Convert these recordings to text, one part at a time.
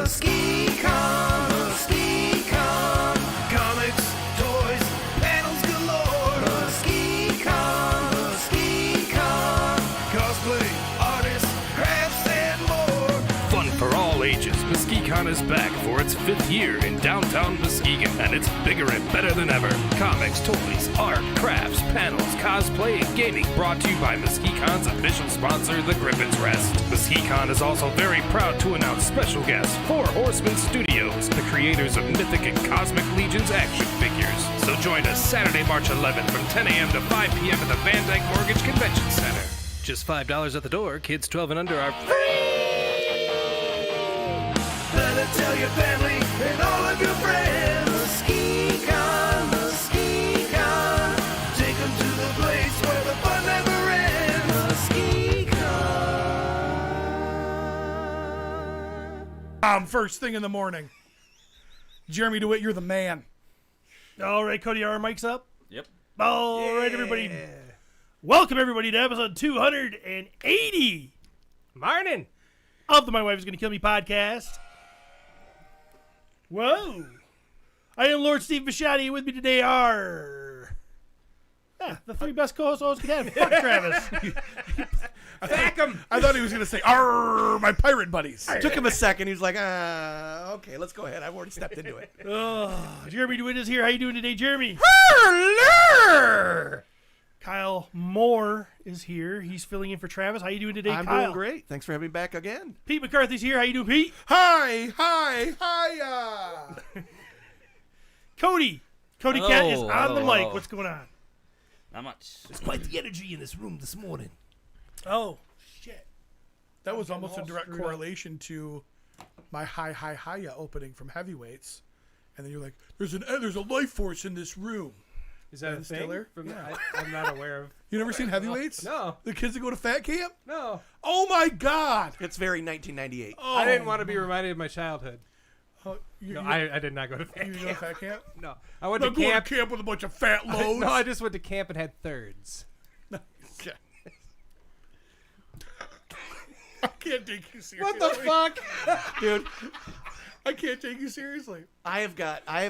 MuskeCon, MuskeCon. Comics, toys, panels galore. MuskeCon, MuskeCon. Cosplay, artists, crafts, and more. Fun for all ages, MuskeCon is back for its 5th year in downtown Muskegon, and it's bigger and better than ever. Comics, toys, art, crafts, panels, cosplay, and gaming brought to you by MuskeCon's official sponsor, The Griffin's Rest. MuskeCon is also very proud to announce special guests, Horseman Studios, the creators of Mythic and Cosmic Legions action figures. So join us Saturday, March 11th from 10 a.m. to 5 p.m. at the Van Dyke Mortgage Convention Center. Just $5 at the door. Kids 12 and under are free. Better tell your family and all of your friends. MuskeCon, MuskeCon. Take them to the place where the fun never ends. MuskeCon. First thing in the morning. Jeremy DeWitt, you're the man. All right, Cody, our mic's up. Yep. All right, everybody. Welcome, everybody, to episode 280 Morning. of the My Wife is Gonna Kill Me podcast. Whoa. I am Lord Steve Bushotee. With me today are the three best co-hosts always could have. Fuck Travis. I thought he was going to say, "Arr, my pirate buddies." Took him a second. He was like, okay, let's go ahead. I've already stepped into it. Jeremy DeWitt is here. How you doing today, Jeremy? Kyle Moore is here. He's filling in for Travis. How you doing today, I'm Kyle? doing great. Thanks for having me back again. Pete McCarthy's here. How you doing, Pete? Hiya. Cody Hello, Cat is on the hello, mic. hello. What's going on? Not much. It's quite the energy in this room this morning. Oh, shit. That was almost a all direct screwed up. correlation to my hiya opening from Heavyweights. And then you're like, there's a life force in this room. Is that a Ben thing? Stiller? I'm not aware of. You never seen Heavyweights? No. The kids that go to fat camp? No. Oh my God. It's very 1998. Oh, I didn't want to be reminded of my childhood. Oh, you, No, you, I did not go to you fat didn't go to camp. fat camp? No. I went No, to going camp. to camp with a bunch of fat loads. No, I just went to camp and had thirds. Okay. I can't take you seriously. What the fuck? Dude, I can't take you seriously. I have got a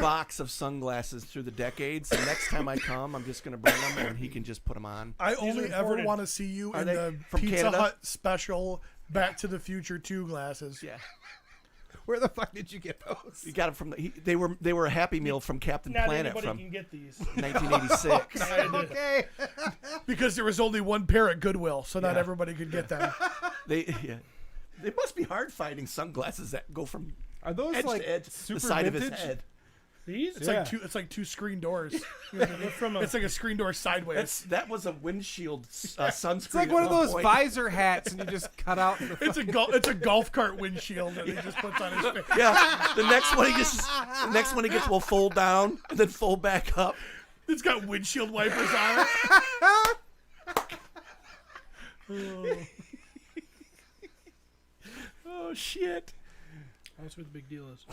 box of sunglasses through the decades. The next time I come, I'm just going to bring them and he can just put them on. I only are ever imported. want to see you Are in they the from Pizza Canada? Hut special Back to the Future 2 glasses. Yeah. Where the fuck did you get those? You got them from they were a Happy Meal from Captain Not Planet anybody from can get these. 1986. Okay. Because there was only one pair at Goodwill, so not Yeah. everybody could get them. They must be hard finding sunglasses that go from Are those edge like to edge, super the side vintage? of his head. These? It's like two screen doors. They're from a, It's like a screen door sideways. That was a windshield sunscreen. It's like one of those visor hats, and you just cut out. The It's a golf cart windshield that he just puts on his face. Yeah, the next one he gets will fold down and then fold back up. It's got windshield wipers on it. Oh shit! That's what the big deal is.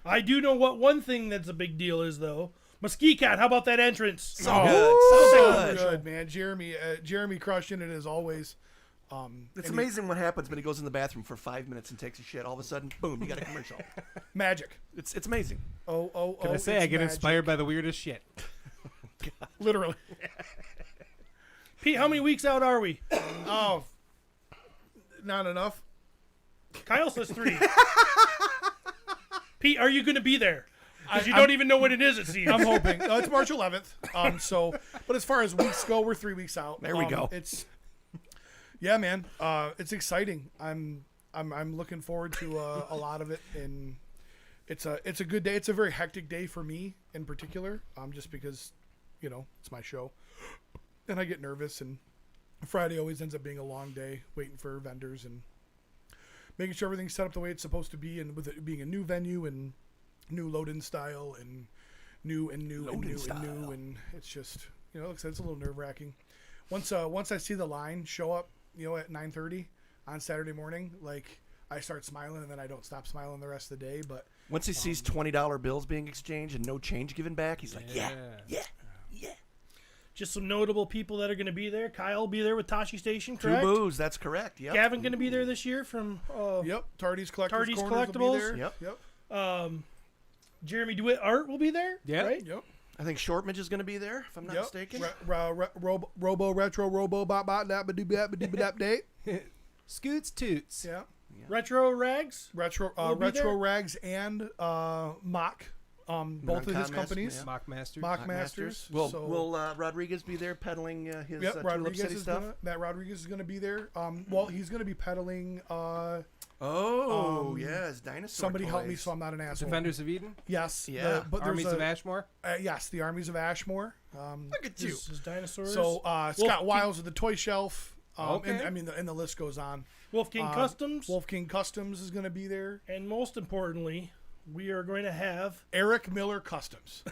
I do know what one thing that's a big deal is, though. MuskeCon, how about that entrance? So Good, man. Jeremy crushing it as always. It's amazing what happens when he goes in the bathroom for 5 minutes and takes a shit. All of a sudden, boom, you got a commercial. Magic. It's amazing. Can I say I get inspired by the weirdest shit? Literally. Pete, how many weeks out are we? Oh, not enough. Kyle says 3. Pete, are you going to be there? Because you don't even know what it is, it seems. I'm hoping. It's March 11th. But as far as weeks go, we're 3 weeks out. There we go. Yeah, man. It's exciting. I'm looking forward to a lot of it, and it's a good day. It's a very hectic day for me in particular, just because, it's my show, and I get nervous. And Friday always ends up being a long day, waiting for vendors and making sure everything's set up the way it's supposed to be, and with it being a new venue and new load-in style and new, and it's just, like I said, it's a little nerve-wracking. Once I see the line show up, at 9:30 on Saturday morning, like, I start smiling, and then I don't stop smiling the rest of the day. But once he sees $20 bills being exchanged and no change given back, he's like, yeah. Just some notable people that are going to be there. Kyle will be there with Tashi Station, Two correct? Boos, that's correct. Yep. Gavin going to be there this year from Yep. Tardy's Collectibles. Tardy's Corners will be Collectibles. there. Yep. Jeremy DeWitt Art will be there. Yep. Right? Yep. I think Shortmidge is going to be there, if I'm not mistaken. Robo Retro Robo Bot Bot Dap Dap Date. Scoots Toots. Yeah. Retro Rags. Retro Will be Retro there? Rags and Mock. Both of his Non-con companies. yeah. Mock Masters. Mock Masters. Will So- Will Rodriguez be there peddling his Yep, Tulip Rodriguez City is stuff? Matt Rodriguez is going to be there. Well, he's going to be peddling. His dinosaur Somebody help me, toys. so I'm not an asshole. Defenders of Eden. Yes. Yeah. But there's Armies of Ashmore. yes, the Armies of Ashmore. Look at you. His dinosaurs. So Scott Wiles of the Toy Shelf. Okay. And the list goes on. Wolf King Customs. Wolf King Customs is going to be there. And most importantly, we are going to have... Eric Miller Customs.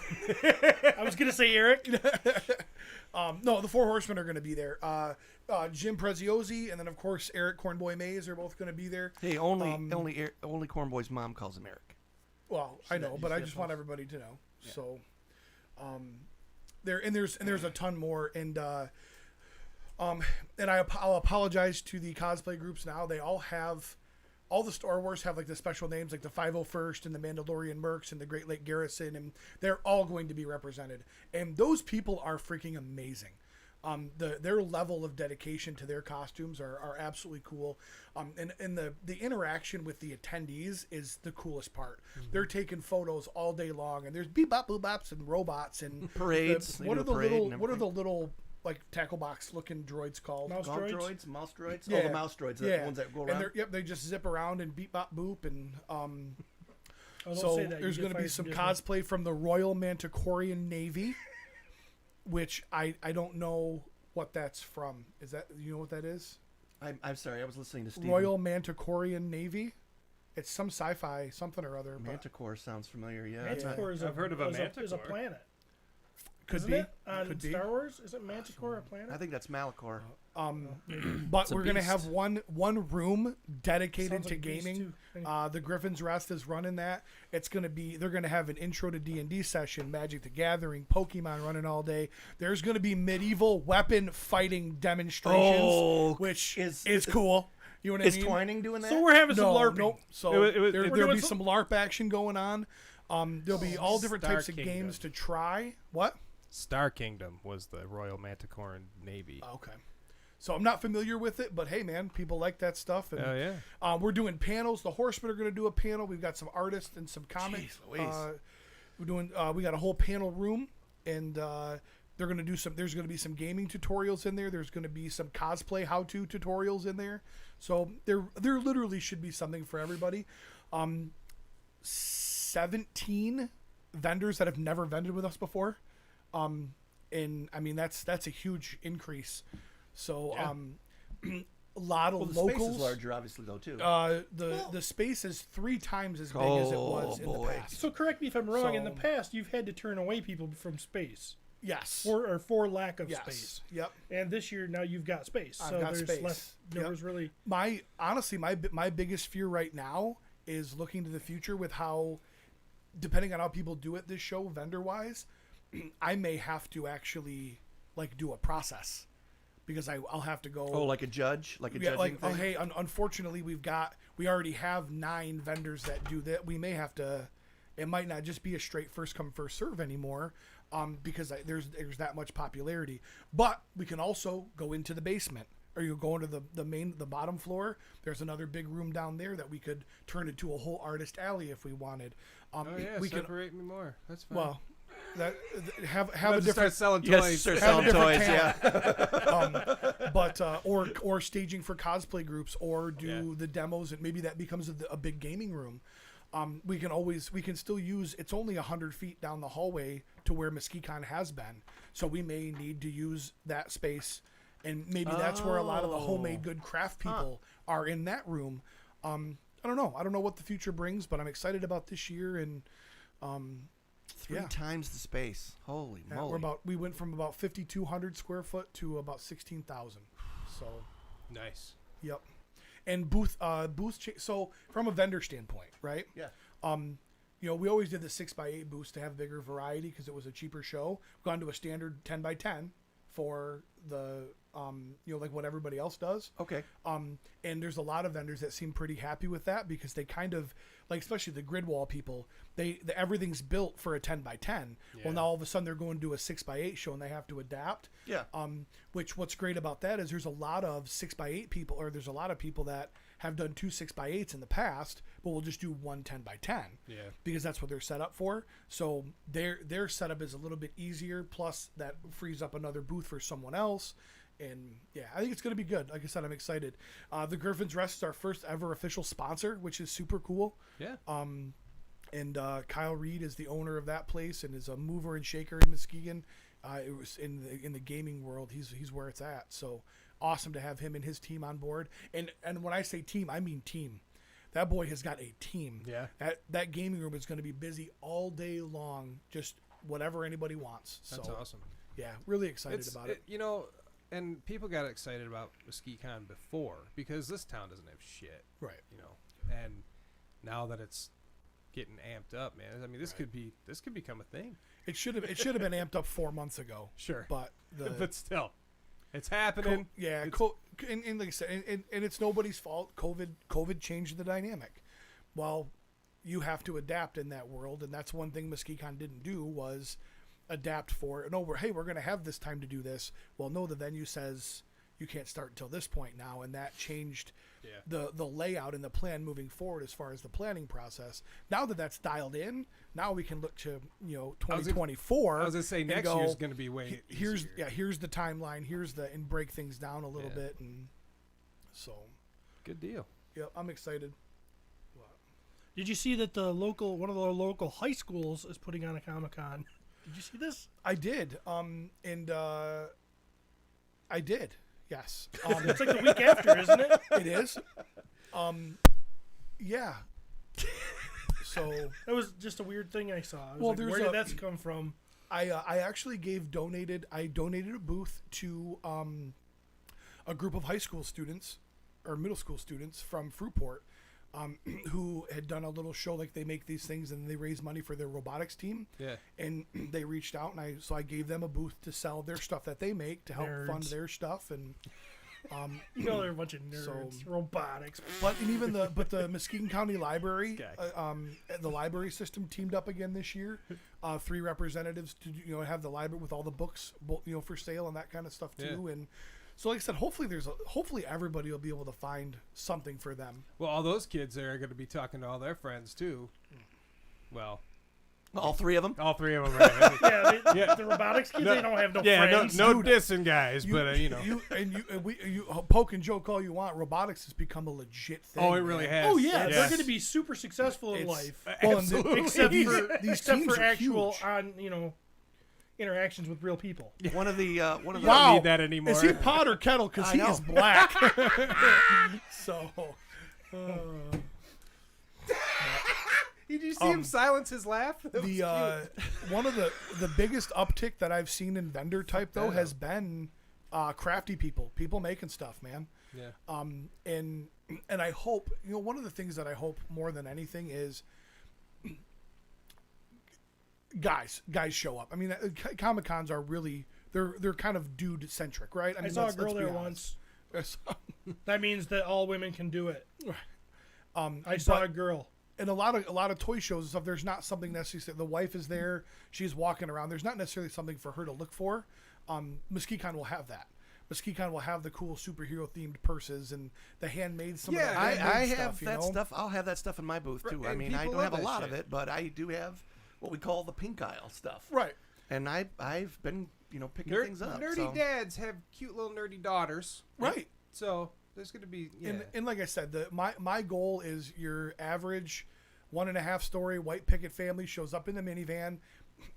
I was going to say Eric. No, the Four Horsemen are going to be there. Jim Preziosi and then of course Eric Cornboy Mays are both going to be there. Hey, only Cornboy's mom calls him Eric. Well, I know, but I see just that want post? everybody to know. Yeah. So, there's a ton more, and I'll apologize to the cosplay groups now. They all have, all the Star Wars have like the special names, like the 501st and the Mandalorian Mercs and the Great Lake Garrison, and they're all going to be represented. And those people are freaking amazing. Their level of dedication to their costumes are absolutely cool. And the interaction with the attendees is the coolest part. Mm-hmm. They're taking photos all day long, and there's beep-bop, boop-bops, and robots and Parades. What are the little like tackle box looking droids called? Mouse Golf droids? droids, mouse droids. Yeah. Oh, the mouse droids, the ones that go around. And they just zip around and beep bop boop and Oh, don't so say that. there's You going get to be fired some from Disney. cosplay from the Royal Manticorian Navy, which I don't know what that's from. Is that, you know what that is? I'm sorry, I was listening to Steve. Royal Manticorian Navy. It's some sci-fi something or other. but Manticore sounds familiar. Yeah, Manticore is I've heard of a is a Manticore. planet. Could Isn't be. it? On Could be. Star Wars? Isn't Manticore a planet? I think that's Malachor. But a we're going to beast. have one room dedicated Sounds to like a beast, gaming. too. The Griffin's Rest is running that. It's going to be, they're going to have an intro to D&D session, Magic the Gathering, Pokemon running all day. There's going to be medieval weapon fighting demonstrations, which is cool. You know what I Is mean? Twining doing that? So we're having some No, LARPing. nope. So We're there'll doing be some- some LARP action going on. There'll be all different Star types of Kingdom. games to try. What? Star Kingdom was the Royal Manticoran Navy. Okay. So I'm not familiar with it, but hey, man, people like that stuff. And, Oh, yeah. we're doing panels. The Horsemen are going to do a panel. We've got some artists and some comics. Jeez Louise. We're doing. We got a whole panel room, and they're going to do some. There's going to be some gaming tutorials in there. There's going to be some cosplay how-to tutorials in there. So there literally should be something for everybody. 17 vendors that have never vended with us before. And I mean that's a huge increase. So a lot of Well, the locals. space is larger, obviously, though, too. The space is 3 times as big as it was in the boy. past. So correct me if I'm wrong. In the So- past, you've had to turn away people from space Yes. for lack of Yes. space. Yep. And this year now you've got space. I've So got there's space. less. Yep. There's really. My biggest fear right now is looking to the future with how, depending on how people do it this show vendor wise, I may have to actually like do a process because I'll have to go. Oh, like a judge? Like a Yeah, judging like, thing? oh, hey, unfortunately, we already have 9 vendors that do that. We may have to. It might not just be a straight first come first serve anymore, because there's that much popularity. But we can also go into the basement, or you go into the bottom floor. There's another big room down there that we could turn into a whole artist alley if we wanted. Oh, yeah. we can. Separate me more. That's fine. Well, that have a Let's different. start selling Yes, toys. start Have a selling different toys, yeah. But or staging for cosplay groups, or do Yeah. the demos, and maybe that becomes a big gaming room. We can still use. It's only 100 feet down the hallway to where MuskeCon has been, so we may need to use that space, and maybe that's where a lot of the homemade good craft people are in that room. I don't know. I don't know what the future brings, but I'm excited about this year, and 3 yeah. times the space. Holy Yeah, moly. we went from about 5,200 square foot to about 16,000. So. Nice. Yep. And so from a vendor standpoint, right? Yeah. We always did the 6x8 booths to have bigger variety because it was a cheaper show. Gone to a standard 10x10, for the like what everybody else does. Okay. And there's a lot of vendors that seem pretty happy with that because they kind of like, especially the grid wall people, everything's built for a 10x10. Well, now all of a sudden they're going to do a 6x8 show and they have to adapt. Yeah. What's great about that is there's a lot of 6x8 people, or there's a lot of people that have done 2 6x8s in the past, but will just do one 10x10. Yeah. Because that's what they're set up for. So their setup is a little bit easier. Plus that frees up another booth for someone else. And yeah, I think it's going to be good. Like I said, I'm excited. The Griffin's Rest is our first ever official sponsor, which is super cool. Yeah. And Kyle Reed is the owner of that place and is a mover and shaker in Muskegon. It was in the gaming world. He's where it's at. So awesome to have him and his team on board. And when I say team, I mean team. That boy has got a team. Yeah. That gaming room is going to be busy all day long, just whatever anybody wants. That's so, awesome. Yeah, really excited about it. You know, and people got excited about MuskeCon before because this town doesn't have shit. Right. You know, and now that it's getting amped up, man. I mean, this could become a thing. It should have been amped up 4 months ago. Sure. But but still, it's happening. And like I said, and it's nobody's fault. COVID changed the dynamic. Well, you have to adapt in that world, and that's one thing MuskeCon didn't do was adapt for. No, we're going to have this time to do this. Well, no, the venue says you can't start until this point now, and that changed the layout and the plan moving forward as far as the planning process. Now that that's dialed in, now we can look to 2024. I was gonna say next year's gonna be way here's easier. Here's the timeline. And break things down a little bit, and so Good deal. yeah, I'm excited. Did you see that one of the local high schools is putting on a Comic-Con? Did you see this? I did, I did. Yes, It's like the week after, isn't it? it is. Yeah. So That was just a weird thing I saw. I was Well, like, there's where did a- that come from? I actually donated a booth to a group of high school students or middle school students from Fruitport who had done a little show. Like they make these things and they raise money for their robotics team. Yeah. And they reached out and I gave them a booth to sell their stuff that they make to help fund Nerds. their stuff. And They're a bunch of nerds. Robotics. but the Muskegon County Library, the library system teamed up again this year. 3 representatives to have the library with all the books for sale and that kind of stuff too. Yeah. And so like I said, hopefully everybody will be able to find something for them. Well, all those kids there are going to be talking to all their friends too. Well, All 3 of them? all 3 of them. Right? The robotics kids, they don't have no Yeah, friends. no dissing guys, but You poke and joke all you want. Robotics has become a legit thing. oh, it really man. has. Oh yeah, Yes. they're going to be super successful in It's- life, Well, Absolutely. except these except teams for are actual huge. interactions with real people. One of the Don't Wow. need that anymore. Is he pot or kettle? Because I he know. is black. So. Did you see him silence his laugh? The one of the biggest uptick that I've seen in vendor type though has been crafty people making stuff, man. Yeah. And I hope one of the things that I hope more than anything is guys show up. I mean, Comic Cons are really they're kind of dude centric, right? I mean, saw a let's girl be there honest. once. That means that all women can do it. I saw a girl. And a lot of toy shows and stuff, there's not something necessarily. The wife is there, she's walking around. There's not necessarily something for her to look for. MuskeCon will have that. MuskeCon will have the cool superhero themed purses and the handmade. Yeah, I have stuff, that stuff. I'll have that stuff in my booth too. Right, I and mean, I people don't have love a that lot of shit. it, but I do have what we call the pink aisle stuff. Right. And I've been picking things up. Nerdy so. dads have cute little nerdy daughters. Right. So there's going to be And like I said, my goal is your average 1.5-story white picket family shows up in the minivan.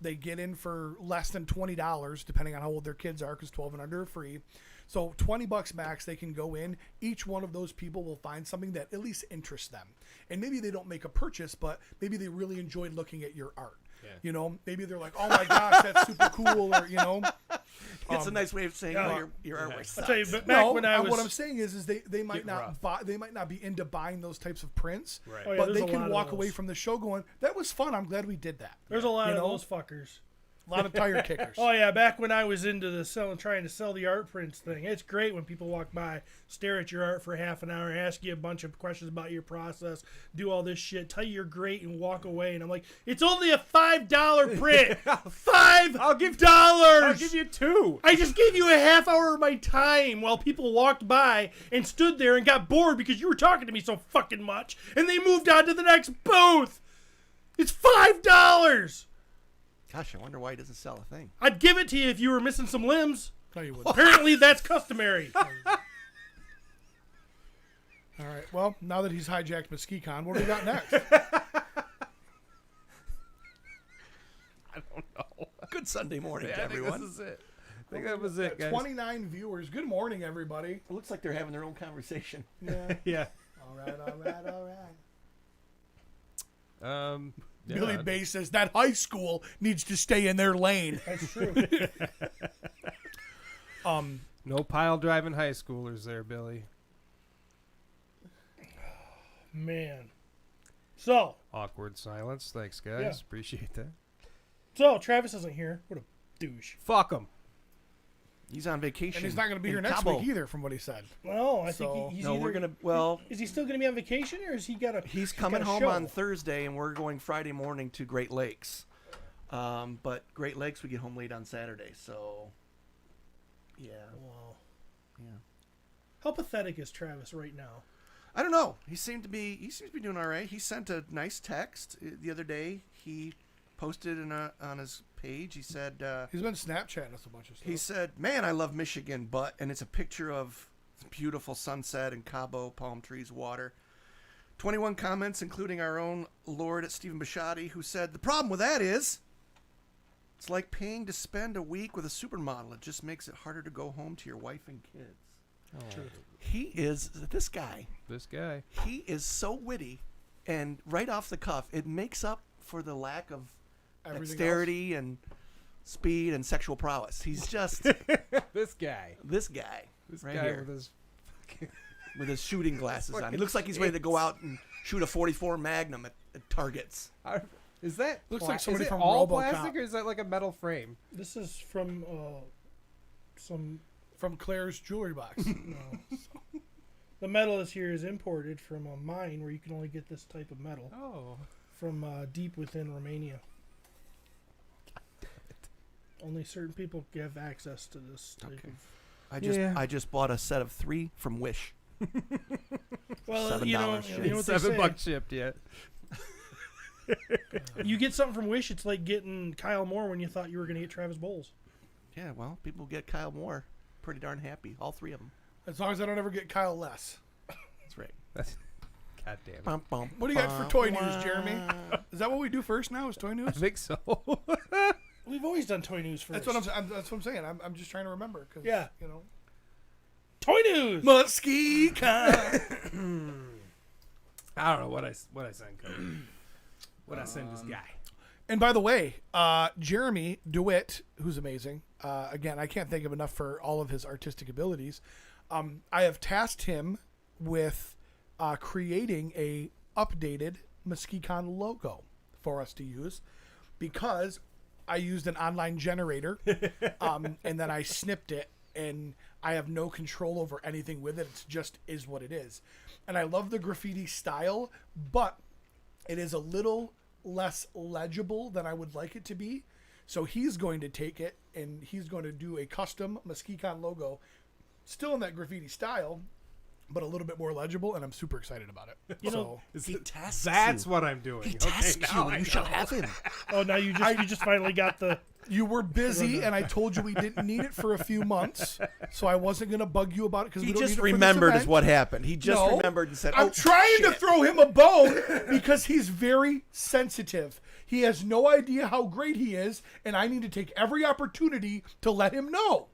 They get in for less than $20, depending on how old their kids are, because 12 and under are free. So $20 max, they can go in. Each one of those people will find something that at least interests them. And maybe they don't make a purchase, but maybe they really enjoyed looking at your art. Yeah. Maybe they're like, oh my gosh, that's super cool, or It's a nice way of saying yeah. your artwork sucks. I'll tell you, but back when I was... what I'm saying is they might Getting not they might not be into buying those types of prints, Right. Oh, yeah, but there's they a lot can of walk those. away from the show going, that was fun. I'm glad we did that. There's a lot You of know? those fuckers. A lot of tire kickers. Oh yeah, back when I was into the trying to sell the art prints thing. It's great when people walk by, stare at your art for half an hour, ask you a bunch of questions about your process, do all this shit, tell you you're great, and walk away. And I'm like, it's only a $5 print. I'll give you 2. I just gave you a half hour of my time while people walked by and stood there and got bored because you were talking to me so fucking much, and they moved on to the next booth. It's $5. Gosh, I wonder why he doesn't sell a thing. I'd give it to you if you were missing some limbs. No, you wouldn't. Apparently, that's customary. All right. Well, now that he's hijacked MuskeCon, what do we got next? I don't know. Good Sunday morning Yeah, to I think everyone. this is it. I think that was it, guys. 29 viewers. Good morning, everybody. It looks like they're having their own conversation. Yeah. Yeah. All right. All right. All right. Yeah. Billy Bay says that high school needs to stay in their lane. That's true. No pile driving high schoolers there, Billy. Man. So, Awkward silence. Thanks, guys. Yeah. Appreciate that. Travis isn't here. What a douche. Fuck them. He's on vacation. And he's not going to be in here next Cabo. week either, from what he said. Well, I So- think he's No, either, we're gonna. Well, Is he still going to be on vacation, or is he got a? he's got coming a home show? on Thursday, and we're going Friday morning to Great Lakes. But Great Lakes, we get home late on Saturday, so yeah. Wow. Yeah. How pathetic is Travis right now? I don't know. He seems to be doing all right. He sent a nice text the other day. He posted on his page. He said He's been Snapchatting us a bunch of stuff. he said, "Man, I love Michigan, but," and it's a picture of beautiful sunset and Cabo, palm trees, water. 21 comments, including our own Lord Stephen Bushotee, who said, "The problem with that is it's like paying to spend a week with a supermodel. It just makes it harder to go home to your wife and kids." He is this guy. This guy. He is so witty, and right off the cuff, it makes up for the lack of Everything dexterity and speed and sexual prowess. He's just This guy. this guy right Guy here with his. with his shooting glasses on. He looks like he's ready to go out and shoot a .44 Magnum at targets. Is that Looks like somebody is it from all RoboCop. plastic, or is that like a metal frame? This is from some. From Claire's jewelry box. The metal is imported from a mine where you can only get this type of metal Oh. from deep within Romania. Only certain people have access to this type of. I just bought a set of 3 from Wish. Well, $7 you know what they say. $7 shipped yet. You get something from Wish, it's like getting Kyle Moore when you thought you were going to get Travis Bolles. Yeah, well, people get Kyle Moore pretty darn happy. All 3 of them. As long as I don't ever get Kyle Less. That's right. God damn it. Bum, bum, What do you got for toy bum. news, Jeremy? Is that what we do first now? Is toy I news? think so. We've always done toy news first. That's what I'm saying. I'm just trying to remember. 'Cause, Yeah. You know. Toy news. MuskeCon. I don't know what I sent Cody. What I sent this guy. And by the way, Jeremy DeWitt, who's amazing. Again, I can't thank him enough for all of his artistic abilities. I have tasked him with creating a updated MuskeCon logo for us to use, because I used an online generator, and then I snipped it, and I have no control over anything with it. It's just is what it is. And I love the graffiti style, but it is a little less legible than I would like it to be. So he's going to take it and he's going to do a custom MuskeCon logo, still in that graffiti style, but a little bit more legible, and I'm super excited about it. You know, He tasks That's you. what I'm doing. He Okay, tasks now you, I and you shall know. have him. oh, now you just finally got the. You were busy, and I told you we didn't need it for a few months, so I wasn't going to bug you about it because He we don't just need it for this remembered is event. what happened. He just No, remembered and said, I'm "Oh, trying to shit." throw him a bone because he's very sensitive. He has no idea how great he is, and I need to take every opportunity to let him know.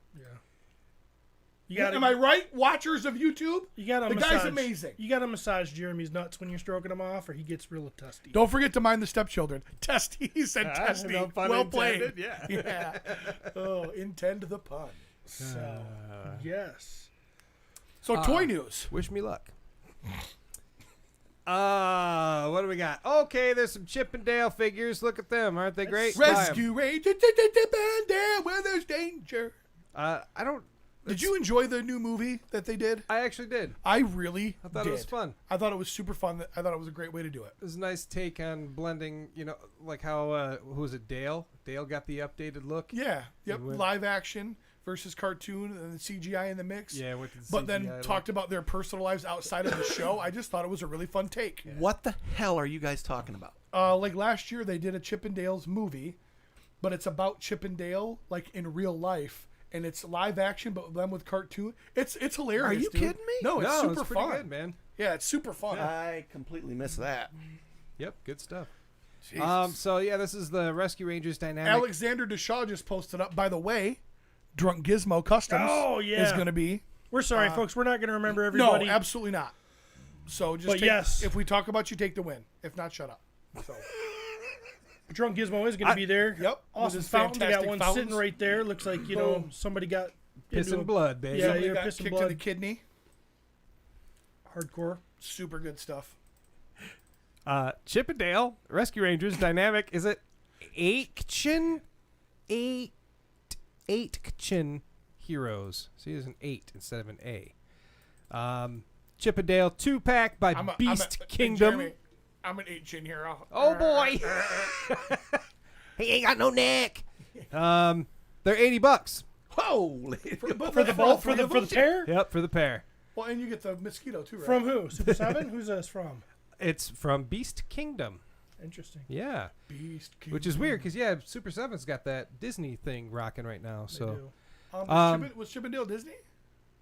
You got Am I right, watchers of YouTube? You got The guy's amazing. You got to massage Jeremy's nuts when you're stroking him off, or he gets real testy. Don't forget to mind the stepchildren. Testy, he said testy. no pun Well intended, played. yeah. Yeah. Oh, intend the pun. So, yes. So toy news. Wish me luck. What do we got? Okay, there's some Chip and Dale figures. Look at them. Aren't they great? Buy 'em. Rescue Ranger, bandit, where there's danger. I don't. Did you enjoy the new movie that they did? I actually did. I really I thought did. it was fun. I thought it was super fun. I thought it was a great way to do it. It was a nice take on blending, like how, who was it, Dale? Dale got the updated look. Yeah. Yep. You went- Live action versus cartoon and CGI in the mix. Yeah, with the But then CGI talked about their personal lives outside of the show. I just thought it was a really fun take. What the hell are you guys talking about? Like last year, they did a Chip and Dale's movie, but it's about Chip and Dale, like in real life. And it's live action, but then with cartoon. It's hilarious. Are you dude. kidding me? No, it's super pretty fun. good, man. Yeah, it's super fun. I completely missed that. Yep, good stuff. Jesus. So yeah, this is the Rescue Rangers dynamic. Alexander Deshaw just posted up. By the way, Drunk Gizmo Customs Oh, yeah. is going to be. We're sorry, folks. We're not going to remember No, everybody. absolutely not. So just But take, yes. if we talk about you, take the win. If not, shut up. So Drunk Gizmo is going to be there. Yep. Awesome With his fountain. They got fantastic one fountains. sitting right there. Looks like, Boom. somebody got Piss into and a- blood, baby. Yeah, somebody you're got pissing kicked blood. in the kidney. Hardcore. Super good stuff. Chip and Dale Rescue Rangers dynamic is it Action Action Heroes. See, there's an 8 instead of an A. Chip and Dale 2-pack by Beast Kingdom. Jeremy, I'm an 8-chin hero. Oh boy, he ain't got no neck. They're $80. Holy. For the bolt for the pair? Yep, for the pair. Well, and you get the mosquito too, right? From who? Super 7? Who's this from? It's from Beast Kingdom. Interesting. Yeah, Beast King. which is weird because Super 7's got that Disney thing rocking right now. They So do. Was Chip and Dale Disney?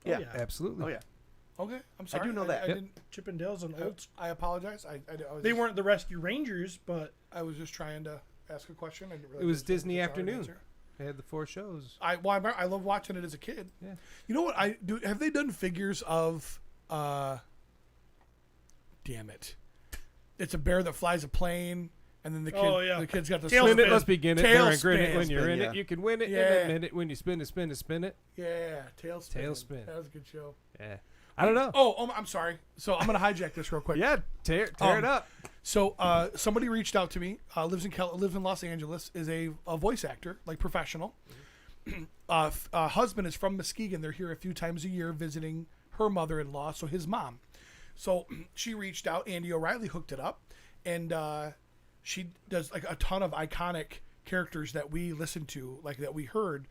Yeah. yeah. absolutely. Oh, yeah. Okay, I'm sorry. do know that. I Yep. didn't. Chip and Dale's an old. I apologize. I was They just, weren't the Rescue Rangers, but I was just trying to ask a question. I didn't realize It was there Disney a solid Afternoon. answer. They had the 4 shows. I love watching it as a kid. Yeah. You know what I do? Have they done figures of? Damn it! It's a bear that flies a plane, and then the kid. Oh, yeah. The kid's got the Tail Spin spin. it, let's begin it. Tail There and grin it spin. when you're in Yeah. it. You can win it in Yeah. a minute when you spin it. Yeah, tailspin. Tailspin. That was a good show. Yeah. I don't know. Oh, I'm sorry. So I'm gonna hijack this real quick. Yeah, tear it up. So somebody reached out to me. Lives in Los Angeles. Is a voice actor, like professional. Husband is from Muskegon. They're here a few times a year visiting her mother-in-law, so his mom. So she reached out. Andy O'Reilly hooked it up, and she does like a ton of iconic characters that we listened to, like that we heard.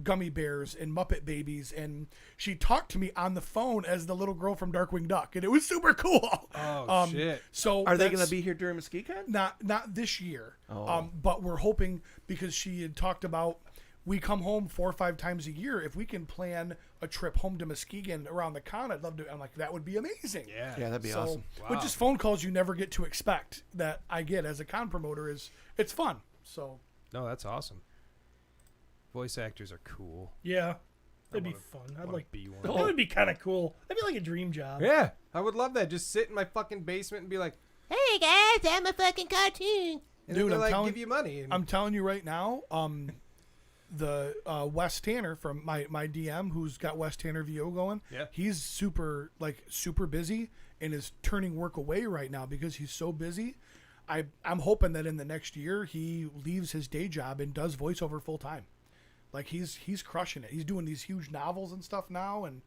Gummy bears and Muppet Babies, and she talked to me on the phone as the little girl from Darkwing Duck, and it was super cool. Oh, shit. So Are they going that's- to be here during MuskeCon? not this year. Oh. But we're hoping, because she had talked about, we come home 4 or 5 times a year. If we can plan a trip home to Muskegon around the con, I'd love to. I'm like, that would be amazing. Yeah. Yeah, that'd be So, awesome. But just phone calls you never get to expect that I get as a con promoter it's fun. So No, that's awesome. Voice actors are cool. yeah. That'd be wanna- fun. I I'd wanna like. be one. That would be kind of cool. That'd be like a dream job. Yeah, I would love that. Just sit in my fucking basement and be like, Hey guys, I'm a fucking cartoon. and Dude, they're I'm like, telling- give you money. And I'm telling you right now, the Wes Tanner from my DM, who's got Wes Tanner VO going, Yeah. he's super busy and is turning work away right now because he's so busy. I'm hoping that in the next year he leaves his day job and does voiceover full time. Like he's crushing it. He's doing these huge novels and stuff now. And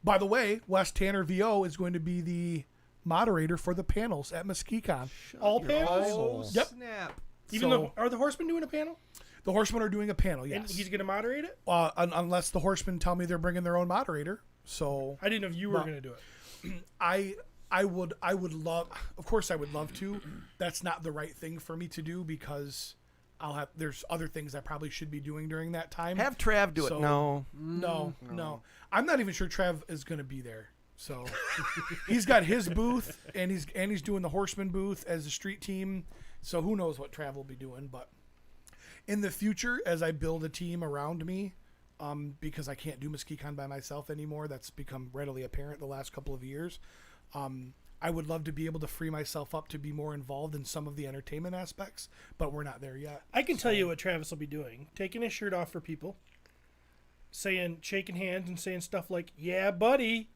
by the way, Wes Tanner VO is going to be the moderator for the panels at MuskeCon. All panels. oh, Yep. snap. Even So- though are the Horsemen doing a panel? The Horsemen are doing a panel, And yes. he's gonna moderate it. Unless the Horsemen tell me they're bringing their own moderator. So I didn't know if you were Well, gonna do it. I would love, of course I would love to. That's not the right thing for me to do because there's other things I probably should be doing during that time. Have Trav do it. So- No. No. I'm not even sure Trav is going to be there. So he's got his booth and he's doing the Horseman booth as a street team. So who knows what Trav will be doing, but in the future, as I build a team around me, because I can't do MuskeCon by myself anymore, that's become readily apparent the last couple of years. I would love to be able to free myself up to be more involved in some of the entertainment aspects, but we're not there yet. I can tell you what Travis will be doing: taking his shirt off for people, shaking hands and saying stuff like "Yeah, buddy,"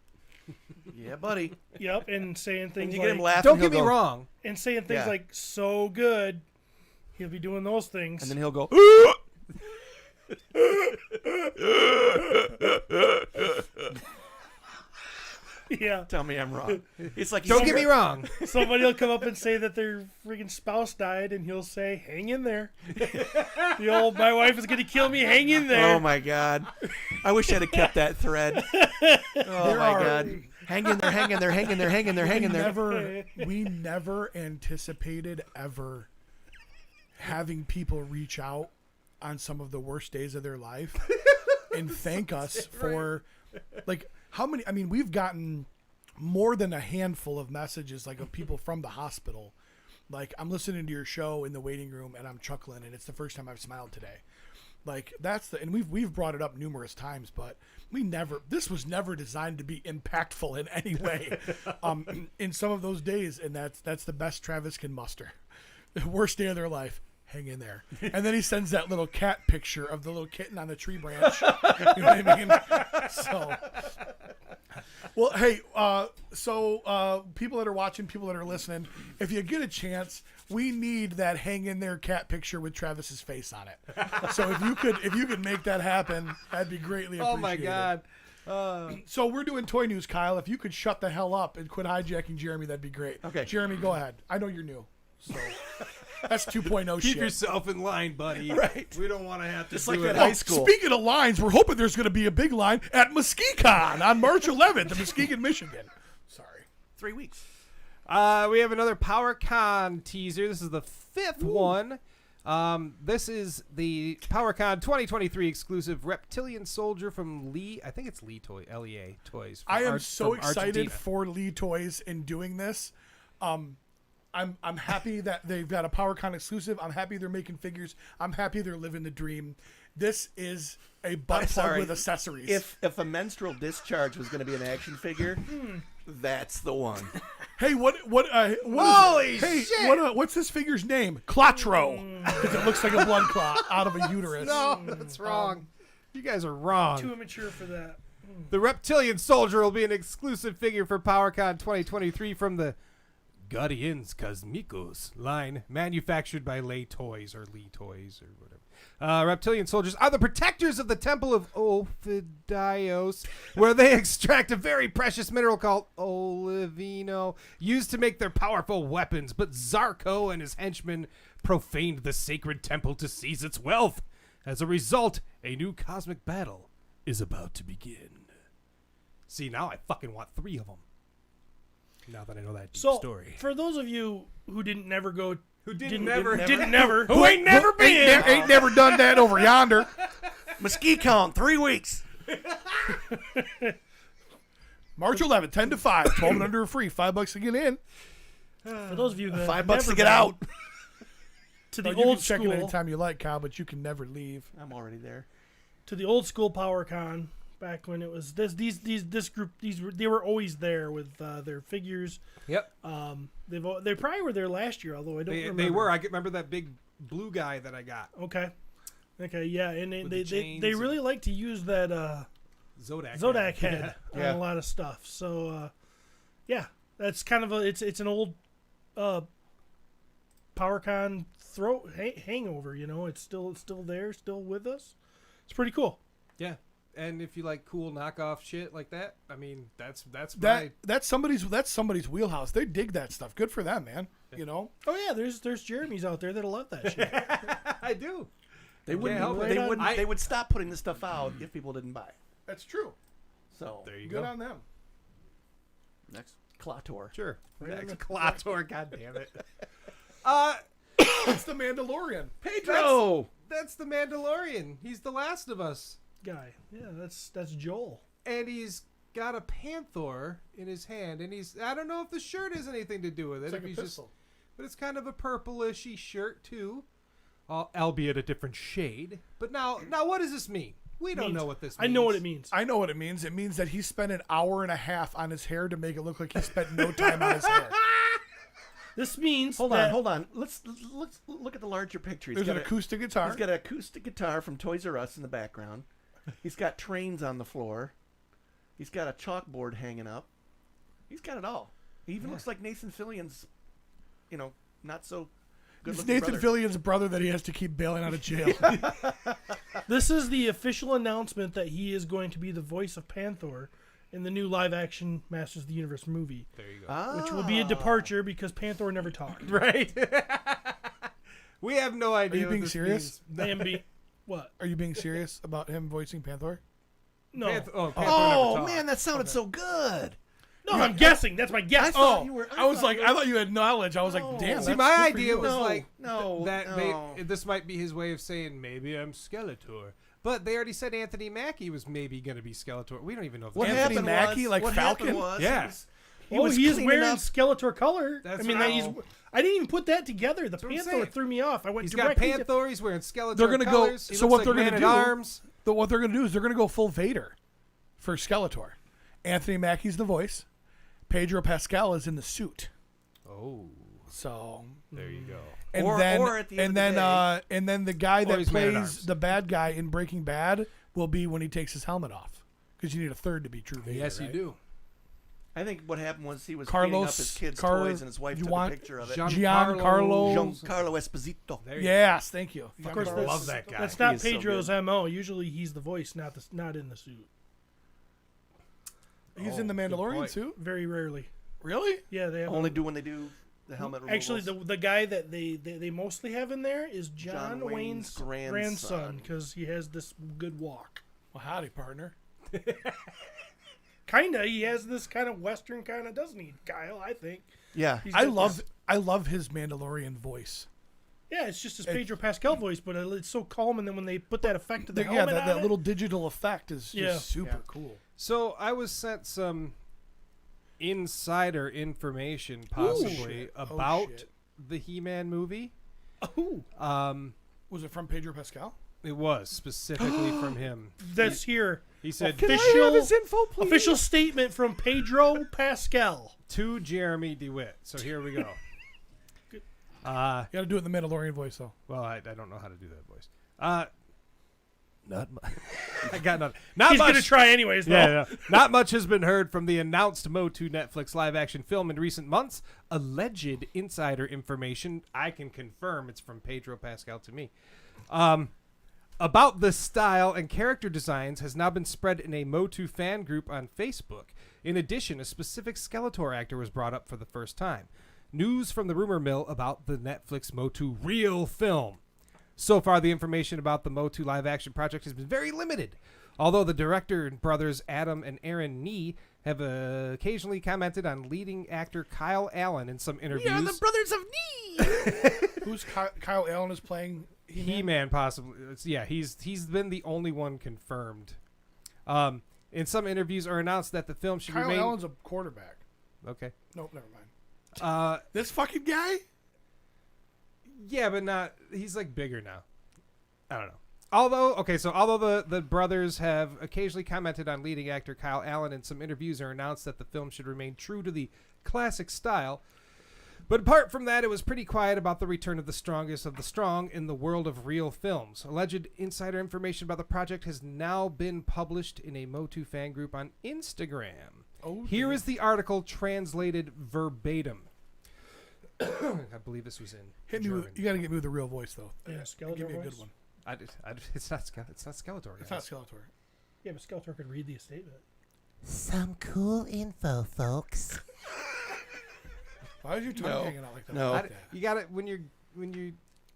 Yeah, buddy. Yep, and saying And things you get him like laughing. Don't he'll get me go, wrong. and saying things Yeah. like so good. He'll be doing those things. And then he'll go. Yeah. Tell me I'm wrong. It's like Don't get me wrong. Somebody will come up and say that their freaking spouse died, and he'll say, "Hang in there." The old, "My wife is going to kill me. Hang in there." Oh my God! I wish I'd have kept that thread. Oh my God! Hang in there! Hang in there! Hang in there! Hang in there! Hang in there! We never anticipated ever having people reach out on some of the worst days of their life and thank us for, like, how many. I mean, we've gotten more than a handful of messages, like, of people from the hospital. Like, I'm listening to your show in the waiting room and I'm chuckling, and it's the first time I've smiled today. Like, that's the, and we've brought it up numerous times, but this was never designed to be impactful in any way in some of those days, and that's the best Travis can muster. The worst day of their life. Hang in there. And then he sends that little cat picture of the little kitten on the tree branch. You know what I mean? So, well, hey, people that are watching, people that are listening, if you get a chance, we need that hang in there cat picture with Travis's face on it. So if you could make that happen, that'd be greatly appreciated. Oh my God. So we're doing toy news, Kyle. If you could shut the hell up and quit hijacking Jeremy, that'd be great. Okay. Jeremy, go ahead. I know you're new. So that's 2.0 shit. Keep yourself in line, buddy. Right. We don't want to have to Just do like it. that high school. Speaking of lines, we're hoping there's going to be a big line at MuskeCon on March 11th in Muskegon, Michigan. Sorry. 3 weeks. We have another PowerCon teaser. This is the fifth one. This is the PowerCon 2023 exclusive Reptilian Soldier from Lee. I think it's Lee Toy, LEA Toys. I am so from excited Argentina. for Lee Toys in doing this. I'm happy that they've got a PowerCon exclusive. I'm happy they're making figures. I'm happy they're living the dream. This is a butt plug sorry. with accessories. If a menstrual discharge was going to be an action figure, that's the one. Hey, what Holy is, hey, shit! what's this figure's name? Clotro, because it looks like a blood clot out of a uterus. No, that's wrong. You guys are wrong. Too immature for that. The Reptilian Soldier will be an exclusive figure for PowerCon 2023 from the Guardians Cosmicos line, manufactured by Lee Toys or whatever. Reptilian soldiers are the protectors of the Temple of Ophidios, where they extract a very precious mineral called olivino, used to make their powerful weapons. But Zarko and his henchmen profaned the sacred temple to seize its wealth. As a result, a new cosmic battle is about to begin. See, now I fucking want 3 of them. Now that I know that deep So, story. for those of you who didn't never go, Who who ain't Never done that over yonder. MuskeCon, 3 weeks. March 11th, 10 to 5, 12 and under are free, $5 to get in. for those of you who have $5 never to get been out. to the You can old check it school, anytime you like, Kyle, but you can never leave. I'm already there. to the old school PowerCon, back when it was this group, they were always there with their figures. Yep. They probably were there last year, although I don't remember. They were. I can remember that big blue guy that I got. Okay, yeah, and With the chains they and- really like to use that Zodak head on Yeah. a lot of stuff. So yeah, that's kind of it's an old PowerCon hangover. You know, it's still there, still with us. It's pretty cool. Yeah. And if you like cool knockoff shit like that, I mean, that's That's somebody's wheelhouse. They dig that stuff. Good for them, man. You know? Oh yeah, there's Jeremy's out there that'll love that shit. I do. They wouldn't. help it. They Right wouldn't. on. They would stop putting this stuff out if people didn't buy. That's true. So There you Good go. on them. next, Klator. Sure. Right on Next the- Klator, god damn it. It's the Mandalorian. Pedro. That's the Mandalorian. He's the Last of Us. Guy, yeah, that's Joel. And he's got a panther in his hand, and I don't know if the shirt has anything to do with it. It's like if a he's pistol. but it's kind of a purplishy shirt too, albeit a different shade. But now what does this mean? We don't know what this means. I know what it means. I know what it means. It means that he spent an hour and a half on his hair to make it look like he spent no time on his hair. This means Hold that, on. Let's look at the larger picture. There's got an acoustic guitar. He's got an acoustic guitar from Toys R Us in the background. He's got trains on the floor. He's got a chalkboard hanging up. He's got it all. He even looks like Nathan Fillion's, not so good It's looking Nathan brother. Fillion's brother that he has to keep bailing out of jail. This is the official announcement that he is going to be the voice of Panther in the new live-action Masters of the Universe movie, There you go. which will be a departure because Panther never talked. Right. We have no Are idea. you what being this serious? means. What? Are you being serious about him voicing Panther? No. Panther never Oh talked. man, that sounded so good. No, I'm guessing. That's my guess. thought you were- I was like, I thought you had knowledge. I was like, damn. See, that's my good for idea you. was No, like no, that no. this might be his way of saying maybe I'm Skeletor. But they already said Anthony Mackie was maybe going to be Skeletor. We don't even know if What Anthony happened Mackie, was, like what Falcon? happened was, Yeah. he was He is cleaning wearing up. Skeletor color. That's I mean, right. I didn't even put that together. The what I'm Panther saying. threw me off. I went He's got directly to- Panther. He's wearing Skeletor They're gonna go- colors. He so looks what like they're gonna Man do- at Arms. What they're going to do is they're going to go full Vader for Skeletor. Anthony Mackie's the voice. Pedro Pascal is in the suit. Oh, So there you go. and Or then at the end of the the guy that he's Man at plays Arms. the bad guy in Breaking Bad will be when he takes his helmet off, because you need a third to be true Vader. Yes, right? you do. I think what happened was he was cleaning up Carlos his kids' Car- toys, and his wife you took want a picture of it. Giancarlo- Giancarlo Esposito. There you Yes, thank you. Of course, I that's, love that guy. That's He not is so Pedro's good. MO. Usually, he's the voice, not in the suit. He's Oh, in the good Mandalorian point. suit. Very rarely. Really? Yeah, they have. Only do when they do the helmet removals. Actually, the guy that they mostly have in there is John John Wayne's Wayne's grandson, grandson. because he has this good walk. Well, howdy, partner. Kinda, he has this kind of Western kind of, doesn't he, Kyle? I think. yeah. He's I got love his Mandalorian voice. Yeah, it's just his Pedro Pascal voice, but it's so calm. And then when they put that effect to the Yeah, helmet that on little digital effect is Yeah. just super cool. So I was sent some insider information, possibly shit. Oh, about shit. the He-Man movie. Oh, Was it from Pedro Pascal? It was specifically from him. that's here. He said Official statement from Pedro Pascal. to Jeremy DeWitt. So here we go. You got to do it in the Mandalorian voice, though. Well, I don't know how to do that voice. Not much. I got nothing. Not He's much. gonna try anyways, though. Yeah, not much has been heard from the announced Mosqu Netflix live-action film in recent months. Alleged insider information, I can confirm it's from Pedro Pascal to me, about the style and character designs has now been spread in a Mosqu fan group on Facebook. In addition, a specific Skeletor actor was brought up for the first time. News from the rumor mill about the Netflix Mosqu real film. So far, the information about the Mosqu live-action project has been very limited. Although the director and brothers Adam and Aaron Nee have occasionally commented on leading actor Kyle Allen in some interviews. Yeah, the brothers of Nee. Who's Kyle Allen is playing He-Man, possibly. He's been the only one confirmed. In some interviews, are announced that the film should Kyle remain. Allen's a quarterback. Okay. Nope, never mind. This fucking guy? Yeah, but not. He's like bigger now. I don't know. Although the brothers have occasionally commented on leading actor Kyle Allen in some interviews, or announced that the film should remain true to the classic style. But apart from that, it was pretty quiet about the return of the strongest of the strong in the world of real films. Alleged insider information about the project has now been published in a Mosqu fan group on Instagram. Here is the article translated verbatim. I believe this was in Hit me German. with, you got to get me with a real voice, though. Yeah, Skeletor Give me a voice. good one. It's not Skeletor. It's guys. not Skeletor. Yeah, but Skeletor could read the statement. Some cool info, folks. Why is your tongue hanging out like that? No. I like that. You got it when you're It's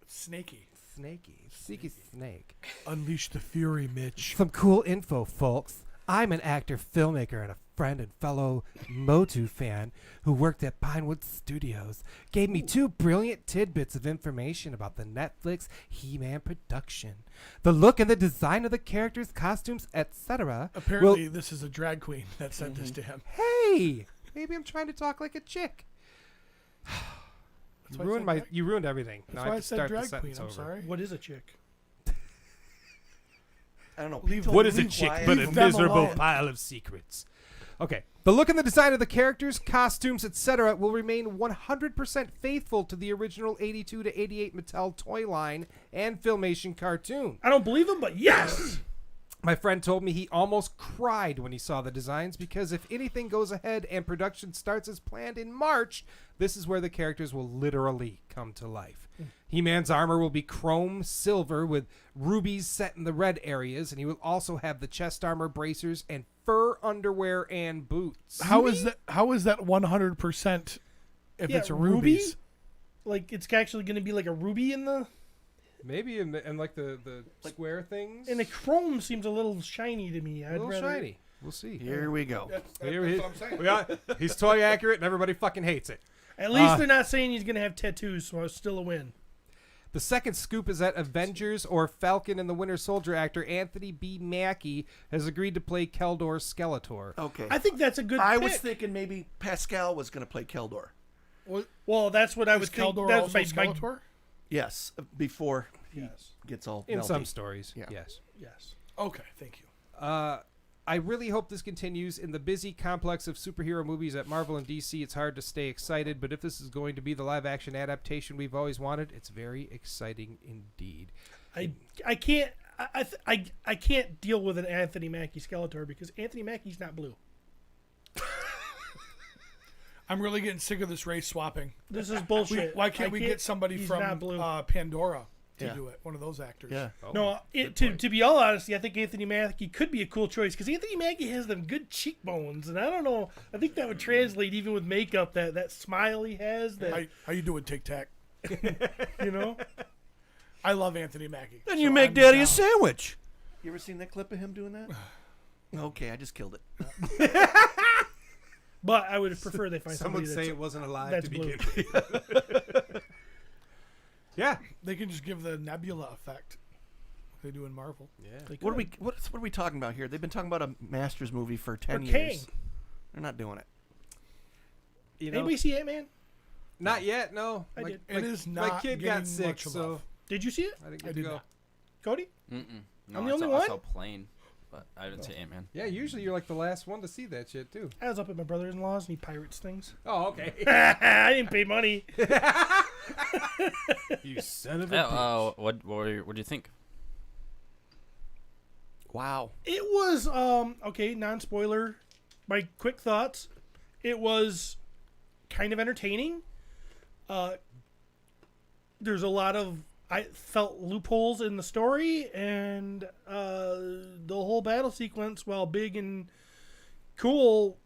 snaky. sneaky snake. Unleash the fury, Mitch. Some cool info, folks. I'm an actor, filmmaker, and a friend and fellow Mosqu fan who worked at Pinewood Studios. Gave me 2 brilliant tidbits of information about the Netflix He-Man production. The look and the design of the characters, costumes, etc. Apparently, this is a drag queen that sent this to him. Hey, maybe I'm trying to talk like a chick. That's why I said drag- You ruined everything. That's Now why I I have to said start the drag queen. sentence I'm over. sorry. What is a chick? I don't know. Leave- people What is a leave chick quiet. but a Leave them miserable alone. pile of secrets? Okay. The look and the design of the characters, costumes, etc. will remain 100% faithful to the original 82 to 88 Mattel toy line and Filmation cartoon. I don't believe him, but yes. My friend told me he almost cried when he saw the designs because if anything goes ahead and production starts as planned in March, this is where the characters will literally come to life. He-Man's armor will be chrome silver with rubies set in the red areas, and he will also have the chest armor, bracers, and fur underwear and boots. How is that 100% if Yeah, it's a ruby? rubies? Like it's actually going to be like a ruby in the. Maybe in like the square things? And the chrome seems a little shiny to me. a little shiny. We'll see. Here we go. Here he- he's toy accurate and everybody fucking hates it. At least they're not saying he's going to have tattoos, so it's still a win. The second scoop is that Avengers or Falcon and the Winter Soldier actor Anthony B. Mackie has agreed to play Keldor Skeletor. Okay. I think that's a good I pick. was thinking maybe Pascal was going to play Keldor. Well, that's what I was Is thinking. Keldor That's also my Skeletor? Yes, before he Yes. gets all In melty. some stories, Yeah. yes. Yes. Okay, thank you. I really hope this continues. In the busy complex of superhero movies at Marvel and DC, it's hard to stay excited, but if this is going to be the live-action adaptation we've always wanted, it's very exciting indeed. I can't deal with an Anthony Mackie Skeletor because Anthony Mackie's not blue. I'm really getting sick of this race swapping. This is bullshit. Why can't we get somebody he's from not blue. Pandora to Yeah. do it? One of those actors. Yeah. No, to be all honest, I think Anthony Mackie could be a cool choice because Anthony Mackie has them good cheekbones, and I don't know. I think that would translate even with makeup. That smile he has. That How you doing, Tic Tac? you know. I love Anthony Mackie. Then so you make I'm Daddy down. a sandwich. You ever seen that clip of him doing that? Okay, I just killed it. But I would prefer they find Some would somebody say that's, it wasn't alive that's to blue. begin with. Yeah. They can just give the Nebula effect like they do in Marvel. Yeah. They What are could. what are we talking about here? They've been talking about a Masters movie for 10 For years. Kang. They're not doing it. You know, Anybody see Antman? not yet, no. I did. It is my not kid getting got sick, much so love. Did you see it, I didn't I get to did go. not. Cody? No, I'm the I only saw, one? I saw Plane, but I didn't see Ant-Man. Yeah, usually you're like the last one to see that shit, too. I was up at my brother-in-law's and he pirates things. Oh, okay. I didn't pay money. You son of a bitch. What do you think? Wow. It was okay, non-spoiler. My quick thoughts. It was kind of entertaining. There's a lot of I felt loopholes in the story, and the whole battle sequence, while big and cool,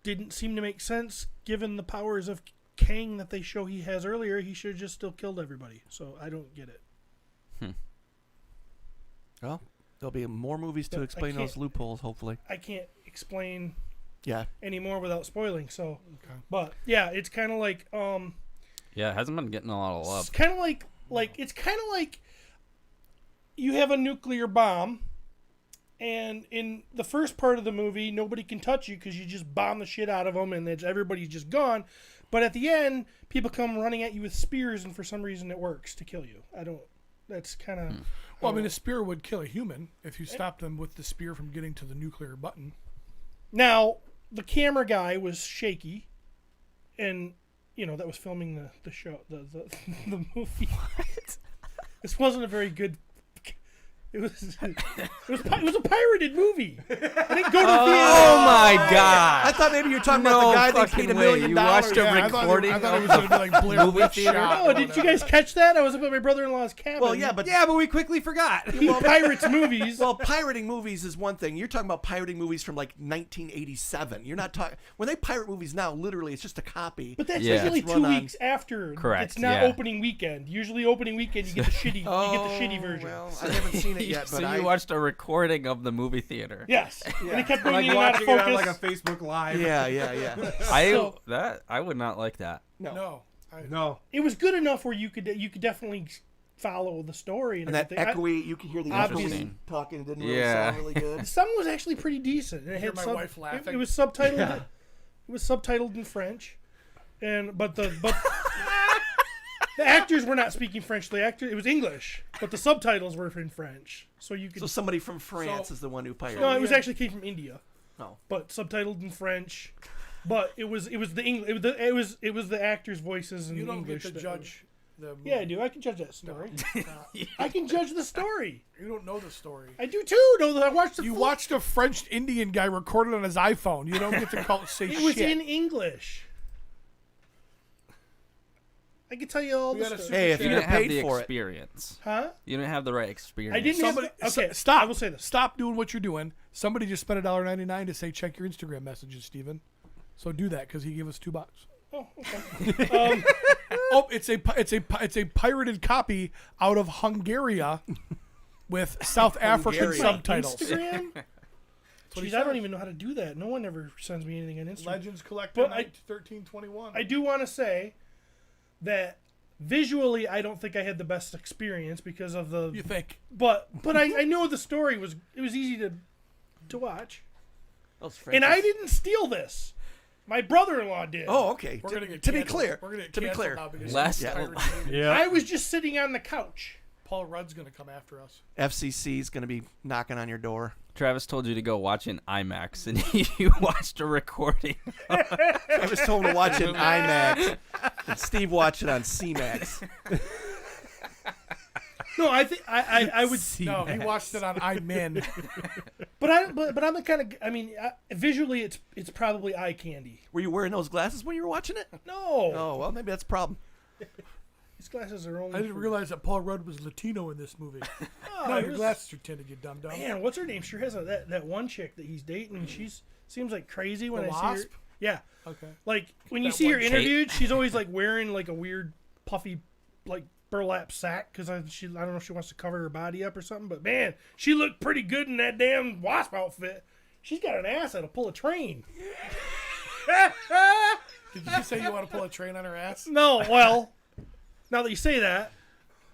didn't seem to make sense given the powers of Kang that they show he has earlier. He should have just still killed everybody. So I don't get it. Well, there'll be more movies to But I explain those can't- loopholes, hopefully. I can't explain Yeah. anymore without spoiling. So, but yeah, it's kind of like Yeah, it hasn't been getting a lot of love. it's kind of like you have a nuclear bomb, and in the first part of the movie, nobody can touch you because you just bomb the shit out of them, and everybody's just gone. But at the end, people come running at you with spears, and for some reason, it works to kill you. That's kind of. Well, I mean, a spear would kill a human if you stopped them with the spear from getting to the nuclear button. Now, the camera guy was shaky, and that was filming the show, the movie. What? This wasn't a very good. It was a pirated movie. I didn't go to the theater. Oh my god! I thought maybe you were talking about the guy that paid $1 million. You watched a Yeah, recording I thought it of was going to be like Blair movie Witch theater? shot. Oh, did you guys catch that? I was up at my brother-in-law's cabin. Well, yeah, but Yeah, but we quickly forgot. he pirates movies. well, pirating movies is one thing. You're talking about pirating movies from like 1987. You're not talking when they pirate movies now. Literally, it's just a copy. But that's Yeah. usually It's 2 run on- weeks after. Correct, It's not yeah. opening weekend. Usually, opening weekend you get the shitty. You get the shitty version. Well, I haven't seen it yet, so but you watched a recording of the movie theater. Yes, and it kept going Like in and out of watching it on focus. like a Facebook Live. Yeah. I would not like that. No. No. It was good enough where you could definitely follow the story and And that everything. echoey, you can hear the Obviously. echoey talking. It didn't really Yeah. sound really good. The song was actually pretty decent. It Hear had my wife laughing. It was subtitled. It was subtitled in French, but the actors were not speaking French. It was English, but the subtitles were in French, so you could. So somebody from France is the one who pirated. no, it was actually came from India, Oh. but subtitled in French. But it was the English. It was the actors' voices in You don't English. get to that judge Yeah, I do. I can judge that story. I can judge the story. You don't know the story. I do too. No, I watched the. You watched a French Indian guy record it on his iPhone. You don't get to say It shit. was in English. I can tell you all the story. Hey, if You you'd didn't have have the paid for it. experience. Huh? You didn't have the right experience. I didn't Somebody, have... Okay, stop. I will say this. Stop doing what you're doing. Somebody just spent $1.99 to say check your Instagram messages, Steven. So do that because he gave us $2. Oh, okay. Oh, it's a pirated copy out of Hungary with South African Hungarian. subtitles. Instagram? what he Jeez, I don't said. even know how to do that. No one ever sends me anything on Instagram. Legends Collector But Night 1321. I do want to say that visually, I don't think I had the best experience because of the... You think? But I know the story was... It was easy to watch. Those And I Frenchies. didn't steal this. My brother-in-law did. Oh, okay. We're gonna get To be canceled. clear. We're gonna get To be canceled clear. now because Last- it's Yeah. pirated movie. Yeah. I was just sitting on the couch. Paul Rudd's gonna come after us. FCC's going to be knocking on your door. Travis told you to go watch an IMAX, and you watched a recording. I was told to watch it in IMAX, and Steve watched it on CMAX. No, I think I would. No, he watched it on iMin. But I'm the kind of. I mean, visually, it's probably eye candy. Were you wearing those glasses when you were watching it? No, Oh, well, maybe that's a problem. these glasses are only. I didn't realize that Paul Rudd was Latino in this movie. No, your glasses are tinted, you dumb dumb. Man, what's her name? Sure has that one chick that he's dating. And she's seems like crazy when The I see Wasp? her. Yeah, Okay. like when you That see her one chick. interviewed, she's always like wearing like a weird puffy like burlap sack because I don't know if she wants to cover her body up or something. But man, she looked pretty good in that damn Wasp outfit. She's got an ass that'll pull a train. Did you say you want to pull a train on her ass? No, well, now that you say that,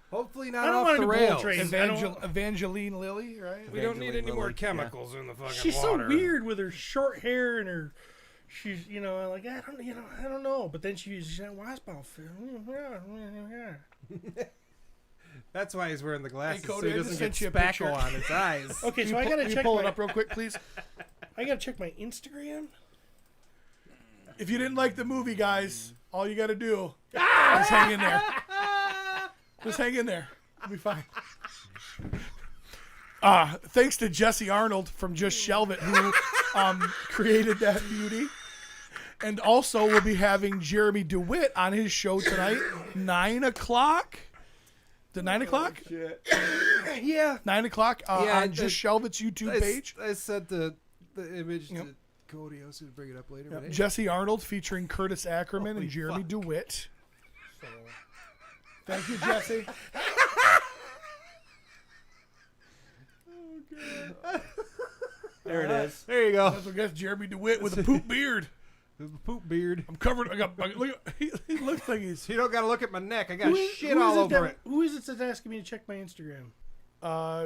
Hopefully I not don't off want the to pull a rails. train. Evangeline Lilly, right? We don't need any more Lily, chemicals in the fucking She's water. so weird with her short hair and her. She's like I don't know. But then she's that Wasp outfit. That's why he's wearing the glasses, Cody, so he I just doesn't sent get you a spackle picture. on his eyes. Okay, so I gotta You check. pull it My, up real quick, please. I gotta check my Instagram. If you didn't like the movie, guys, all you got to do is hang in there. Just hang in there. It'll be fine. Thanks to Jesse Arnold from Just Shelve It, who created that beauty. And also, we'll be having Jeremy DeWitt on his show tonight, 9 o'clock. Is it 9 o'clock? Yeah. 9 o'clock Yeah, on Just Shelve It's YouTube page. I sent the image Yep. to Cody. I was going to bring it up later. But hey. Jesse Arnold featuring Curtis Ackerman Holy and Jeremy fuck. DeWitt. So, thank you, Jesse. There it is. There you go. That's what gets Jeremy DeWitt with a poop beard. The poop beard. I'm covered. Look, he looks like he's You don't got to look at my neck. I got shit Who all is over it. Who is it that's asking me to check my Instagram?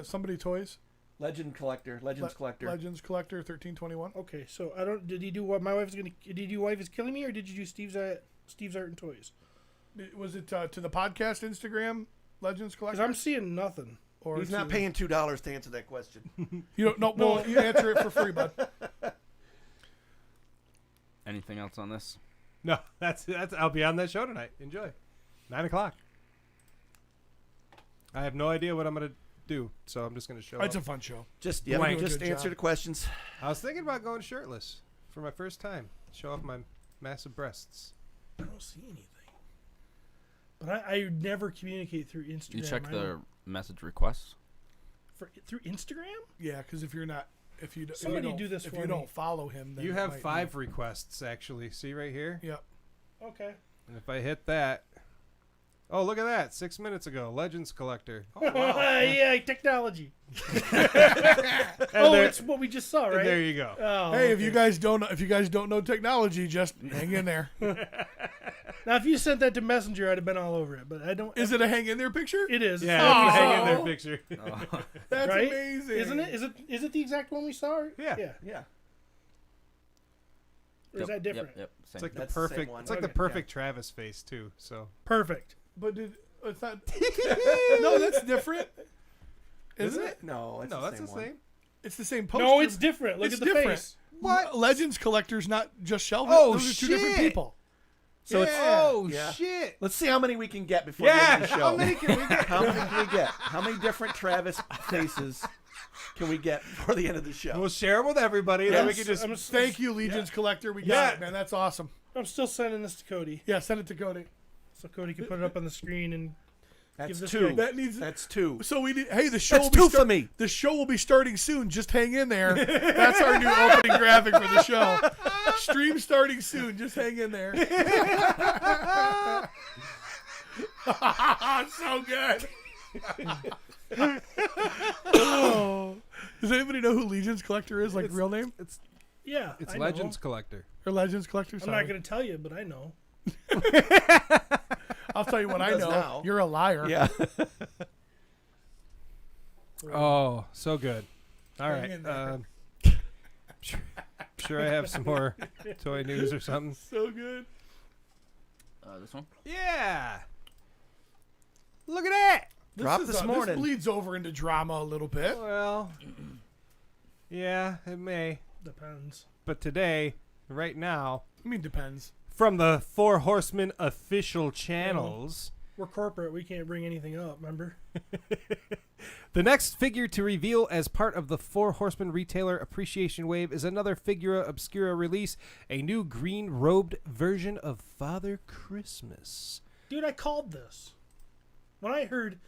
somebody toys. Legends Collector. Legends Collector 1321. Okay, so I don't. Did he do what my wife's gonna? Did you do Wife Is Killing Me, or did you do Steve's Art and Toys? Was it to the podcast Instagram Legends Because Collector? I'm seeing nothing. Or He's not paying $2 to answer that question. You don't know. Well, you answer it for free, bud. Anything else on this? No, that's. I'll be on that show tonight. Enjoy. 9 o'clock. I have no idea what I'm going to do, so I'm just going to show It's up. a fun show. Just You're doing a just good answer job. the questions. I was thinking about going shirtless for my first time. Show off my massive breasts. I don't see anything. But I never communicate through Instagram. You check I the don't- message requests. through Instagram. Yeah, because if you're not, if you Somebody don't, do this if for you me. don't follow him, then You it have might 5 requests, actually. See right here? Be, yep. Okay. And if I hit that... Oh, look at that. 6 minutes ago. Legends Collector. Oh, Yeah, technology. And there- It's what we just saw, and right? there you go. Oh, Hey, if okay. you guys don't know technology, just hang in there. Now, if you sent that to Messenger, I'd have been all over it. But I don't. Is it a hang in there picture? It is. Yeah, It's not that's what the we hang in saw. there picture. That's Right? amazing, Isn't it? Is it the exact one we saw? Yeah. Yeah. Yeah. Or is that different? Yep. It's like the That's the same perfect. one. It's like the Okay. perfect Travis face too. So Perfect. But it's not. No, that's different. Isn't it? No, it's no, the that's same the one. same. It's the same poster. No, it's different. Look It's at the different. face. What? Legends Collector's not just Shelve It. Oh, Those are two different shit. people. So it's Oh yeah. shit! Let's see how many we can get before the end of the show. How many can we get? How many can we get? How many different Travis faces can we get before the end of the show? We'll share them with everybody. Then we Yes. can just. Thank you, Legions Collector. We got it, man. That's awesome. I'm still sending this to Cody, Yeah, send it to Cody. so Cody can put it up on the screen and That's give this two. guy- That needs. That's two. So we need. Hey, the show That's will be two for me. The show will be starting soon. Just hang in there. That's our new opening graphic for the show. Stream starting soon. Just hang in there. So good. Oh. Does anybody know who Legions Collector is? Like real name It's yeah, it's I Legends know. Collector. or Legends Collector? I'm Sorry. not going to tell you, but I know. I'll tell you what I does know. now? You're a liar. Yeah. Oh, so good. All Hang right. in there. Sure, I have some more toy news or something. So good. This one. Yeah. Look at that. Dropped this morning. This bleeds over into drama a little bit. Well, yeah, it may. Depends. But today, right now, I mean, depends. from the Four Horsemen official channels, We're corporate. We can't bring anything up, remember? the next figure to reveal as part of the Four Horsemen Retailer Appreciation Wave is another Figura Obscura release, a new green-robed version of Father Christmas. Dude, I called this. When I heard,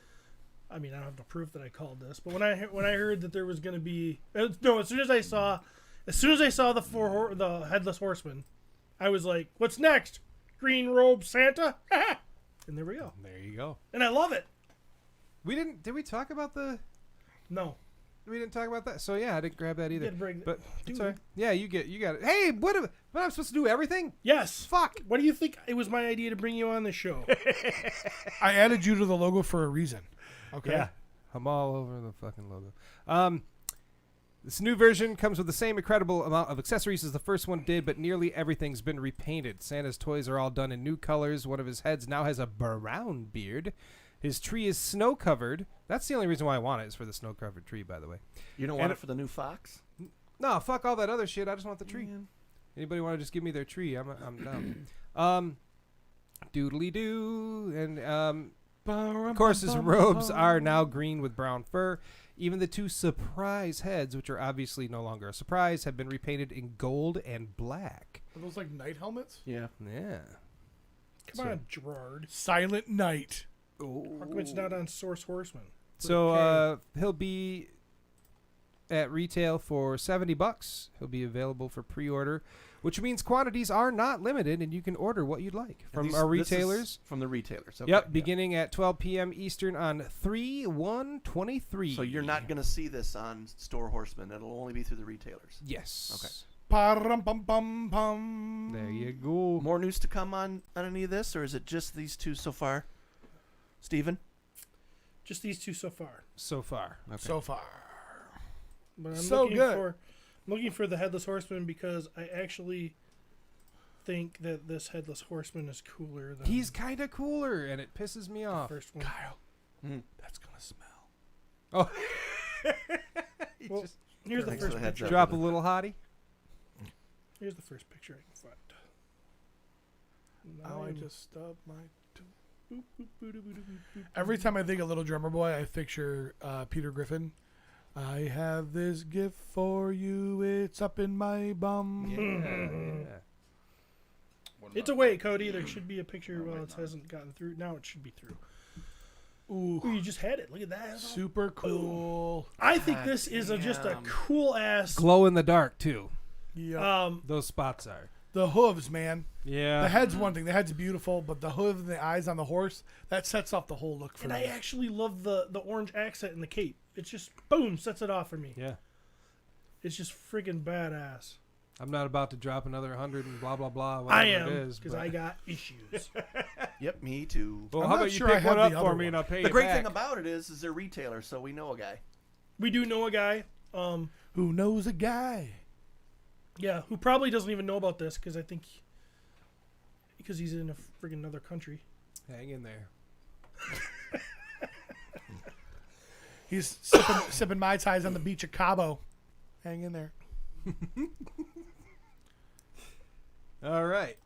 I mean, I don't have no proof that I called this, but when I heard that there was going to be, no, as soon as I saw the headless horseman, I was like, what's next? Green robe Santa? And there we go. There you go. And I love it. Did we talk about No. we didn't talk about that? So yeah, I didn't grab that either. You gotta bring- But it's Dude. all right. Yeah, you got it. Hey, what am I supposed to do everything? Yes. Fuck. What do you think? It was my idea to bring you on the show. I added you to the logo for a reason. Okay. Yeah. I'm all over the fucking logo. This new version comes with the same incredible amount of accessories as the first one did, but nearly everything's been repainted. Santa's toys are all done in new colors. One of his heads now has a brown beard. His tree is snow-covered. That's the only reason why I want it, is for the snow-covered tree, by the way. You don't want it for the new Fox? No, fuck all that other shit. I just want the tree. Anybody want to just give me their tree? I'm down. Doodly-doo. And, of course, his robes are now green with brown fur. Even the two surprise heads, which are obviously no longer a surprise, have been repainted in gold and black. Are those like night helmets? Yeah. Yeah. Come on, Gerard. Silent Night. How come it's not on Source Horseman? So he'll be at retail for $70. He'll be available for pre-order, which means quantities are not limited, and you can order what you'd like from our This is retailers. From the retailers. Okay. Yep, beginning at 12 p.m. Eastern on 3/1/23. So you're not going to see this on Store Horseman. It'll only be through the retailers. Yes. Okay. Pa-rum-pum-pum-pum. There you go. More news to come on any of this, or is it just these two so far? Steven? Just these two so far. So far. Okay. So far. But I'm So looking good. for I'm looking for the headless horseman because I actually think that this headless horseman is cooler than He's kind of cooler, and it pisses me the off. first one. Kyle, Mm. that's going to smell. Oh. Well, here's the Thanks for first the heads picture. up. Drop a little hottie. Here's the first picture I can find. Oh, I just stubbed my toe. Every time I think of Little Drummer Boy, I picture Peter Griffin. I have this gift for you. It's up in my bum. Yeah. It's away, Cody. There should be a picture. Well, it hasn't gotten through. Now it should be through. Ooh, Ooh, you just had it. Look at that. super cool. I think this is just a cool ass. Glow in the dark, too. Yeah. Those spots are. The hooves, man. Yeah. The head's one thing. The head's beautiful, but the hooves and the eyes on the horse, that sets off the whole look for And me. I actually love the orange accent in the cape. It's just boom, sets it off for me. Yeah. It's just friggin' badass. I'm not about to drop another 100 and blah, blah, blah. I Whatever am, it is. because but- I got issues. Yep, me too. Well, I'm how not about sure you I pick have one the up for other me and one. I'll pay The you great back. thing about it is they're retailers, so we know a guy. We do know a guy, Who knows a guy? yeah, who probably doesn't even know about this, because I think because he's in a friggin' another country. Hang in there. He's sipping Mai Tais on the beach of Cabo. Hang in there. All right.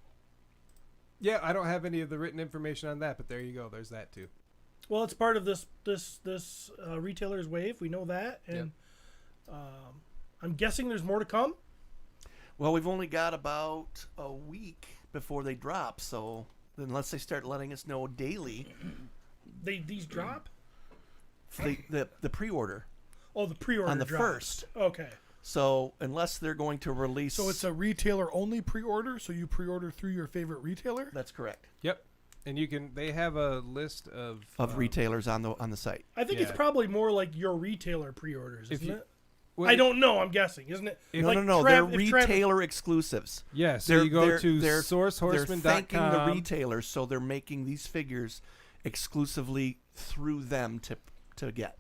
Yeah, I don't have any of the written information on that, but there you go. There's that too. Well, it's part of this retailer's wave. We know that, and I'm guessing there's more to come. Well, we've only got about a week before they drop, so unless they start letting us know daily, These drop. the pre-order Oh, the pre-order on the drops. 1st. Okay. So unless they're going to release, So it's a retailer only pre-order. So you pre-order through your favorite retailer. that's correct, Yep. And you can. They have a list of retailers on the site. I think it's Yeah. probably more like your retailer pre-orders, If isn't you- it? well, I don't know. I'm guessing, isn't it? No, Like no. Trav- They're if Travis- retailer exclusives. Yeah. So you go to They're sourcehorseman.com. thanking the retailers, so they're making these figures exclusively through them to get.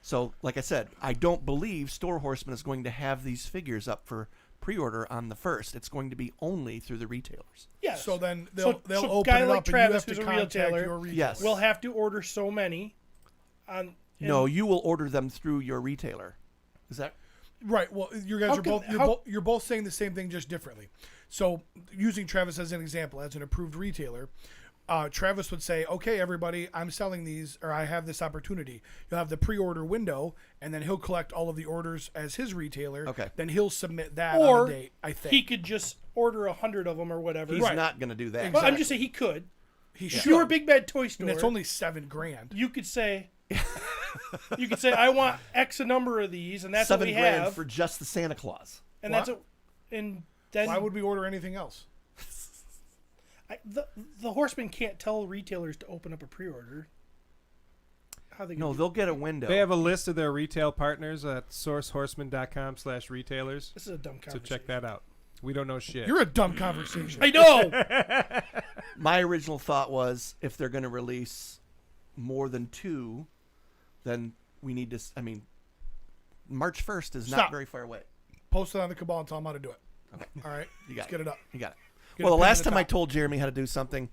So, like I said, I don't believe Store Horseman is going to have these figures up for pre-order on the 1st. It's going to be only through the retailers. Yes. So then So they'll open guy it like up Travis, and who's you a have to contact retailer, your retailer. Yes. we'll have to order so many. No, you will order them through your retailer. Is that Right. Well, you guys How are can- both how- you're both saying the same thing, just differently. So, using Travis as an example, as an approved retailer, Travis would say, "Okay, everybody, I'm selling these, or I have this opportunity." You'll have the pre-order window, and then he'll collect all of the orders as his retailer. Okay. Then he'll submit that Or on a date. I think he could just order 100 of them or whatever. he's not going to do that? Well, I'm just saying he could. he If should. you're a Big Bad Toy Store, and it's only $7,000. you could say, I want X a number of these, and that's what we $7,000 have, for just the Santa Claus. and that's what, and then Why would we order anything else? the horseman can't tell retailers to open up a pre-order. How they No, gonna do- they'll get a window. They have a list of their retail partners at sourcehorseman.com/retailers. This is a dumb So conversation. check that out. We don't know shit. You're a dumb conversation. I know. My original thought was if they're going to release more than 2, then we need to. I mean, March 1st is not Stop. very far away. Post it on the Cabal and tell them how to do it. Okay. All right. You got Let's it. get it up. You got it. Get Well, a the pin last in the time I top. told Jeremy how to do something,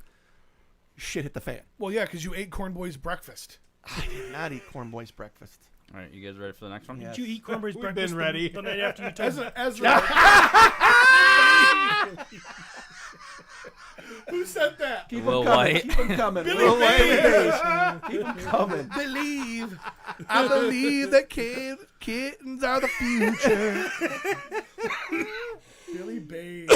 shit hit the fan. Well, yeah, because you ate Corn Boy's breakfast. I did not eat Corn Boy's breakfast. All right, you guys ready for the next one? Yeah. Did you eat cornbread We've breakfast been ready. the night after you told me? Who said that? Keep Will 'em coming. White. Keep them coming. Billy Will White Mays. days. Keep them coming. Believe. I believe that kittens are the future. Billy Bays.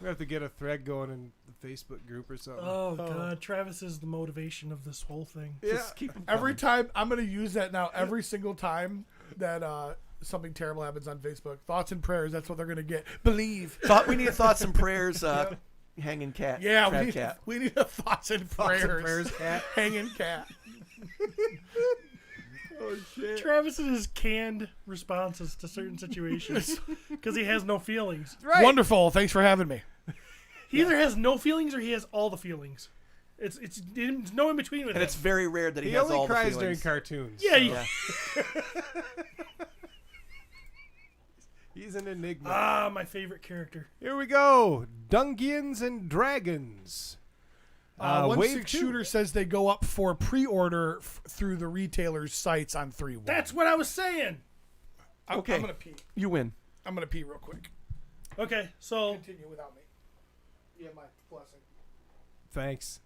We have to get a thread going in the Facebook group or something. Oh God, Travis is the motivation of this whole thing. Yeah. Just keep 'em Every coming. time I'm gonna use that now. Every single time that something terrible happens on Facebook, thoughts and prayers. That's what they're gonna get. Believe. We need thoughts and prayers. Hanging cat. Yeah, Trap we need, cat. we need a thoughts and Thoughts prayers. and prayers cat. Hanging cat. Oh shit. Travis's canned responses to certain situations because he has no feelings. Right. Wonderful. Thanks for having me. He either has no feelings or he has all the feelings. It's no in between with And him. it's very rare that he, He has only all cries the during feelings. cartoons. Yeah, Yeah. He's an enigma. my favorite character. Here we go. Dungeons and Dragons. One Wave 6 two. Shooter says they go up for pre-order through the retailer's sites on 3/1. That's what I was saying. Okay. I'm gonna pee. You win. I'm gonna pee real quick. Okay, so Continue without me. You have my blessing. Thanks.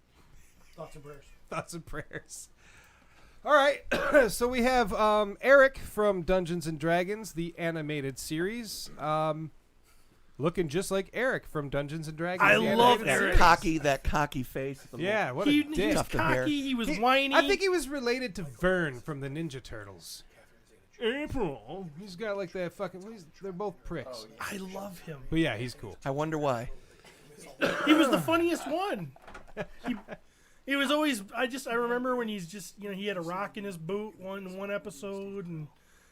Thoughts and prayers. Thoughts and prayers. All right. So we have Eric from Dungeons and Dragons, the animated series. Looking just like Eric from Dungeons and Dragons. I the love animated Eric. series. That cocky face. with the Yeah, what he a was dick. Tufted hair. cocky. He was He- whiny. I think he was related to Vern from the Ninja Turtles. April. He's got like that fucking. They're both pricks. I love him. But yeah, he's cool. I wonder why. He was the funniest one. He was always. I remember when he's just he had a rock in his boot one episode, and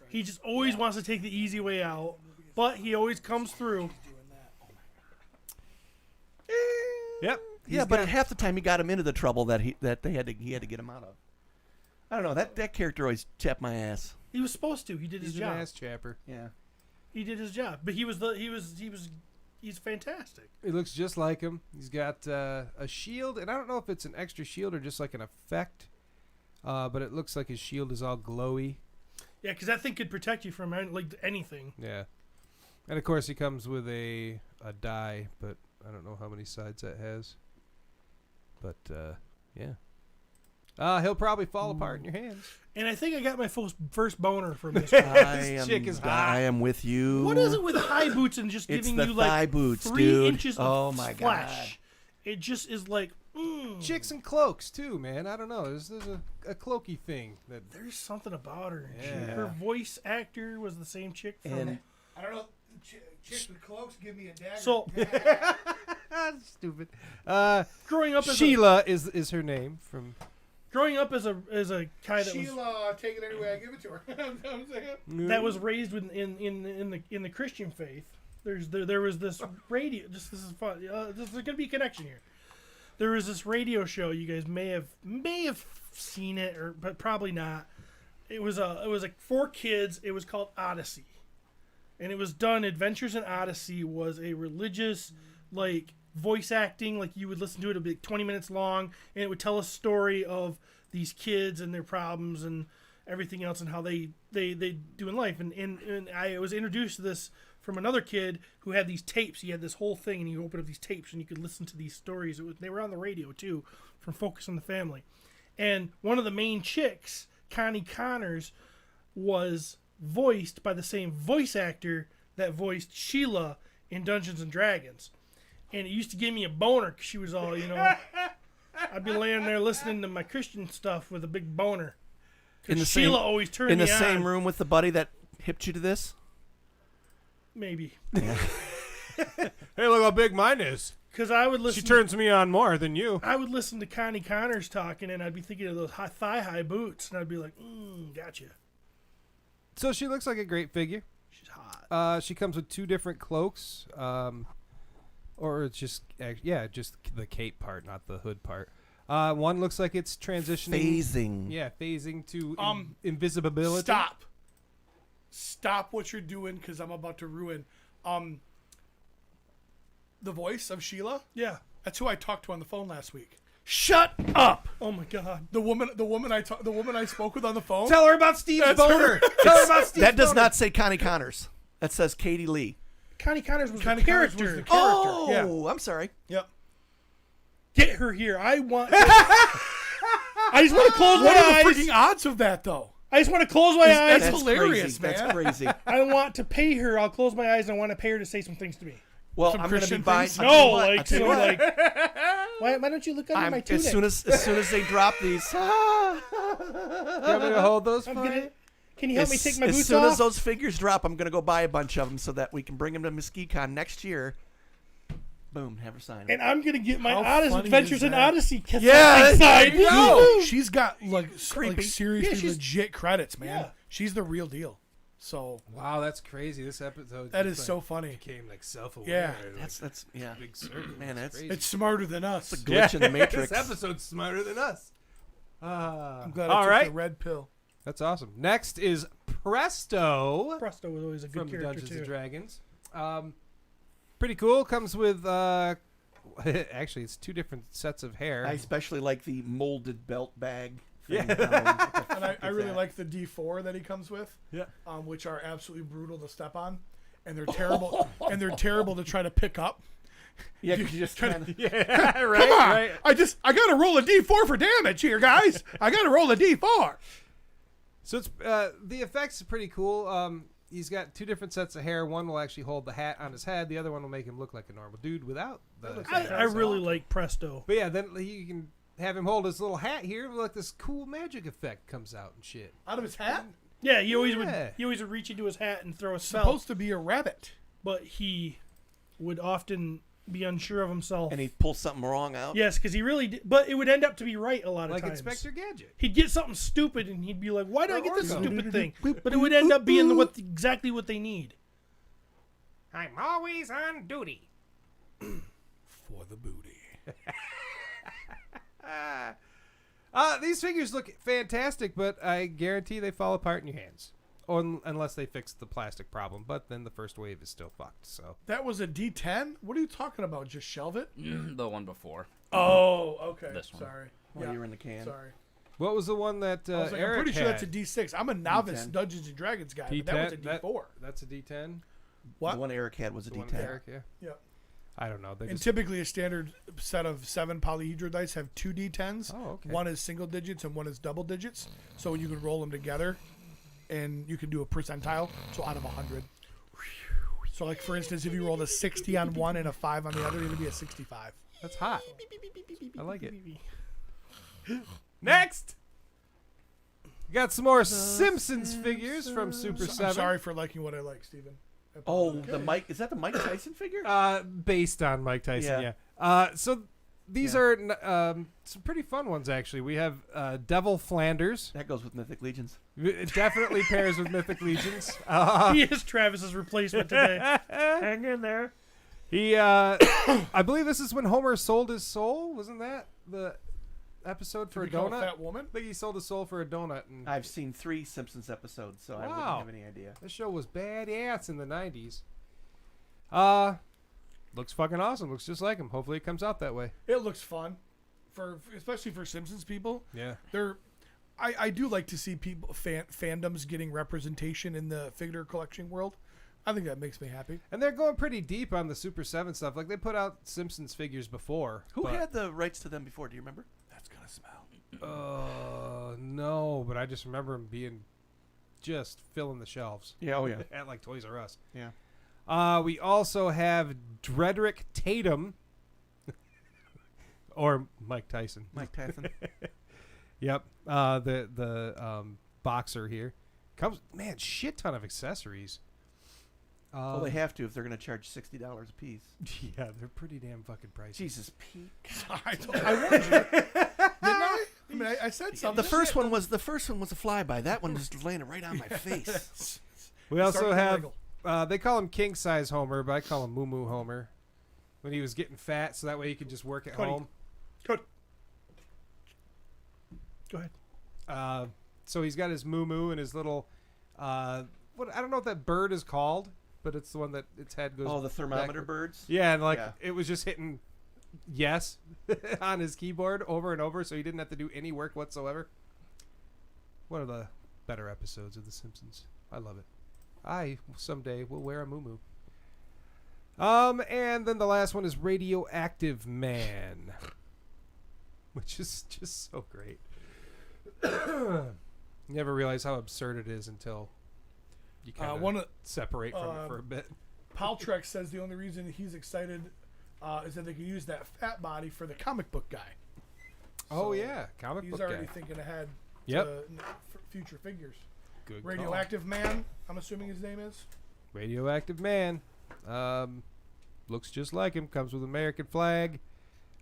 he just always wants to take the easy way out, but he always comes through. Yep. Yeah, but at half the time he got him into the trouble that he had to get him out of. I don't know. That character always chapped my ass. He was supposed to. He did his He's an job. ass chapper. Yeah. He did his job, but he's fantastic. It looks just like him. He's got a shield, and I don't know if it's an extra shield or just like an effect, but it looks like his shield is all glowy. Yeah, because that thing could protect you from like anything. Yeah. And of course he comes with a die, but I don't know how many sides that has. But yeah. He'll probably fall apart in your hands. And I think I got my first boner from this. Chick is hot. I am with you. What is it with high boots and just It's giving the you thigh like boots, 3 dude. inches Oh of my flesh? It just is like, Chicks and cloaks too, man. I don't know. There's a cloaky thing that there's something about her. Yeah. Her voice actor was the same chick from. And I don't know. Chicks with cloaks give me a dagger. So stupid. growing up as Sheila is her name from. growing up as a guy that was Sheila, take it any way I give it to her. You know what I'm saying? that was raised in the Christian faith. There was this radio. This is fun. There's gonna be a connection here. There was this radio show. You guys may have seen it, but probably not. It was like for kids. It was called Odyssey, and it was done. Adventures in Odyssey was a religious like voice acting. Like you would listen to it. It'd be like 20 minutes long, and it would tell a story of these kids and their problems and everything else and how they do in life. And I was introduced to this from another kid who had these tapes. He had this whole thing, and you open up these tapes, and you could listen to these stories. They were on the radio, too, from Focus on the Family. And one of the main chicks, Connie Connors, was voiced by the same voice actor that voiced Sheila in Dungeons & Dragons. And it used to give me a boner because she was all, I'd be laying there listening to my Christian stuff with a big boner. Because Sheila always turned me on. in the same room with the buddy that hipped you to this. Maybe. Hey, look how big mine is. Because I would listen. She turns me on more than you. I would listen to Connie Connors talking, and I'd be thinking of those thigh-high boots, and I'd be like, gotcha. So she looks like a great figure. She's hot. She comes with 2 different cloaks, or it's just the cape part, not the hood part. One looks like it's transitioning. Phasing. Yeah, phasing to invisibility. Stop what you're doing because I'm about to ruin. The voice of Sheila. Yeah. That's who I talked to on the phone last week. Shut up. Oh my God. The woman I spoke with on the phone. Tell her about Steve's That's boner. her. Tell her about Steve's That does boner. not say Connie Connors. That says Katie Lee. Connie Connors was Connie the Connors character. was the character. Oh, I'm sorry. Yep. Get her here. I just want to close What my are the eyes. freaking odds of that though? I just want to close my eyes. That's hilarious, crazy. man. That's crazy. I want to pay her. I'll close my eyes and I want to pay her to say some things to me. Well, Some I'm going to be Christian buying. things? No, I'll like, tell you what. why don't you look under my tunic? as soon as they drop these. You want me to hold those for you? Can you help me take my As boots soon off? as those figures drop, I'm going to go buy a bunch of them so that we can bring them to MuskeCon next year. Boom, have her sign it. And I'm going to get my How Odyssey funny Adventures is in that? Odyssey cassette Yeah, inside. there you go. She's got like Creepy. seriously Yeah, she's- legit credits, man. Yeah. She's the real deal. So Wow, that's crazy. This episode that just, is so funny. became like self-aware. Yeah. like, That's yeah. big circle. Man, that's crazy. It's smarter than us. a glitch in the Matrix. This episode's smarter than us. I'm glad I all took right. the red pill. That's awesome. Next is Presto Presto was always a good from character, Dungeons too. and Dragons. Pretty cool. Comes with actually it's 2 different sets of hair. I especially like the molded belt bag. Yeah. And I really like the D4 that he comes with. Yeah. Which are absolutely brutal to step on, and they're terrible. And they're terrible to try to pick up. Yeah, 'cause you just kind of. Yeah, right, Come on, right. I got to roll a D4 for damage here, guys. I got to roll a D4. So it's the effects are pretty cool. He's got 2 different sets of hair. One will actually hold the hat on his head. The other one will make him look like a normal dude without the. I really like Presto. But yeah, then you can have him hold his little hat here. Like this cool magic effect comes out and shit. Out of his hat? Yeah, he always Yeah. would reach into his hat and throw a spell, Supposed to be a rabbit. but he would often be unsure of himself. And he pulls something wrong out. Yes, because he really did, but it would end up to be right a lot of Like times. Inspector Gadget. He'd get something stupid, and he'd be like, "Why did I get this Orko. stupid thing?" But it would end up being exactly what they need. I'm always on duty. For the booty. These figures look fantastic, but I guarantee they fall apart in your hands. Unless they fix the plastic problem, but then the first wave is still fucked. So That was a D10? What are you talking about? Just shelve it? The one before. Oh, okay. This one. Sorry. While you were in the can. Sorry. what was the one that I was like, I'm Eric pretty sure that's a had? D6. I'm a novice D10. Dungeons and Dragons guy, but that was a D4. That's a D10. What? The one Eric had was a The one D10. with Eric, yeah. Yeah. I don't know. They And just, typically a standard set of 7 polyhedral dice have 2 d10s. Oh, okay. One is single digits and one is double digits. So you can roll them together, and you can do a percentile. So out of 100. So like for instance, if you rolled a 60 on one and a 5 on the other, it'd be a 65. That's hot. I like it. Next, we got some more Simpsons figures from Super 7. I'm sorry for liking what I like, Steven. Oh, the Mike. Is that the Mike Tyson figure? Based on Mike Tyson, Yeah. yeah. So these are some pretty fun ones, actually. We have Devil Flanders. That goes with Mythic Legions. It definitely pairs with Mythic Legions. He is Travis's replacement today. Hang in there. He, I believe this is when Homer sold his soul. Wasn't that the episode for a Become donut? fat woman. I think he sold his soul for a donut. And I've seen 3 Simpsons episodes, so I wouldn't Wow. have any idea. this show was badass in the 90s. Looks fucking awesome. Looks just like him. Hopefully it comes out that way. It looks fun, especially for Simpsons people. Yeah. I do like to see people fandoms getting representation in the figure collection world. I think that makes me happy. And they're going pretty deep on the Super 7 stuff. Like, they put out Simpsons figures before. Who but- had the rights to them before? Do you remember? That's gonna smell. No, but I just remember them being just filling the shelves Yeah. Oh yeah. at like Toys R Us. Yeah. We also have Dredrick Tatum, or Mike Tyson. Mike Tyson. Yep. The boxer here comes, man, shit ton of accessories. Well, they have to if they're going to charge $60 a piece. Yeah, they're pretty damn fucking pricey. Jesus, Pete. I warned you. Didn't I? I mean, I said something. The first one was a flyby. That one just landed right on my face. We also Start to have, wiggle. they call him king size Homer, but I call him Moo Moo Homer. When he was getting fat, so that way he could just work at Cody. home. Go ahead. So he's got his Moo Moo and his little, what, I don't know what that bird is called, but it's the one that its head goes. Oh, the thermometer backward. birds? Yeah, and like Yeah. it was just hitting yes on his keyboard over and over, so he didn't have to do any work whatsoever. One of the better episodes of The Simpsons. I love it. I someday will wear a Moo Moo. And then the last one is Radioactive Man, which is just so great. Never realize how absurd it is until you kind of separate from it for a bit. Paltrek says the only reason he's excited is that they can use that fat body for the comic book guy. Oh yeah, comic He's book already guy. thinking ahead Yep. to future figures. Good call. Radioactive Man, I'm assuming his name is. Radioactive Man. Looks just like him. Comes with American flag.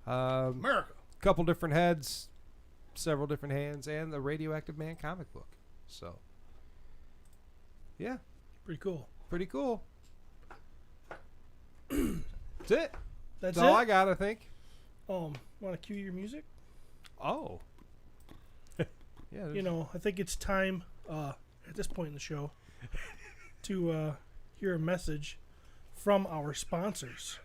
America. Couple different heads, several different hands, and the Radioactive Man comic book. So, yeah, Pretty cool. pretty cool. That's it. That's That's all it. I got, I think. Want to cue your music? Oh. Yeah. You know, I think it's time at this point in the show to hear a message from our sponsors.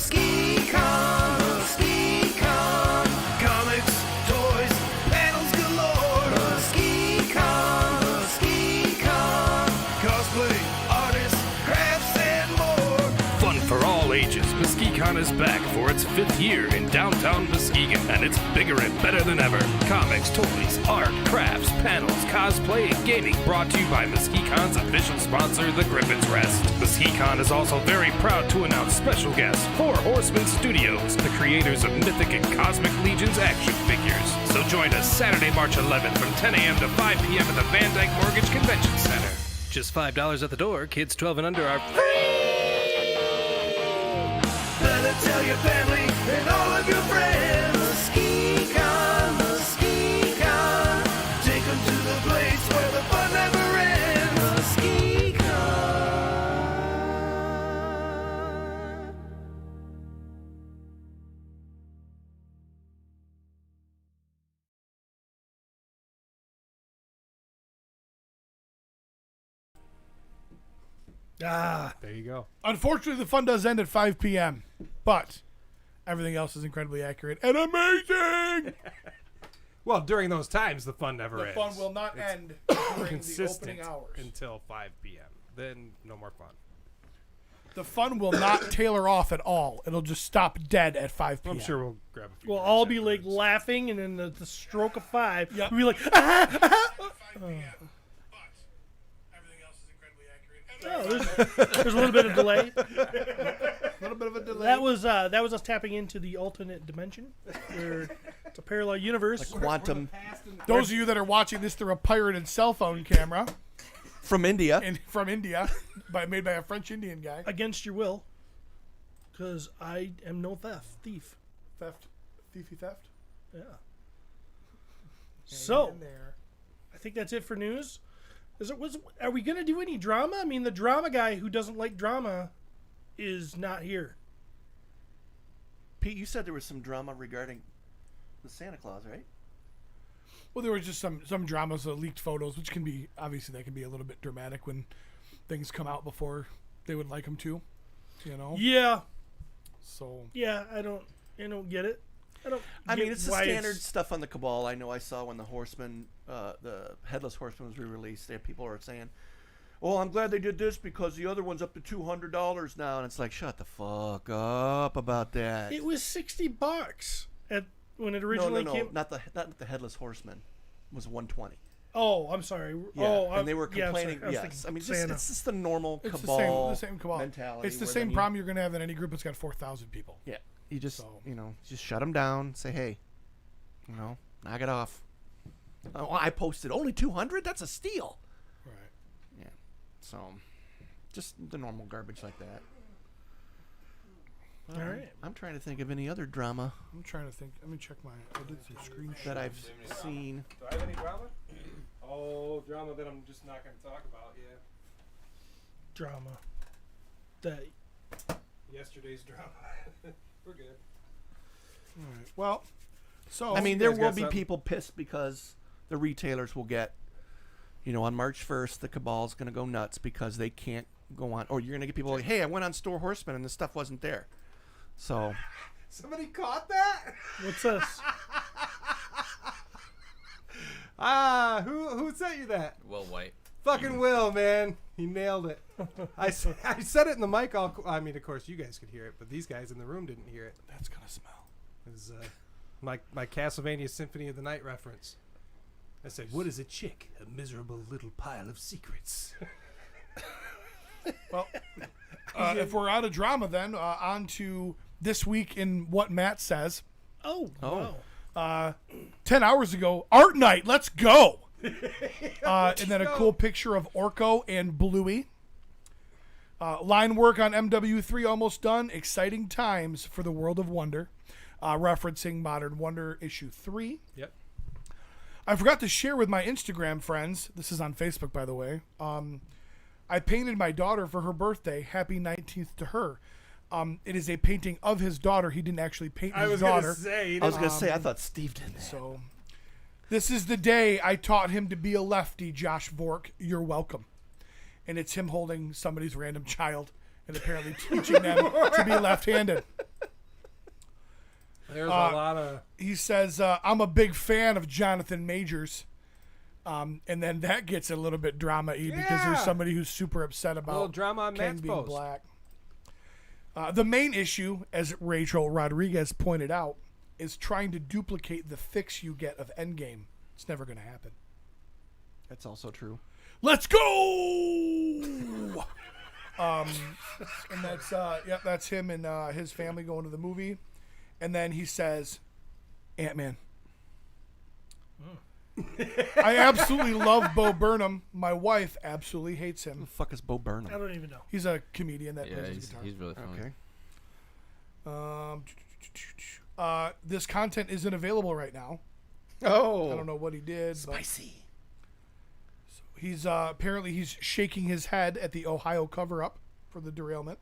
MuskeCon, MuskeCon, comics, toys, panels galore. MuskeCon, MuskeCon, cosplay, artists, crafts, and more. Fun for all ages, MuskeCon is back for its 5th year in downtown Muskegon, and it's bigger and better than ever. Comics, toys, art, crafts, panels, cosplay, and gaming brought to you by MuskeCon's official sponsor, the Griffin's Rest. MuskeCon is also very proud to announce special guests, 4 Horseman Studios, the creators of Mythic and Cosmic Legions action figures. So join us Saturday, March 11th from 10 a.m. to 5 p.m. at the Van Dyke Mortgage Convention Center. Just $5 at the door. Kids 12 and under are Better tell your family and all of your friends. MuskeCon, MuskeCon, take them to the place where the fun never ends. MuskeCon. Ah. There you go. Unfortunately, the fun does end at 5 p.m., but everything else is incredibly accurate and amazing. Well, during those times, the fun never The ends. fun will not It's end during the consistent opening hours. until 5 p.m. Then no more fun. The fun will not tailor off at all. It'll just stop dead at 5 p.m. I'm sure we'll grab a few. We'll drinks all be like afterwards. laughing, and then the stroke of 5, Yep. we'll be like, ah, ah, ah. Oh, there's a little bit of delay. A little bit of a delay. That was us tapping into the alternate dimension, where it's a parallel universe. Quantum Those of you that are watching this through a pirated cell phone camera from India. from India, made by a French Indian guy. Against your will, because I am no thief. Thiefy theft. Yeah. So, In there. I think that's it for news. Are we gonna do any drama? I mean, the drama guy who doesn't like drama is not here. Pete, you said there was some drama regarding the Santa Claus, right? Well, there was just some dramas, leaked photos, which can be, obviously, that can be a little bit dramatic when things come out before they would like them to, you know? Yeah. So, Yeah, I don't get it. I mean, it's the why standard stuff on the Cabal. I know I saw when the Horseman, the Headless Horseman was re-released, there people are saying, "Oh, I'm glad they did this because the other one's up to $200 now." And it's like, shut the fuck up about that. It was $60 when it originally no, came. not the Headless Horseman. It was $120. Oh, I'm sorry. Yeah, Oh, and they were yeah, I'm sorry. complaining. I was yes, thinking I mean, Santa. it's just the normal it's Cabal the same cabal mentality. It's the where same then problem you're going to have in any group that's got 4,000 people. Yeah, you just So- just shut them down. Say, hey, knock it off. Oh, I posted only 200. That's a steal. Right. Yeah. So, just the normal garbage like that. All right. I'm trying to think of any other drama I'm trying to think. Let me check I did some screenshots. that I've seen. Do I have any drama? Oh, drama that I'm just not going to talk about. Yeah. Drama. That Yesterday's drama. We're good. All right. Well, so I mean, you there guys will got be something? people pissed because the retailers will get, on March 1st, the Cabal's going to go nuts because they can't go on. Or you're going to get people like, hey, I went on Store Horseman and the stuff wasn't there. So, Somebody caught that? what's this? Who sent you that? Will White. Fucking Will, man. He nailed it. I said it in the mic. I mean, of course, you guys could hear it, but these guys in the room didn't hear it. that's going to smell. It was my Castlevania Symphony of the Night reference. I said, what is a chick? A miserable little pile of secrets. Well, if we're out of drama, then on to this week in what Matt says. Oh, wow. 10 hours ago, Art Night, let's go. And then a cool picture of Orko and Bluey. Line work on MW3 almost done. Exciting times for the world of Wonder. Referencing Modern Wonder issue 3. Yep. I forgot to share with my Instagram friends. This is on Facebook, by the way. I painted my daughter for her birthday. Happy 19th to her. It is a painting of his daughter. He didn't actually paint his daughter. I was going to say, I thought Steve did that. So, this is the day I taught him to be a lefty, Josh Vork. You're welcome. And it's him holding somebody's random child and apparently teaching them to be left-handed. There's a lot of... He says, I'm a big fan of Jonathan Majors. And then that gets a little bit drama-y because there's somebody who's super upset about little drama on King Matt's being post. black. The main issue, as Rachel Rodriguez pointed out, is trying to duplicate the fix you get of Endgame. It's never going to happen. That's also true. Let's go! And that's him and his family going to the movie. And then he says, Antman. I absolutely love Bo Burnham. My wife absolutely hates Who him. the fuck is Bo Burnham? I don't even know. He's a comedian that Yeah, plays his he's guitar. really funny. Okay. This content isn't available right now. Oh. I don't know what he did. Spicy. But he's apparently he's shaking his head at the Ohio cover-up for the derailment.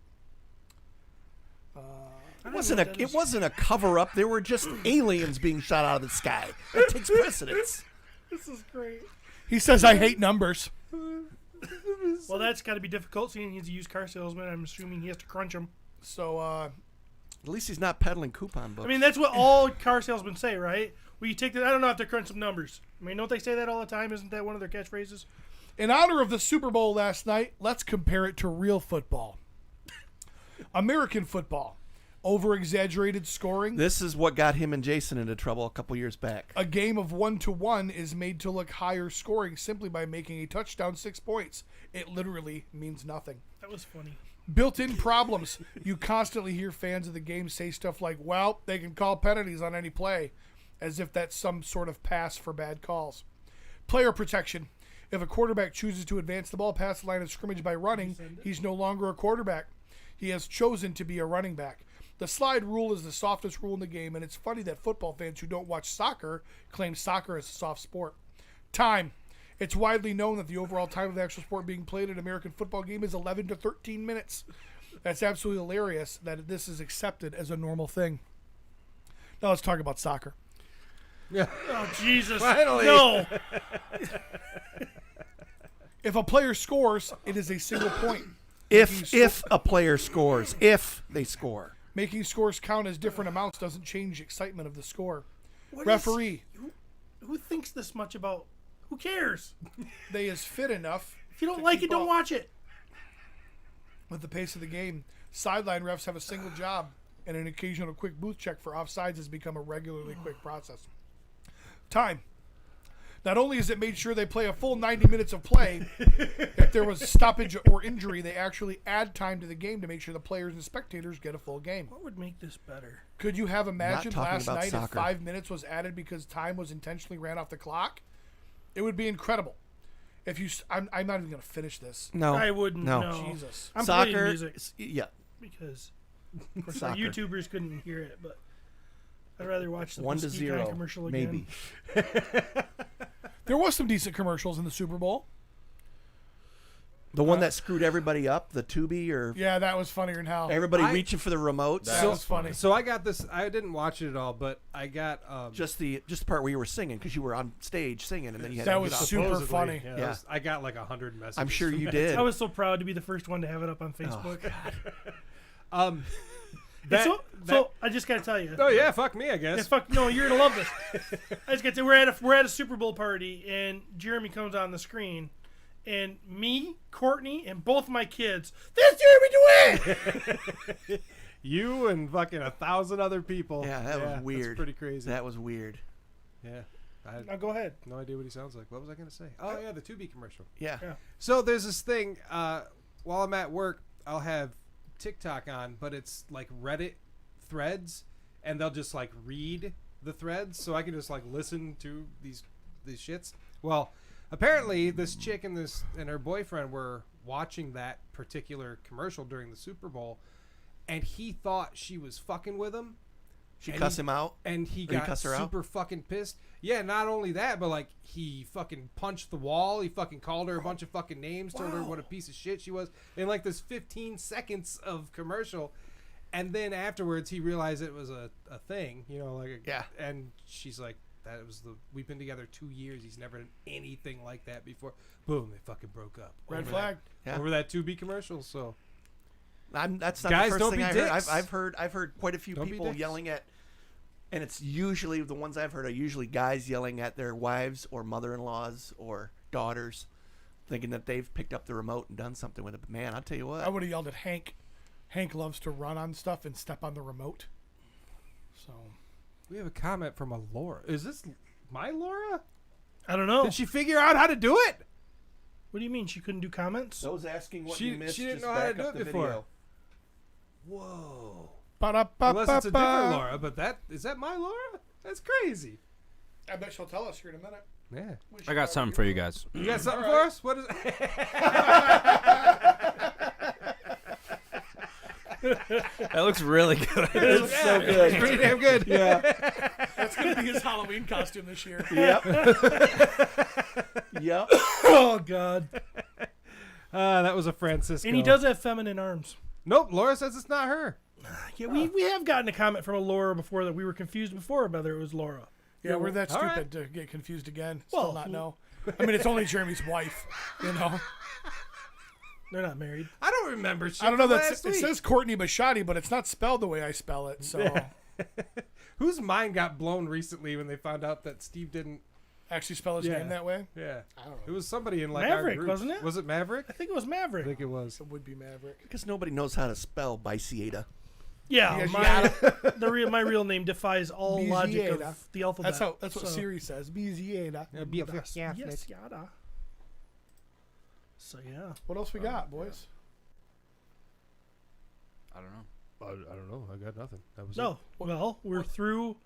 It wasn't a cover-up. There were just aliens being shot out of the sky. It takes precedence. This is great. He says, I hate numbers. Well, that's got to be difficult seeing he's a used car salesman. I'm assuming he has to crunch them. So, At least he's not peddling coupon books. I mean, that's what all car salesmen say, right? Well, you take that. I don't know if to crunch some numbers. I mean, don't they say that all the time? Isn't that one of their catchphrases? in honor of the Super Bowl last night, let's compare it to real football. American football. Over-exaggerated scoring. This is what got him and Jason into trouble a couple years back. A game of 1-1 is made to look higher scoring simply by making a touchdown 6 points. It literally means nothing. That was funny. Built-in problems. You constantly hear fans of the game say stuff like, well, they can call penalties on any play, as if that's some sort of pass for bad calls. Player protection. If a quarterback chooses to advance the ball past the line of scrimmage by running, he's no longer a quarterback. He has chosen to be a running back. The slide rule is the softest rule in the game, and it's funny that football fans who don't watch soccer claim soccer as a soft sport. Time. It's widely known that the overall time of the actual sport being played in an American football game is 11 to 13 minutes. That's absolutely hilarious that this is accepted as a normal thing. Now let's talk about soccer. Oh, Jesus. Finally. No. If a player scores, it is a single point. If a player scores, if they score. Making scores count as different amounts doesn't change the excitement of the score. What Referee. Who thinks this much about... Who cares? They is fit enough. If you don't to like keep it, don't up watch it. with the pace of the game. Sideline refs have a single job, and an occasional quick booth check for offsides has become a regularly quick process. Time. Not only is it made sure they play a full 90 minutes of play, if there was stoppage or injury, they actually add time to the game to make sure the players and spectators get a full game. What would make this better? Could you have imagined talking last about night soccer. if 5 minutes was added because time was intentionally ran off the clock? It would be incredible. If you, I'm not even going to finish this. No. I wouldn't No. know. Jesus. I'm Soccer. playing music Yeah. because of course Soccer. the YouTubers couldn't hear it, but I'd rather watch the 1-0 commercial again. maybe. There was some decent commercials in the Super Bowl. The one that screwed everybody up, the Tubi, or Yeah, that was funnier than hell. everybody I- reaching for the remotes. That was funny. So I got this. I didn't watch it at all, but I got Just the part where you were singing because you were on stage singing, and then you had That to was get off. super supposedly, funny. Yeah, Yeah. I got like 100 messages. I'm sure from you that. did. I was so proud to be the first one to have it up on Facebook. That, So I just gotta tell you. oh yeah, fuck me, I guess. Yeah, fuck no, you're gonna love this. I just got to. We're at a Super Bowl party, and Jeremy comes on the screen, and me, Courtney, and both my kids. That's Jeremy DeWitt. You and fucking 1,000 other people. Yeah, that was weird. That's pretty crazy. That was weird. Yeah. I had Now go ahead. no idea what he sounds like. What was I gonna say? Oh yeah, the Tubi commercial. Yeah. So there's this thing. While I'm at work, I'll have TikTok on, but it's like Reddit threads, and they'll just like read the threads, so I can just like listen to these shits. Well, apparently this chick and her boyfriend were watching that particular commercial during the Super Bowl, and he thought she was fucking with him. She And cuss he- him out. And he Or he got cussed her out? super fucking pissed. Yeah, not only that, but like he fucking punched the wall. He fucking called her a bunch of fucking names, told her what a piece of shit she was in like this 15 seconds of commercial. And then afterwards he realized it was a thing, you know, like Yeah. And she's like, we've been together 2 years. He's never done anything like that before. Boom, they fucking broke up. Red over flag. Yeah. Over that 2B commercial. So That's not Guys, the first don't thing be I heard. dicks. I've heard quite a few Don't be people dicks. yelling at, and it's usually the ones I've heard are usually guys yelling at their wives or mother-in-laws or daughters, thinking that they've picked up the remote and done something with it. But man, I'll tell you what. I would have yelled at Hank. Hank loves to run on stuff and step on the remote. So we have a comment from a Laura. Is this my Laura? I don't know. Did she figure out how to do it? What do you mean she couldn't do comments? Those asking what She- you missed, she didn't just know how to back do up it the before. video. Whoa. Ba-da-ba-ba-ba. Unless it's a different Laura, but is that my Laura? That's crazy. I bet she'll tell us here in a minute. Yeah. I got something for you guys. You got something for us? What is That looks really good. It's so good. It's pretty damn good. Yeah. That's going to be his Halloween costume this year. Yep. Yep. Oh God. That was a Francisco. And he does have feminine arms. Nope. Laura says it's not her. Yeah, we have gotten a comment from a Laura before that we were confused before whether it was Laura. Yeah, we're that All stupid right. to get confused again. Still Well, not know. I mean, it's only Jeremy's wife, you know. They're not married. I don't remember shit I don't know. from That's last it week. says Courtney Bushotee, but it's not spelled the way I spell it. So Whose mind got blown recently when they found out that Steve didn't Actually spell his Yeah. name that way? Yeah. I don't know. It was somebody in like Maverick, our group. wasn't it? Was it Maverick? I think it was I Maverick. think it was. It would be Maverick. Because nobody knows how to spell Biciata. Yeah, Yes, my real name defies all logic Biziada. of the alphabet. That's what so- Siri says. Biziada. Yes, yada. So yeah. What else we got, boys? I don't know. I don't know. I got nothing. That was No, well, we're through.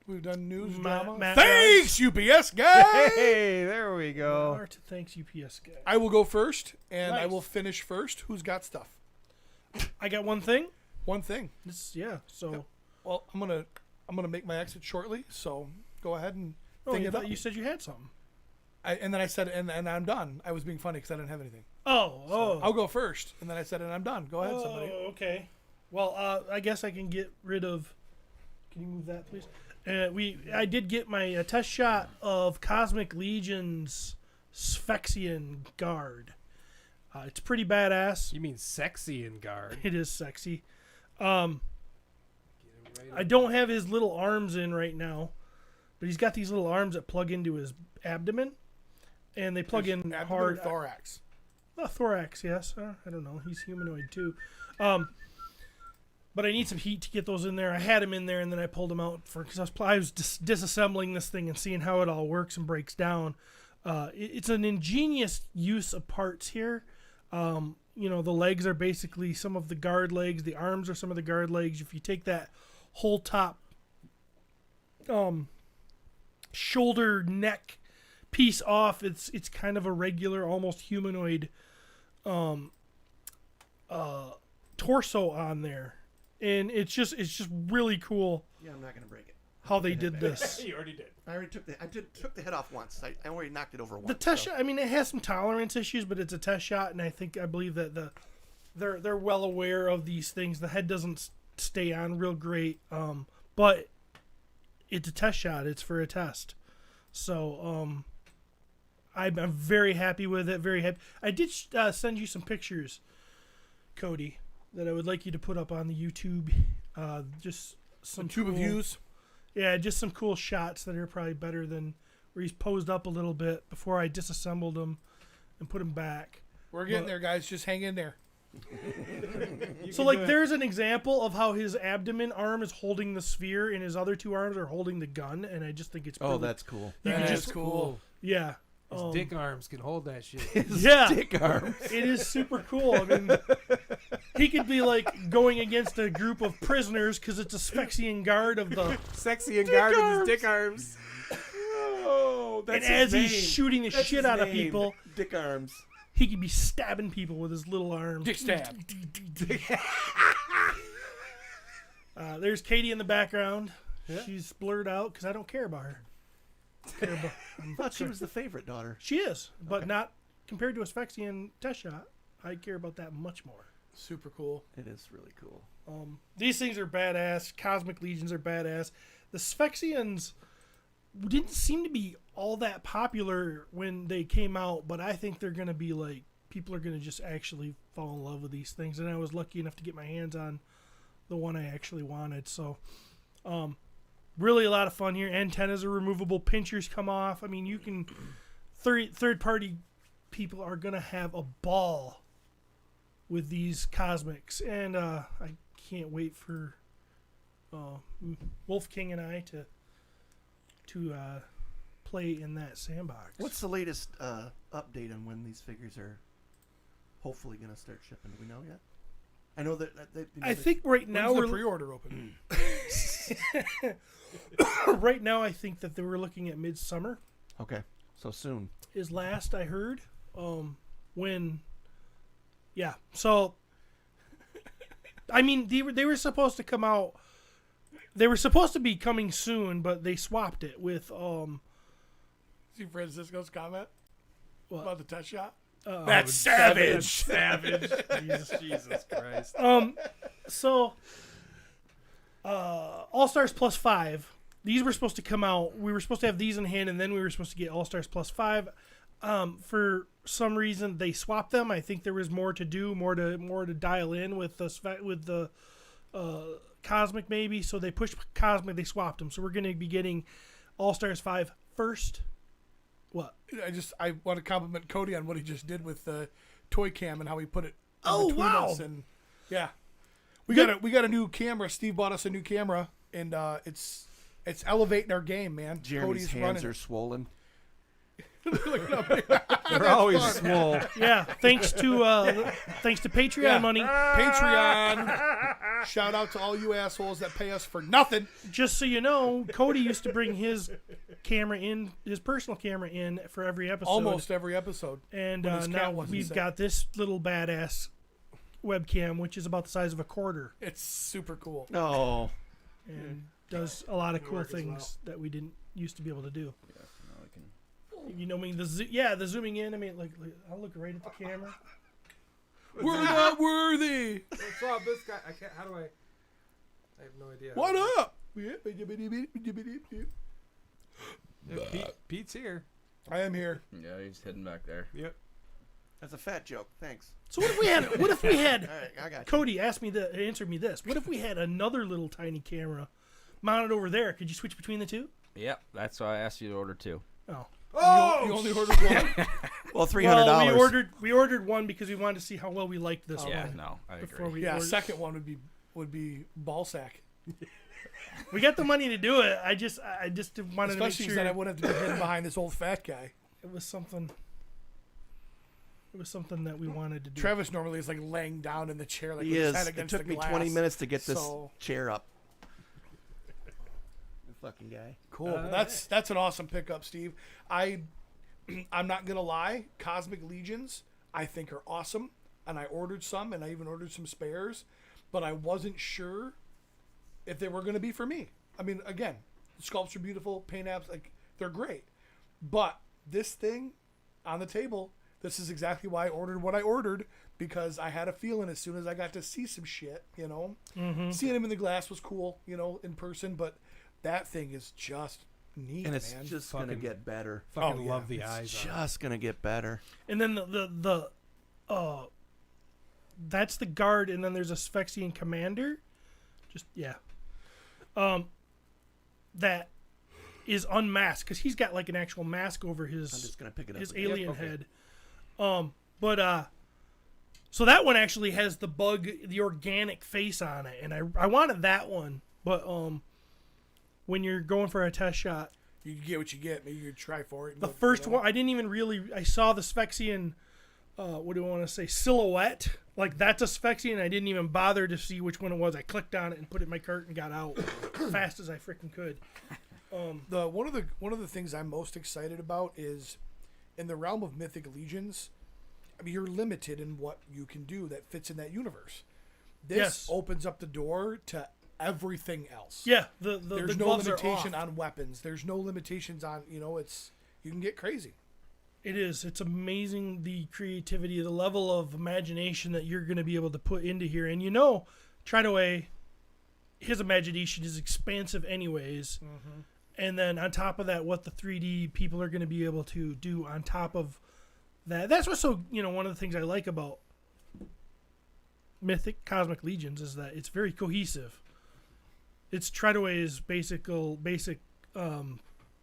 We've done news, Matt- drama. Matt Thanks, UPS it. guy. Hey, there we go. Art, thanks, UPS guy. I will go first, and I Nice. will finish first. Who's got stuff? I got one thing. One thing. So. Well, I'm gonna make my exit shortly. So go ahead and Oh, think you it thought up. you said you had something. And then I said, and I'm done. I was being funny because I didn't have anything. Oh. I'll go first, and then I said, and I'm done. Go ahead, somebody. Okay. Well, I guess I can get rid of. Can you move that, please? I did get my test shot of Cosmic Legion's Sphexian Guard. It's pretty badass. You mean sexy in guard? It is sexy. I don't have his little arms in right now, but he's got these little arms that plug into his abdomen, and they plug in Abdomen hard. or thorax. Thorax, yes. I don't know. He's humanoid too. But I need some heat to get those in there. I had him in there, and then I pulled him out because I was disassembling this thing and seeing how it all works and breaks down. It's an ingenious use of parts here. The legs are basically some of the guard legs. The arms are some of the guard legs. If you take that whole top shoulder neck piece off, it's kind of a regular, almost humanoid torso on there, and it's just really cool Yeah, I'm not gonna break it. how they did this. You already did. I already took the head off once. I already knocked it over once. The test so. shot, I mean, it has some tolerance issues, but it's a test shot, and I believe that they're well aware of these things. The head doesn't stay on real great, but it's a test shot. It's for a test, so I'm very happy with it. Very happy. I did send you some pictures, Cody, that I would like you to put up on the YouTube. Just some Tube of cool- views. Yeah, just some cool shots that are probably better than where he's posed up a little bit before I disassembled him and put him back. We're getting there, guys. Just hang in there. So, like, there's an example of how his abdomen arm is holding the sphere and his other two arms are holding the gun, and I just think it's Oh, brilliant. that's cool. You can That's just cool. yeah. His dick arms can hold that shit. Yeah, Dick arm. it is super cool. I mean, he could be like going against a group of prisoners because it's a Sphexian guard of the. Sexy in guard with his dick arms. Oh, And as he's shooting the shit out of people, Dick arms. he could be stabbing people with his little arms. Dick stab. There's Katie in the background. She's blurred out because I don't care about her. I thought she was the favorite daughter. She is, but not compared to a Sphexian test shot. I care about that much more. Super cool. It is really cool. These things are badass. Cosmic Legions are badass. The Sphexians didn't seem to be all that popular when they came out, but I think they're going to be like, people are going to just actually fall in love with these things. And I was lucky enough to get my hands on the one I actually wanted. So, really a lot of fun here. Antennas are removable. Pinchers come off. I mean, you can... Third-party people are going to have a ball with these Cosmics. And I can't wait for Wolf King and I to play in that sandbox. What's the latest update on when these figures are hopefully going to start shipping? Do we know yet? I know that... I think right now When's the we're... pre-order open? Right now, I think that they were looking at midsummer. Okay, so soon. Is last I heard. So I mean, they were supposed to come out. They were supposed to be coming soon, but they swapped it with See Francisco's comment What? about the test shot? That's savage. Savage. Jesus Christ. So All Stars Plus 5. These were supposed to come out. We were supposed to have these in hand, and then we were supposed to get All Stars Plus 5. For some reason, they swapped them. I think there was more to do, more to dial in with the Cosmic maybe. So they pushed Cosmic. They swapped them. So we're going to be getting All Stars 5 first. What? I want to compliment Cody on what he just did with the toy cam and how he put it Oh, between wow. us. And yeah, we got a new camera. Steve bought us a new camera, and it's elevating our game, man. Jeremy's Cody's hands running are it. swollen. They're always small. Yeah, thanks to Patreon Yeah. money. Patreon. Shout out to all you assholes that pay us for nothing. Just so you know, Cody used to bring his personal camera in for every episode. Almost every episode. And when his now cat wasn't we've sick. got this little badass webcam, which is about the size of a quarter, It's super cool. Oh. and does a lot of cool things that we didn't used to be able to do. You know, I mean, the zooming in. I mean, like I'll look right at the camera. We're not worthy. What's up, this guy? I can't. How do I? I have no idea. What up? Yeah, Pete's here. I am here. Yeah, he's hidden back there. Yep. That's a fat joke. Thanks. So what if we had? What if we had? All right, I got you. Cody answered me this. What if we had another little tiny camera mounted over there? Could you switch between the two? Yep, that's why I asked you to order 2. Oh. You only ordered one. Well, $300. Well, we ordered one because we wanted to see how well we liked this Yeah, one. no, I Before agree. we Yeah, ordered. second one would be ball sack. We got the money to do it. I just wanted Especially to make that I sure wouldn't have to be hidden behind this old fat guy. it was something. It was something that we wanted to do. Travis normally is like laying down in the chair, like He with his is. head It against took the me glass. 20 minutes to get this So- chair up. The fucking guy. Cool. Well, that's an awesome pickup, Steve. I'm not gonna lie. Cosmic Legions I think are awesome, and I ordered some, and I even ordered some spares, but I wasn't sure if they were gonna be for me. I mean, again, the sculpts are beautiful, paint apps, like they're great, but this thing on the table, this is exactly why I ordered what I ordered, because I had a feeling as soon as I got to see some shit, you know, seeing him in the glass was cool, you know, in person, but that thing is just neat, And it's man. just going to Fucking- get better. Fucking yeah. love the It's eyes. on it. just going to get better. And then that's the guard, and then there's a Sphexian commander. Just that is unmasked because he's got like an actual mask over I'm his just going to pick it up. his again. alien okay. head. So that one actually has the organic face on it, and I wanted that one, but when you're going for a test shot, You get what you get. Maybe you try for it. and the go, first you know. one I didn't even I saw the Sphexian, what do I want to say, silhouette, like that's a Sphexian. I didn't even bother to see which one it was. I clicked on it and put it in my cart and got out fast as I freaking could. One of the things I'm most excited about is in the realm of Mythic Legions. I mean, you're limited in what you can do that fits in that universe. This Yes. opens up the door to everything else. Yeah, the There's no gloves limitation are off. on weapons. There's no limitations on, you know, you can get crazy. It is. It's amazing the creativity, the level of imagination that you're going to be able to put into here. And you know, Tridaway, his imagination is expansive anyways. And then on top of that, what the 3D people are going to be able to do on top of that. That's what's so, one of the things I like about Cosmic Legions is that it's very cohesive. It's Tridaway's basic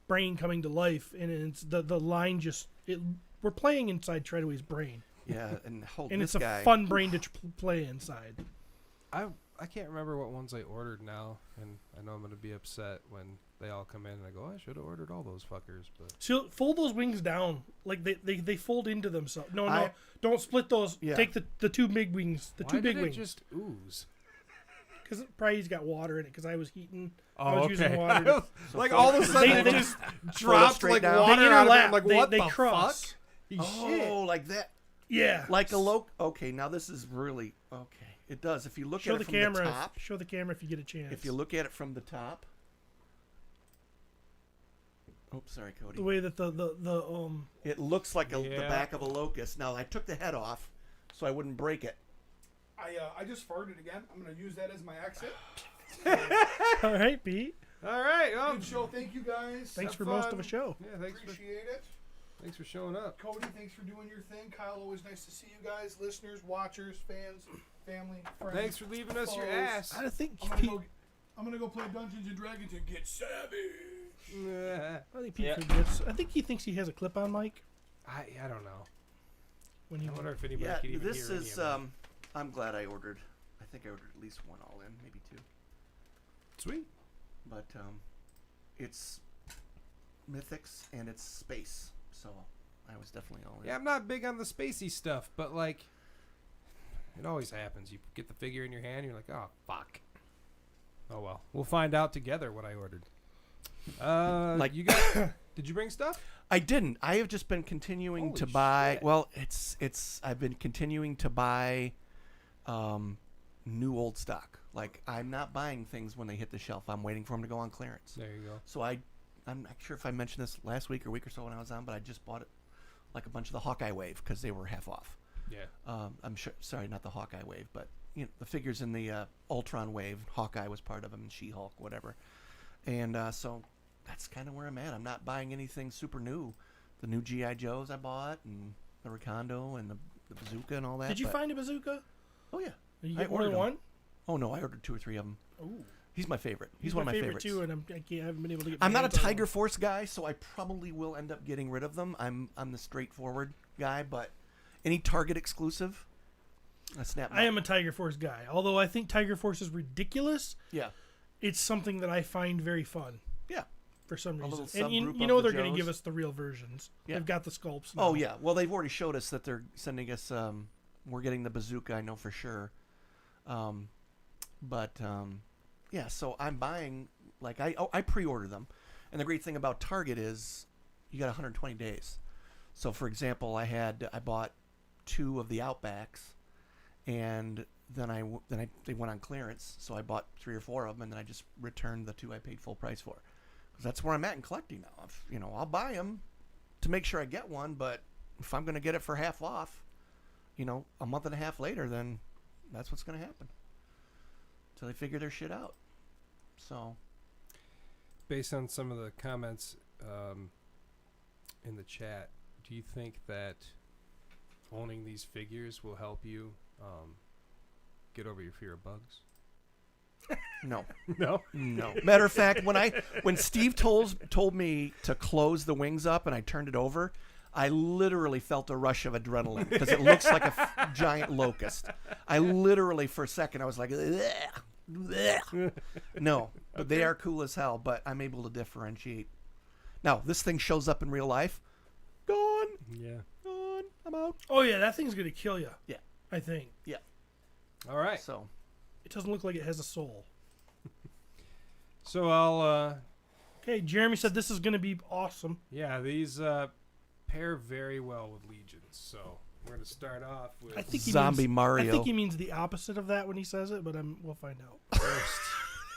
brain coming to life, and it's the line we're playing inside Tridaway's brain, Yeah, and hold and this it's guy. a fun brain to play inside. I can't remember what ones I ordered now, and I know I'm gonna be upset when they all come in and I go, I should have ordered all those fuckers, but So fold those wings down, like they fold into themselves. No, I- don't split those. Yeah. Take the two big wings, the why two did big it wings. just ooze? Because probably he's got water in it. Because I was heating. I Oh, was using okay. water. Like all of a sudden They- it just Fold dropped straight like down. water They out of it. interlap. I'm like, They- what they the cross. fuck? Oh, like that. Yeah. Like a Okay, now this is really okay. It does. If you look Show at the it from camera. the top, Show the camera if you get a chance. if you look at it from the top. Oh, sorry, Cody. the way that the It looks like the Yeah. back of a locust. Now I took the head off, so I wouldn't break it. I just farted again. I'm gonna use that as my exit. all right, Pete. All right. Well, Good show. Thank you guys. Thanks Have for most of fun. a show. yeah, Appreciate it. thanks for showing up. Cody, thanks for doing your thing. Kyle, always nice to see you guys, listeners, watchers, fans, family, friends. Thanks for leaving us your foes. ass. I think I'm gonna go play Dungeons and Dragons and get savage. Nah, I think Pete forgets. I think he thinks he has a clip-on mic. I don't know. When he I wonder if anybody Yeah, could even this hear any is. of that. I'm glad I ordered. I think I ordered at least one all in, maybe two. Sweet. But it's mythics and it's space, so I was definitely all in. Yeah, I'm not big on the spacey stuff, but like, it always happens. You get the figure in your hand, you're like, oh fuck. Oh well, we'll find out together what I ordered. Like- you got? Did you bring stuff? I didn't. I have just been continuing Holy to buy. shit. Well, I've been continuing to buy new old stock. Like, I'm not buying things when they hit the shelf. I'm waiting for them to go on clearance. There you go. So I'm not sure if I mentioned this last week or week or so when I was on, but I just bought it, like a bunch of the Hawkeye Wave because they were half off. Yeah. I'm sure. Sorry, not the Hawkeye Wave, but the figures in the Ultron Wave. Hawkeye was part of them, and She-Hulk, whatever. And so that's kind of where I'm at. I'm not buying anything super new. The new GI Joes I bought, and the Recondo, and the bazooka, and all that. Did you but- find a bazooka? Oh yeah. Did you I get more than ordered 'em. one? Oh no, I ordered 2 or 3 of them. Ooh. He's my favorite. He's my one of my favorite favorites. too, and I haven't been able to get. I'm my not a hands on Tiger one. Force guy, so I probably will end up getting rid of them. I'm the straightforward guy, but any Target exclusive, I snap. 'em I up. am a Tiger Force guy. Although I think Tiger Force is ridiculous, Yeah, it's something that I find very fun yeah. for some A reason. little And subgroup you of know the they're going to give Joes. us the real versions. Yeah. They've got the sculpts now. Oh yeah. Well, they've already showed us that they're sending us. We're getting the bazooka. I know for sure. Yeah. So I'm buying. Like I pre-order them, and the great thing about Target is you got 120 days. So for example, I bought 2 of the Outbacks, and then they went on clearance. So I bought 3 or 4 of them, and then I just returned the 2 I paid full price for. Because that's where I'm at in collecting now. I'll buy them to make sure I get one, but if I'm going to get it for half off, a month and a half later, then that's what's going to happen. Until they figure their shit out. So, Based on some of the comments in the chat, do you think that owning these figures will help you get over your fear of bugs? no. No. No. Matter of fact, when Steve told me to close the wings up and I turned it over, I literally felt a rush of adrenaline because it looks like a giant locust. I literally, for a second, I was like, "Ugh, ugh." No, but they are cool as hell. But I'm able to differentiate. Now, this thing shows up in real life. Gone, Yeah. gone. I'm out. Oh yeah, that thing's going to kill you. Yeah. I think Yeah. All right. So, it doesn't look like it has a soul. So I'll Okay, Jeremy said this is going to be awesome. yeah, these pair very well with Legions. So we're gonna start off with I think he Zombie means, Mario. I think he means the opposite of that when he says it, but we'll find out. first.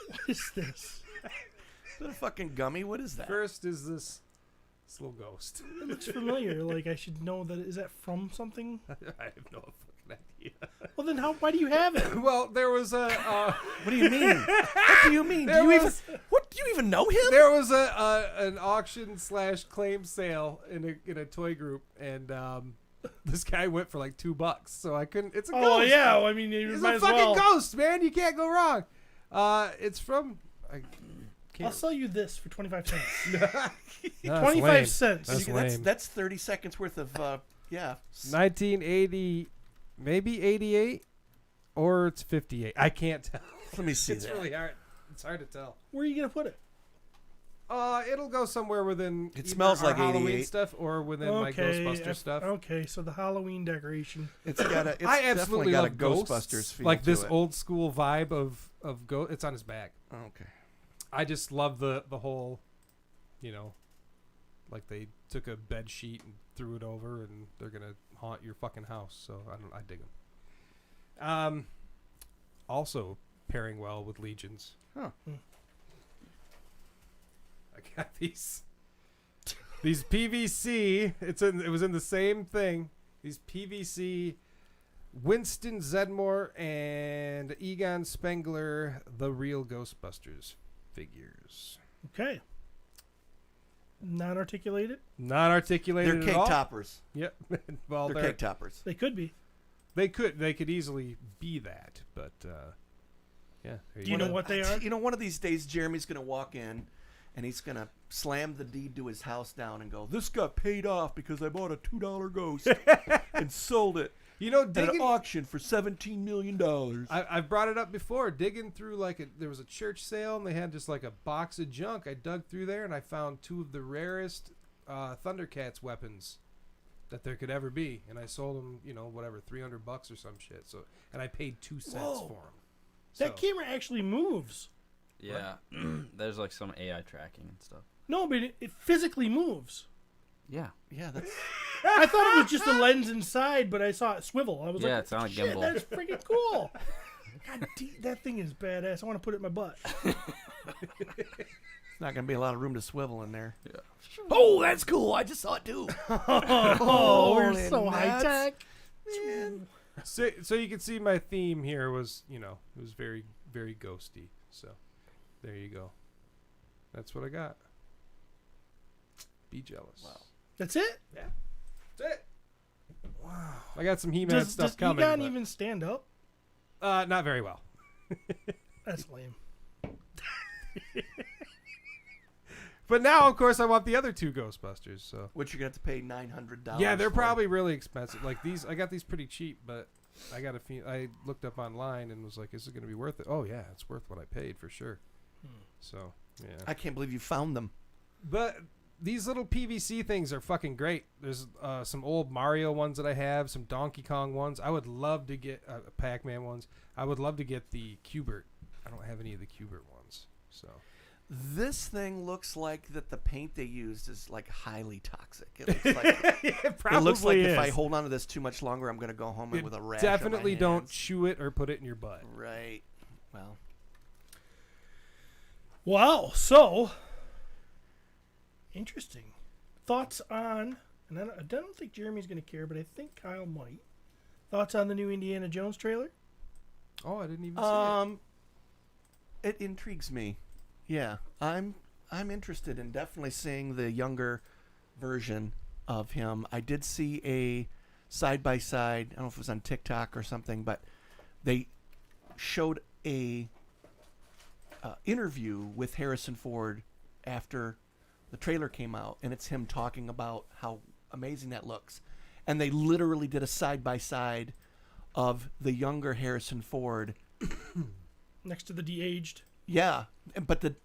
What is this? Is that a fucking gummy? What is that? First is this little ghost. It looks familiar. Like I should know that. Is that from something? I have no fucking idea. Well, then why do you have it? Well, there was a What do you mean? What do you mean? There was- Do you even know him? there was an auction / claim sale in a toy group, and this guy went for like $2, so I couldn't. It's a Oh ghost. yeah, well, I mean, you It's might a as fucking well. ghost, man. You can't go wrong. It's from. I I'll can't. sell you this for 25 cents. That's 25 lame. cents. That's lame. That's 30 seconds worth of 1980, maybe 88, or it's 58. I can't tell. Let me see It's that. really hard. It's hard to tell. Where are you gonna put it? It'll go somewhere within. It either smells our like Halloween 88. stuff or within my Ghostbuster stuff. Okay, so the Halloween decoration. It's got a. It's I definitely absolutely got love a ghosts, Ghostbusters feel like to this it. old school vibe of ghost. It's on his back. Oh, okay. I just love the whole, like they took a bed sheet and threw it over, and they're gonna haunt your fucking house. So I dig them. Also pairing well with Legions. Huh. I got these PVC. It was in the same thing. These PVC Winston Zedmore and Egon Spengler, the real Ghostbusters figures. Okay. Non-articulated. Not articulated They're at cake all. toppers. Yep. Well, They're cake toppers. They could be. they could easily be that, but yeah. there Do you know what they are? One of these days, Jeremy's going to walk in, and he's gonna slam the deed to his house down and go, "This got paid off because I bought a $2 ghost and sold it You know, at an auction for $17 million." I've brought it up before. Digging through there was a church sale and they had just like a box of junk. I dug through there and I found 2 of the rarest Thundercats weapons that there could ever be, and I sold them, whatever, $300 or some shit. So, and I paid 2 cents for them. That camera actually moves. Yeah, there's like some AI tracking and stuff. No, but it physically moves. Yeah. Yeah, that's I thought it was just a lens inside, but I saw it swivel. I was Yeah, like, it's on a shit, gimbal. that's freaking cool. God, that thing is badass. I want to put it in my butt. not gonna be a lot of room to swivel in there. Yeah. Oh, that's cool. I just saw it too. Oh, we're Holy so nuts. high tech. Man. So you can see my theme here was, it was very, very ghosty. So there you go. That's what I got. Be jealous. Wow. That's it? Yeah. That's it. Wow. I got some He-Man stuff Does coming. Egon even stand up? Not very well. That's lame. But now, of course, I want the other 2 Ghostbusters. So Which you're gonna have to pay $900. yeah, they're for. probably really expensive. Like these, I got these pretty cheap, but I looked up online and was like, "Is it going to be worth it?" Oh yeah, it's worth what I paid for sure. So yeah, I can't believe you found them. but these little PVC things are fucking great. There's some old Mario ones that I have, some Donkey Kong ones. I would love to get Pac-Man ones. I would love to get the Q*bert. I don't have any of the Q*bert ones, so. This thing looks like that the paint they used is like highly toxic. It looks like, It looks like if I hold on to this too much longer, I'm going to go home with a rash. Definitely on my don't hands. chew it or put it in your butt. Right. Well, Wow. So, interesting. Thoughts on, and I don't think Jeremy's going to care, but I think Kyle might. Thoughts on the new Indiana Jones trailer? Oh, I didn't even see it. it intrigues me. Yeah, I'm interested in definitely seeing the younger version of him. I did see a side by side. I don't know if it was on TikTok or something, but they showed a interview with Harrison Ford after the trailer came out, and it's him talking about how amazing that looks. And they literally did a side by side of the younger Harrison Ford. Next to the de-aged. Yeah, but the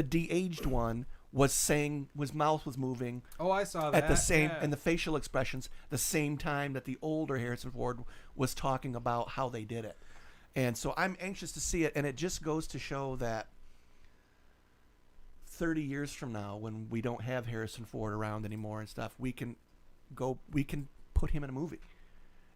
de-aged one was saying his mouth was moving Oh, I saw that. at the same yeah. and the facial expressions the same time that the older Harrison Ford was talking about how they did it. And so I'm anxious to see it, and it just goes to show that 30 years from now, when we don't have Harrison Ford around anymore and stuff, we can put him in a movie.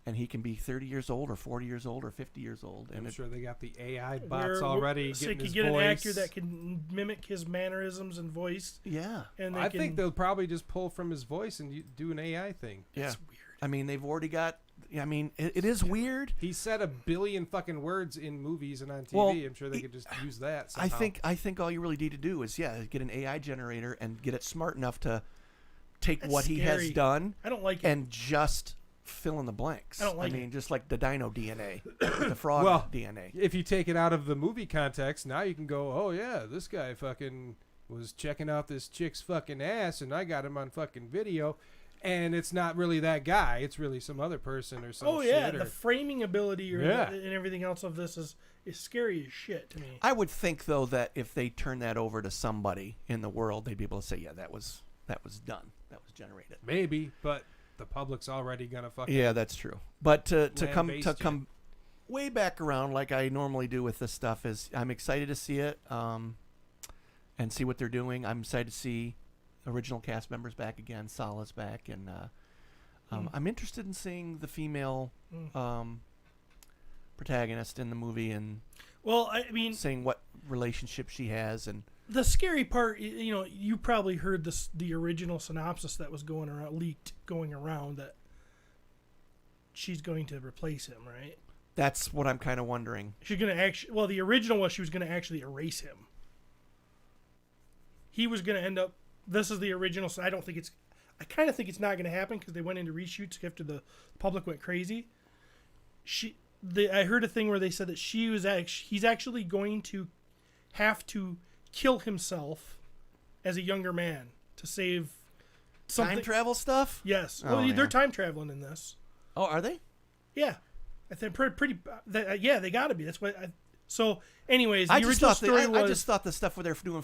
And he can be 30 years old or 40 years old or 50 years old. And I'm it, sure they got the AI bots already So getting you his can get voice. an actor that can mimic his mannerisms and voice. yeah. And they I can, think they'll probably just pull from his voice and do an AI thing. Yeah. It's weird. I mean, they've already got. I mean, it is weird. He said 1 billion fucking words in movies and on TV. Well, I'm sure they could just use that somehow. I think all you really need to do is get an AI generator and get it smart enough to take That's what he has scary. done I don't like it. and just fill in the blanks. I don't like mean, just like the dino DNA, the frog Well, DNA. if you take it out of the movie context, now you can go, oh yeah, this guy fucking was checking out this chick's fucking ass and I got him on fucking video. And it's not really that guy. It's really some other person or some Oh shit. yeah, or, the framing ability Yeah. and everything else of this is scary as shit to me. I would think though that if they turn that over to somebody in the world, they'd be able to say, yeah, that was done, that was generated. maybe, but the public's already gonna fucking. Yeah, that's true. But to Land-based come way back around like I normally do with this stuff is I'm excited to see it and see what they're doing. I'm excited to see original cast members back again, Salah's back, and I'm interested in seeing the female protagonist in the movie and Well, I mean, seeing what relationship she has. And the scary part, you probably heard the original synopsis that was going around that she's going to replace him, right? that's what I'm kind of wondering. She's going to actually, well, the original was she was going to actually erase him. He was going to end up, this is the original, so I kind of think it's not going to happen because they went into reshoots after the public went crazy. I heard a thing where they said that he's actually going to have to kill himself as a younger man to save something. Time travel stuff? Yes. Oh, Well, they're man. time traveling in this. Oh, are they? Yeah. I think pretty yeah, they got to be. That's what so anyways, the I just original thought story was I just thought the stuff where they're doing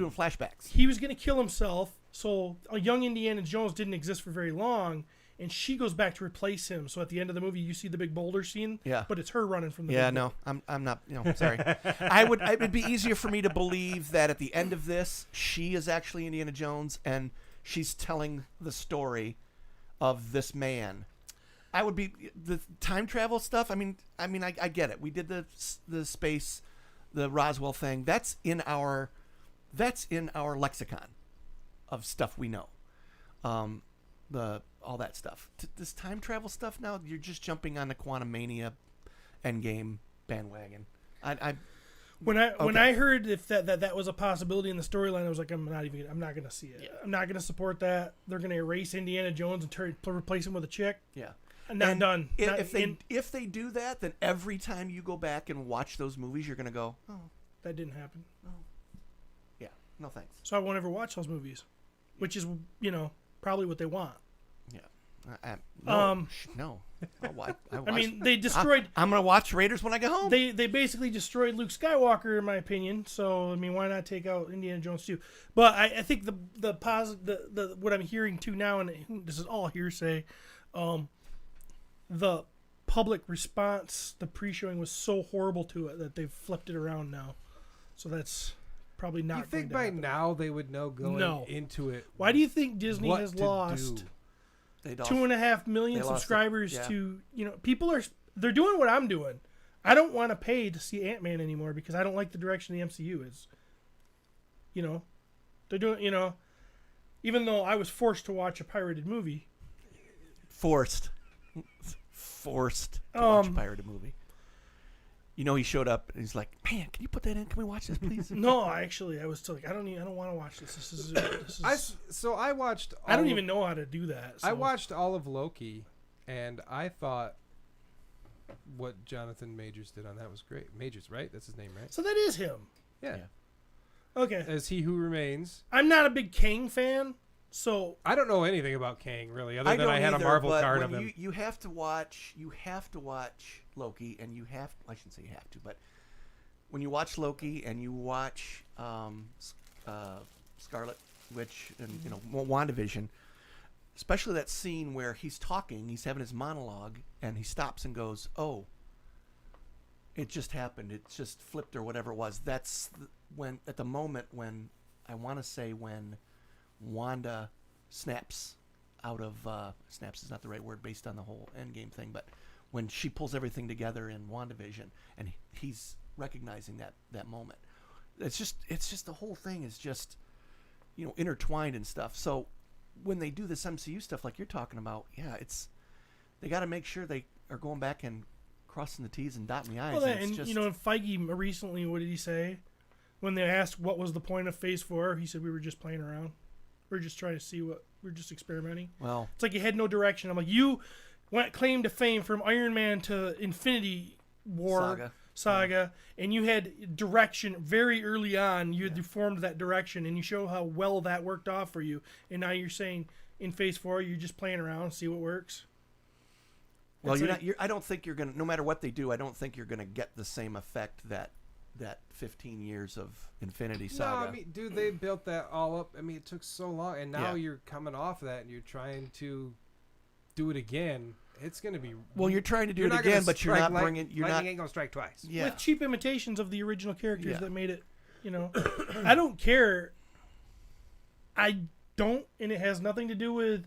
flashbacks. he was going to kill himself, so a young Indiana Jones didn't exist for very long, and she goes back to replace him. So at the end of the movie, you see the big boulder scene, Yeah. but it's her running from the Yeah, big no, I'm not. Sorry. It would be easier for me to believe that at the end of this, she is actually Indiana Jones and she's telling the story of this man. I would be the time travel stuff. I mean, I get it. We did the space, the Roswell thing. That's in our lexicon of stuff we know. All that stuff. This time travel stuff now, you're just jumping on the Quantum Mania Endgame bandwagon. When I heard if that was a possibility in the storyline, I was like, I'm not going to see it. Yeah. I'm not going to support that. They're going to erase Indiana Jones and replace him with a chick. Yeah. I'm not done. If they do that, then every time you go back and watch those movies, you're going to go, oh, that didn't happen. yeah, no thanks. So I won't ever watch those movies, which is, probably what they want. Yeah. No. I mean, they destroyed. I'm going to watch Raiders when I get home. They basically destroyed Luke Skywalker, in my opinion. So I mean, why not take out Indiana Jones too? But I think the what I'm hearing too now, and this is all hearsay, the public response, the pre-showing was so horrible to it that they've flipped it around now. So that's probably not. You think going to by happen. now they would know going into it? Why do you think Disney what has to lost? do? 2.5 million they lost it, subscribers yeah. to people they're doing what I'm doing. I don't want to pay to see Antman anymore because I don't like the direction the MCU is. They're doing even though I was forced to watch a pirated movie. Forced to watch a pirated movie. He showed up and he's like, "Man, can you put that in? Can we watch this, please?" No, actually, I was still like, I don't want to watch this. This is. I watched. I don't even know how to do that. So. I watched all of Loki, and I thought what Jonathan Majors did on that was great. Majors, right? That's his name, right? So that is him. Yeah. Okay. As He Who Remains. I'm not a big Kang fan, so I don't know anything about Kang really, other than don't I had either, a Marvel but card when of him. You have to watch Loki, and I shouldn't say you have to, but when you watch Loki and you watch Scarlet Witch and WandaVision, especially that scene where he's having his monologue, and he stops and goes, "Oh, it just happened. It just flipped," or whatever it was. That's when I want to say when Wanda snaps out of snaps is not the right word based on the whole Endgame thing, but when she pulls everything together in WandaVision and he's recognizing that moment. It's just the whole thing is just intertwined and stuff. So when they do this MCU stuff like you're talking about, yeah, they got to make sure they are going back and crossing the T's and dotting the I's. Well, and Feige recently, what did he say? When they asked what was the point of Phase 4, he said we were just playing around. We're just trying to see we're just experimenting. Well, it's like you had no direction. I'm like, you went claim to fame from Iron Man to Infinity War saga, and you had direction very early on. You had formed that direction, and you show how well that worked off for you. And now you're saying in Phase 4, you're just playing around, see what works. Well, I don't think you're gonna. No matter what they do, I don't think you're gonna get the same effect that 15 years of Infinity Saga. No, I mean, dude, they built that all up. I mean, it took so long, and now you're coming off that, and you're trying to do it again. It's going to be. Well, you're trying to do it again, but you're not bringing. You're lightning ain't going to strike twice. Yeah. With cheap imitations of the original characters that made it. I don't care. I don't, and it has nothing to do with.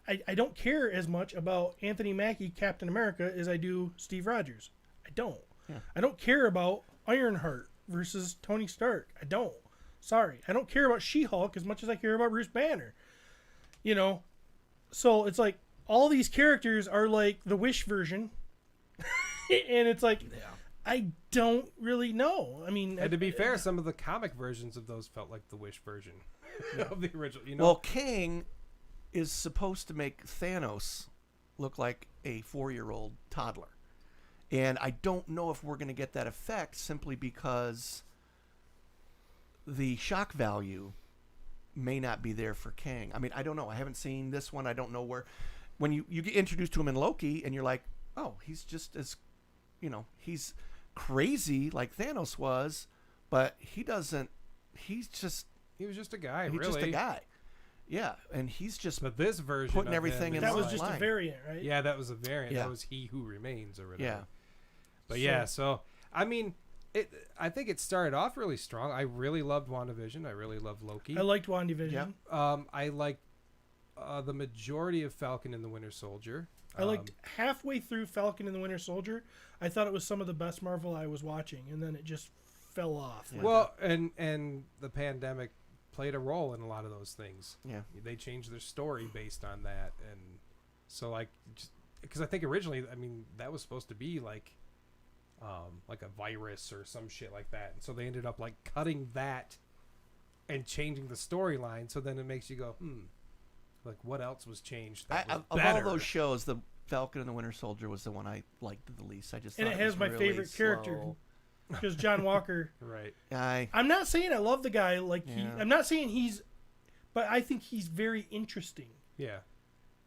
I don't care as much about Anthony Mackie, Captain America, as I do Steve Rogers. I don't. Yeah. I don't care about Ironheart versus Tony Stark. I don't. Sorry. I don't care about She-Hulk as much as I care about Bruce Banner. So it's like all these characters are like the Wish version. And it's like, I don't really know. I mean, and to be fair, some of the comic versions of those felt like the Wish version of the original. Well, Kang is supposed to make Thanos look like a 4-year-old toddler. And I don't know if we're going to get that effect simply because the shock value may not be there for Kang. I mean, I don't know. I haven't seen this one. I don't know where. When you get introduced to him in Loki, and you're like, oh, he's just as, he's crazy like Thanos was, but he doesn't. He was just a guy. He's really. just a guy. Yeah, and he's just But this version putting of everything him in That line. was just a variant, right? Yeah, that was a variant. Yeah. That was He Who Remains or whatever. Yeah. But yeah, so I mean, I think it started off really strong. I really loved WandaVision. I really loved Loki. I liked WandaVision. Yeah. I liked the majority of Falcon and the Winter Soldier. I liked halfway through Falcon and the Winter Soldier. I thought it was some of the best Marvel I was watching, and then it just fell off. Well, and the pandemic played a role in a lot of those things. Yeah. They changed their story based on that, and so because I think originally, I mean, that was supposed to be like a virus or some shit like that, and so they ended up like cutting that and changing the storyline. So then it makes you go, like what else was changed? That was of better? all those shows, the Falcon and the Winter Soldier was the one I liked the least. I just And thought it has was my really favorite character. slow. Because John Walker. Right. I'm not saying I love the guy. Yeah. I'm not saying but I think he's very interesting. Yeah.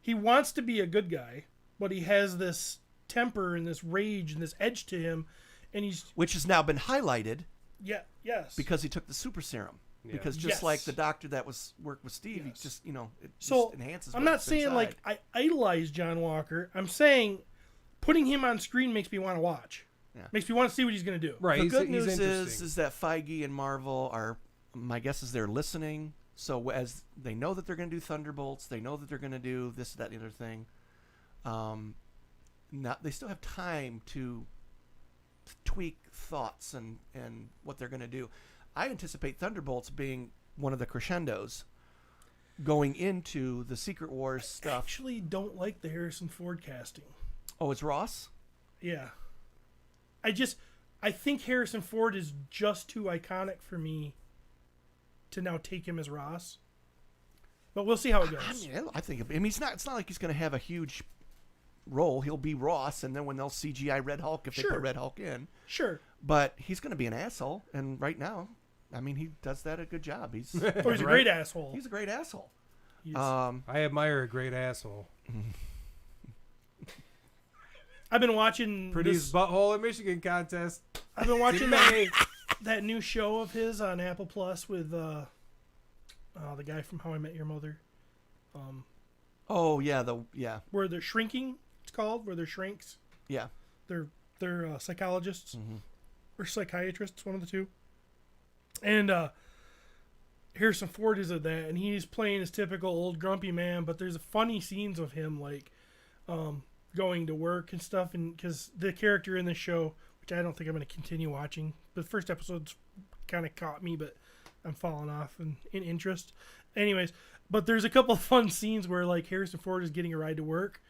He wants to be a good guy, but he has this temper and this rage and this edge to him, and Which has now been highlighted yes. because he took the super serum. Yeah. Because just Yes. like the doctor that worked with Steve, Yes. he just it So just enhances. I'm what's not saying inside. like I idolize John Walker. I'm saying putting him on screen makes me want to watch. Yeah. Makes me want to see what he's going to do. Right. The he's, good he's news interesting. is that Feige and Marvel are, my guess is they're listening. So as they know that they're going to do Thunderbolts, they know that they're going to do this, that, and the other thing. They still have time to tweak thoughts and what they're going to do. I anticipate Thunderbolts being one of the crescendos going into the Secret Wars I stuff. actually don't like the Harrison Ford casting. Oh, it's Ross? Yeah. I think Harrison Ford is just too iconic for me to now take him as Ross. But we'll see how it goes. I mean, it's not like he's going to have a huge role. He'll be Ross, and then when they'll CGI Red Hulk, if they Sure. put Red Hulk in. Sure. But he's going to be an asshole, and right now, I mean, he does that a good job. He's Oh, he's a great asshole. he's a great asshole. He's- I admire a great asshole. I've been watching Prettiest butthole in Michigan contest. I've been watching that new show of his on Apple Plus with the guy from How I Met Your Mother. Oh yeah, Where they're shrinking, it's called, where they're shrinks. yeah. They're psychologists or psychiatrists, one of the two. And Harrison Ford is at that, and he's playing his typical old grumpy man. But there's funny scenes of him like going to work and stuff, and because the character in the show, which I don't think I'm going to continue watching, the first episode's kind of caught me, but I'm falling off in interest. Anyways, but there's a couple of fun scenes where like Harrison Ford is getting a ride to work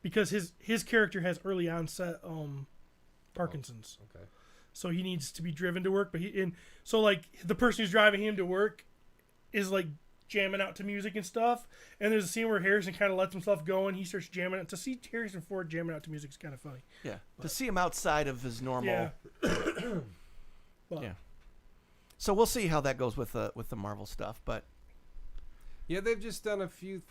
because his character has early onset Parkinson's. Okay. So he needs to be driven to work, so like the person who's driving him to work is like jamming out to music and stuff. And there's a scene where Harrison kind of lets himself go and he starts jamming out. To see Harrison Ford jamming out to music is kind of funny. Yeah. To see him outside of his normal. Yeah. Well, Yeah. So we'll see how that goes with the Marvel stuff, but Yeah, they've just done a few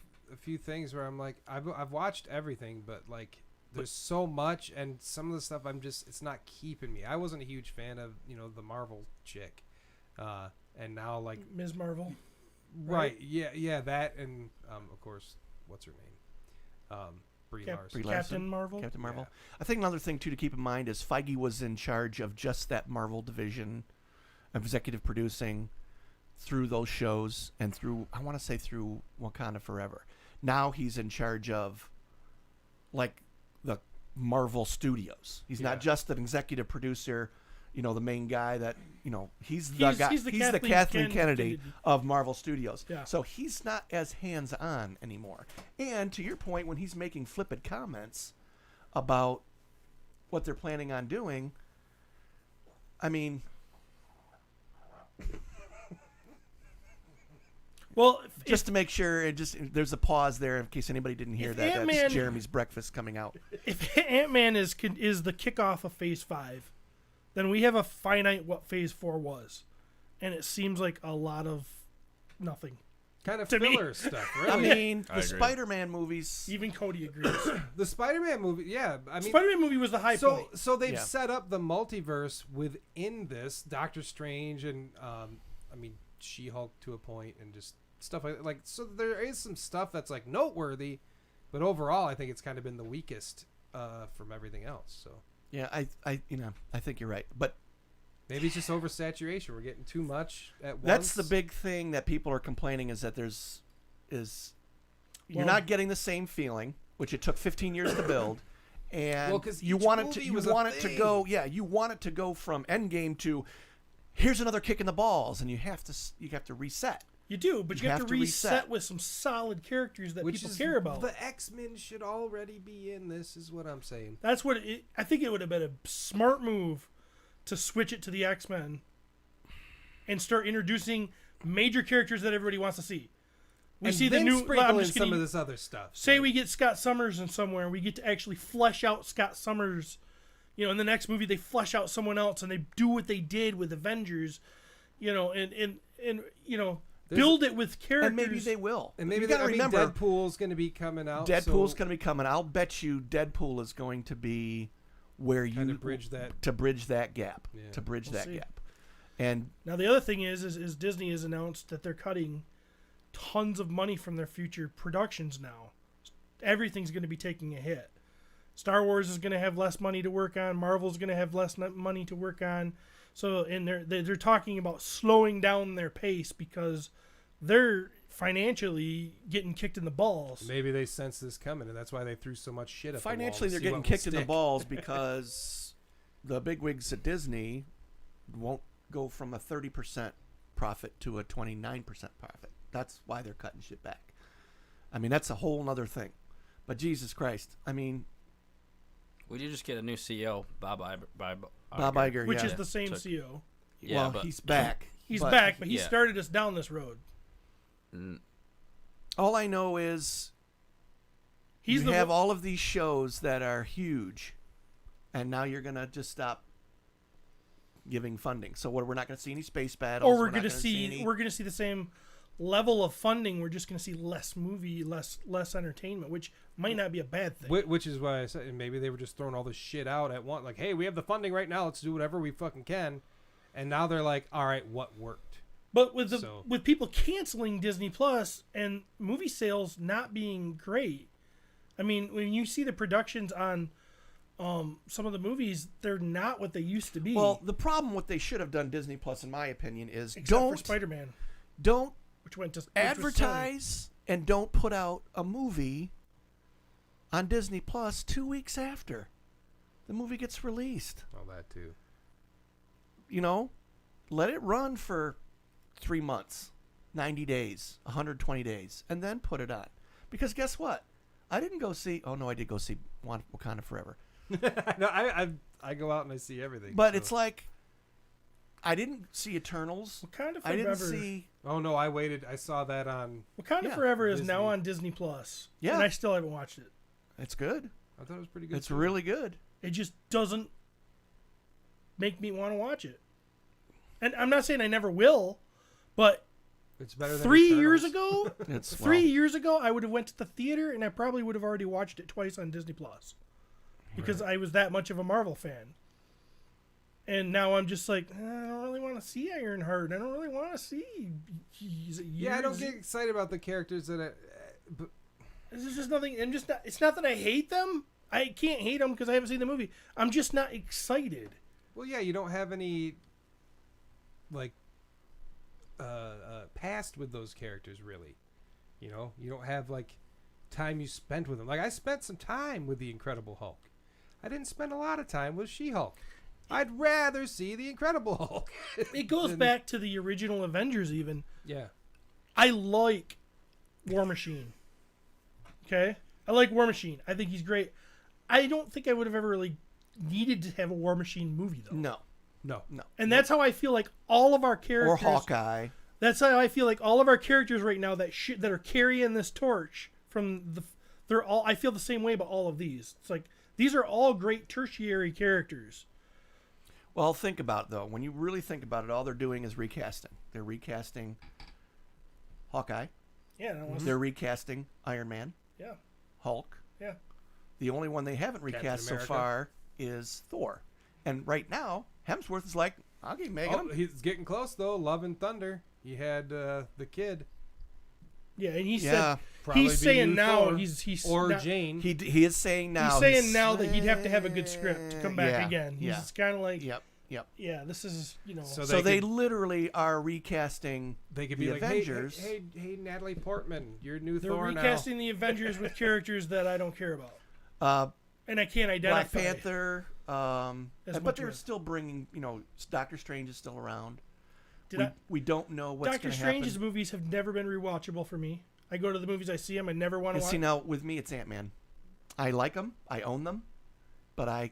things where I'm like, I've watched everything, but like there's so much, and some of the stuff it's not keeping me. I wasn't a huge fan of the Marvel chick, and now like Ms. Marvel. right, yeah, that, and of course, what's her name, Brie Larson. Brie Larson. Captain Marvel. Captain Marvel. I think another thing too to keep in mind is Feige was in charge of just that Marvel division, executive producing through those shows and through through Wakanda Forever. Now he's in charge of like the Marvel Studios. He's not just an executive producer, the main guy that he's the guy. He's the Kathleen Kennedy of Marvel Studios. Yeah. So he's not as hands-on anymore. And to your point, when he's making flippant comments about what they're planning on doing, I mean, Well, just to make sure, there's a pause there in case anybody didn't hear If that. Ant-Man- That's Jeremy's breakfast coming out. if Antman is the kickoff of Phase 5, then we have a finite what Phase 4 was. and it seems like a lot of nothing. Kind of To me. filler stuff, really. I mean, I the agree. Spider-Man movies. Even Cody agrees. the Spider-Man movie, yeah. I mean, Spider-Man movie was the high point. so they've Yeah. set up the multiverse within this Doctor Strange and I mean She-Hulk to a point and just stuff like so there is some stuff that's like noteworthy, but overall I think it's kind of been the weakest from everything else. So Yeah, I think you're right, but maybe it's just oversaturation. We're getting too much at once. that's the big thing that people are complaining is that you're Well- not getting the same feeling, which it took 15 years to build, and Well, 'cause you each want it movie to was a you want it to go from Endgame to here's another kick in the balls, and you have to reset. You do, but you, You have, have to to reset reset. with some solid characters that which people is care about. The X-Men should already be in this, is what I'm saying. That's what I think it would have been a smart move to switch it to the X-Men and start introducing major characters that everybody wants to see. We and see the then new. sprinkle I'm in just some gonna of this other stuff. say we get Scott Summers in somewhere. We get to actually flesh out Scott Summers. You know, in the next movie, they flesh out someone else and they do what they did with Avengers. You know, and you know, build it with characters. And maybe they will. And maybe you got to remember, Deadpool's going to be coming out. Deadpool's so going to be coming. I'll bet you Deadpool is going to be where Kinda you bridge that- to bridge that gap. Yeah. To bridge We'll that see. gap. And Now the other thing is Disney has announced that they're cutting tons of money from their future productions now. Everything's going to be taking a hit. Star Wars is going to have less money to work on. Marvel's going to have less money to work on. So, and they're talking about slowing down their pace because they're financially getting kicked in the balls. maybe they sense this coming, and that's why they threw so much shit at financially, the wall they're to see getting what will kicked in the stick. balls because the bigwigs at Disney won't go from a 30% profit to a 29% profit. That's why they're cutting shit back. I mean, that's a whole nother thing. But Jesus Christ, I mean, We did just get a new CEO, Bob Iger, which yeah. is the same Took- CEO. Yeah, well, but he's back. He's but back, but he yeah. started us down this road. All I know is He's you the have all of these shows that are huge, and now you're gonna just stop giving funding. So we're not gonna see any space battles. or we're not going to gonna see any- we're going to see the same level of funding. We're just going to see less movie, less entertainment, which might not be a bad thing. Which is why I said and maybe they were just throwing all this shit out at once. Like, hey, we have the funding right now. Let's do whatever we fucking can. And now they're like, all right, what worked? But with So- with people canceling Disney Plus and movie sales not being great, I mean, when you see the productions on some of the movies, they're not what they used to be. Well, the problem what they should have done Disney Plus, in my opinion, is except for don't Spider-Man, don't which went to which was advertise and don't put out a movie on Disney Plus 2 weeks after the movie gets released. All that too. You know, let it run for 3 months, 90 days, 120 days, and then put it on. Because guess what? I didn't go see. Oh no, I did go see Wakanda Forever. No, I go out and I see everything. But so- it's like I didn't see Eternals. Wakanda I didn't Forever. see. Oh no, I waited. I saw that on. Wakanda Yeah, Forever is Disney. now on Disney Plus. Yeah. And I still haven't watched it. It's good. I thought it was pretty good. It's too. really good. It just doesn't make me want to watch it. And I'm not saying I never will, but It's better than 3 Eternals. years ago, It's 3 years ago, I would have went to the theater and I probably would have already watched it twice on Disney Plus because I was that much of a Marvel fan. And now I'm just like, I don't really want to see Ironheart. I don't really want to see. Yeah, I don't get excited about the characters that. But There's just nothing. I'm just not. It's not that I hate them. I can't hate them because I haven't seen the movie. I'm just not excited. well, yeah, you don't have any like past with those characters really. You know, you don't have like time you spent with them. Like I spent some time with the Incredible Hulk. I didn't spend a lot of time with She-Hulk. I'd rather see the Incredible Hulk. It goes back to the original Avengers. Even Yeah. I like War Machine. Okay, I like War Machine. I think he's great. I don't think I would have ever really needed to have a War Machine movie though. No, No. And that's how I feel like all of our characters. or Hawkeye. That's how I feel like all of our characters right now that that are carrying this torch from the. They're all. I feel the same way about all of these. It's like these are all great tertiary characters. Well, think about it, though. When you really think about it, all they're doing is recasting. They're recasting Hawkeye. Yeah, that was, They're recasting Iron Man, yeah, Hulk. yeah. The only one they haven't recast so America. far is Thor. And right now, Hemsworth is like, I'll keep making Oh, them. he's getting close though. Love and Thunder. He had the kid. Yeah, and he Yeah. said Probably he's be saying new now Thor. he's or not, Jane. He is saying now. he's saying now that he'd have to have a good script to come back Yeah, again. He's yeah. kind of like, Yep. yeah, this is So So they could, literally are recasting they could the be like, Avengers. hey, Natalie Portman, you're new they're Thor recasting the Avengers with characters that I don't care about, and I can't Black identify. Panther. As But much they're as- still bringing, Doctor Strange is still around. Did We don't know what's Doctor going to happen. Strange's movies have never been rewatchable for me. I go to the movies, I see them, I never want to And watch. see, now with me, it's Antman. I like them. I own them. But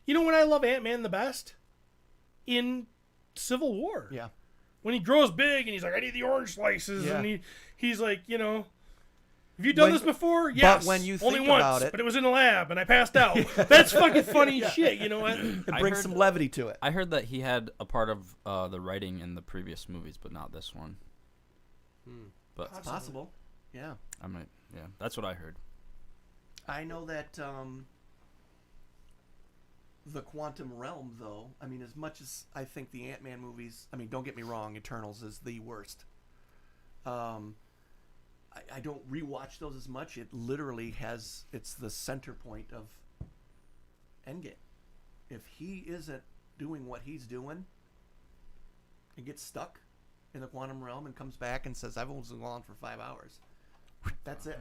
You know when I love Ant-Man the best? In Civil War. yeah. When he grows big and he's like, I need the orange slices, Yeah. and he's like, have you done When- this before? Yes. when you only think once, about it- but it was in the lab and I passed out. That's fucking funny shit. You know what? It I brings heard- some levity to it. I heard that he had a part of the writing in the previous movies, but not this one. But It's possible. Yeah. I might. Yeah, that's what I heard. I know that the quantum realm, though, I mean, as much as I think the Ant-Man movies, I mean, don't get me wrong, Eternals is the worst. I don't rewatch those as much. It literally it's the center point of Endgame. If he isn't doing what he's doing and gets stuck in the quantum realm and comes back and says, I've only been gone for 5 hours, that's it.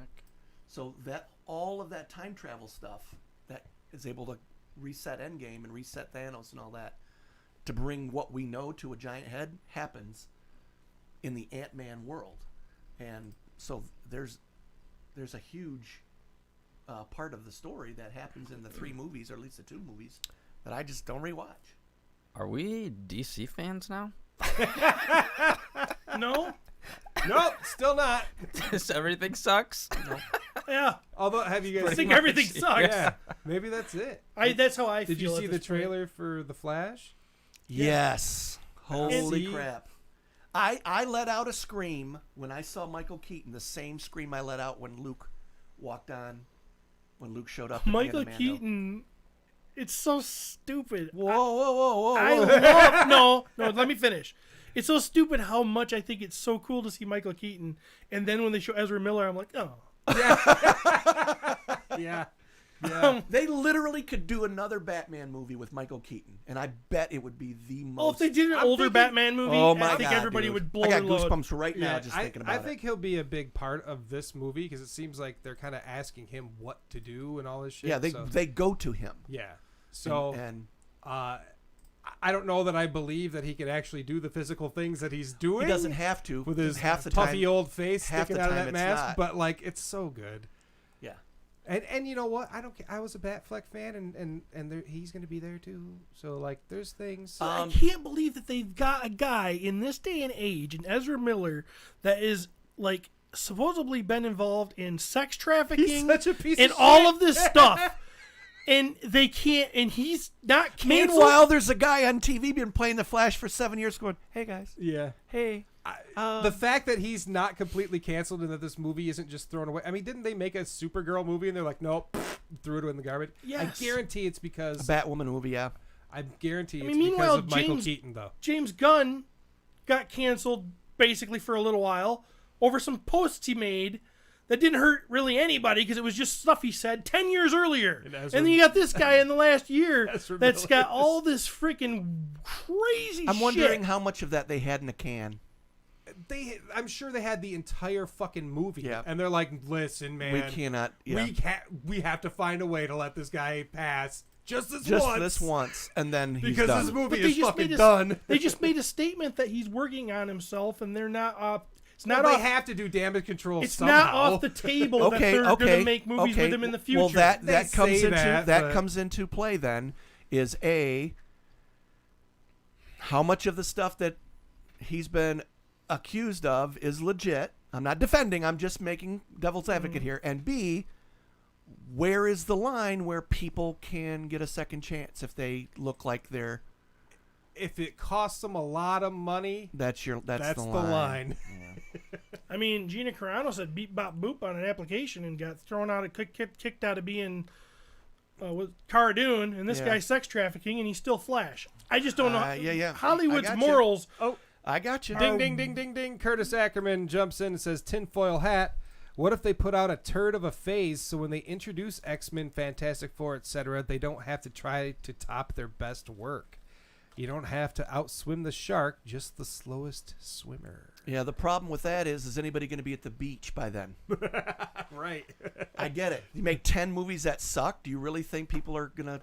So that all of that time travel stuff that is able to reset Endgame and reset Thanos and all that to bring what we know to a giant head happens in the Ant-Man world. And so there's a huge part of the story that happens in the 3 movies, or at least the 2 movies, that I just don't rewatch. Are we DC fans now? No. Nope, still not. Everything sucks. Yeah. Although, have you I guys think seen? everything sucks. Yeah, maybe that's it. That's how I feel. Did you see at the this point. trailer for The Flash? Yes. Holy And- crap. I let out a scream when I saw Michael Keaton, the same scream I let out when Luke walked on, when Luke showed up. At Michael the end of Mando. Keaton. It's so stupid. Whoa, whoa, whoa, whoa. I love no. Let me finish. It's so stupid how much I think it's so cool to see Michael Keaton, and then when they show Ezra Miller, I'm like, oh, Yeah. They literally could do another Batman movie with Michael Keaton, and I bet it would be the most. oh, if they did an older thinking- Batman movie, Oh my I think God, everybody dude. would blow I got their load. goosebumps right now just thinking about I it. think he'll be a big part of this movie because it seems like they're kind of asking him what to do and all this shit. Yeah, so, they go to him. yeah. So and I don't know that I believe that he can actually do the physical things that he's doing. he doesn't have to. with his half the puffy time. old face half sticking the out of time that it's mask, not. but like it's so good. Yeah. And you know what? I don't. I was a Batfleck fan, and he's going to be there too. So like, there's things. I can't believe that they've got a guy in this day and age, an Ezra Miller, that is like supposedly been involved in sex trafficking He's such a piece and of all shit. of this stuff. And they can't, and he's not canceled. Meanwhile, there's a guy on TV been playing the Flash for 7 years, going, "Hey guys, yeah. hey." The fact that he's not completely canceled and that this movie isn't just thrown away. I mean, didn't they make a Supergirl movie and they're like, nope, threw it in the garbage? Yes. I guarantee it's because A Batwoman movie, yeah. I guarantee I it's mean, because meanwhile, of Michael James- Keaton, though. James Gunn got canceled basically for a little while over some posts he made that didn't hurt really anybody because it was just stuff he said 10 years earlier. And And, Ezra- then you got this guy in the last year Ezra that's Miller. got all this freaking crazy I'm shit. wondering how much of that they had in a can. I'm sure they had the entire fucking movie, Yeah. and they're like, "Listen, man, We cannot. Yeah. we have to find a way to let this guy pass just this just once, this once, and then he's because done. this movie But they is just fucking made a- done." They just made a statement that he's working on himself and they're not it's not Well, off, they have to do damage control. it's somehow. not off the table that Okay, they're okay, going to make movies okay. with him in the future. Well, that They comes say into that, that but- comes into play. Then is how much of the stuff that he's been accused of is legit. I'm not defending. I'm just making devil's advocate here. And B, where is the line where people can get a second chance if they look like they're... If it costs them a lot of money, That's the the line. line. I mean, Gina Carano said beep bop boop on an application and got thrown out of kicked out of being with Cara Dune, and this Yeah. guy's sex trafficking, and he's still Flash. I just don't know. Yeah. Hollywood's I gotcha. morals. Oh, I got you. ding, ding, ding, ding, ding. Curtis Ackerman jumps in and says, tinfoil hat. What if they put out a turd of a phase so when they introduce X-Men, Fantastic Four, etc., they don't have to try to top their best work? You don't have to outswim the shark, just the slowest swimmer. Yeah, the problem with that is anybody going to be at the beach by then? Right. I get it. You make 10 movies that suck. Do you really think people are going to,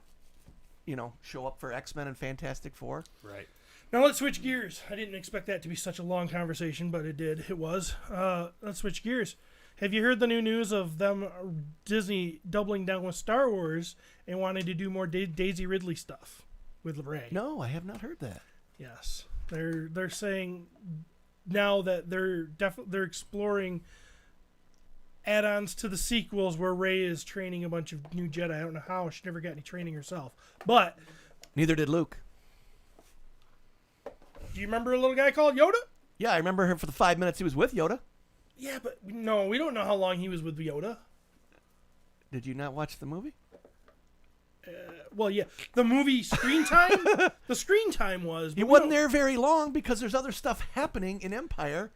show up for X-Men and Fantastic Four? Right. Now let's switch gears. I didn't expect that to be such a long conversation, but it did. It was. Let's switch gears. Have you heard the new news of them Disney doubling down with Star Wars and wanting to do more Daisy Ridley stuff with Rey? No, I have not heard that. Yes, they're saying now that they're exploring add-ons to the sequels where Rey is training a bunch of new Jedi. I don't know how. She never got any training herself. But Neither did Luke. do you remember a little guy called Yoda? Yeah, I remember him for the 5 minutes he was with Yoda. Yeah, but no, we don't know how long he was with Yoda. Did you not watch the movie? Well, yeah, the movie screen time. The screen time was. He wasn't there very long because there's other stuff happening in Empire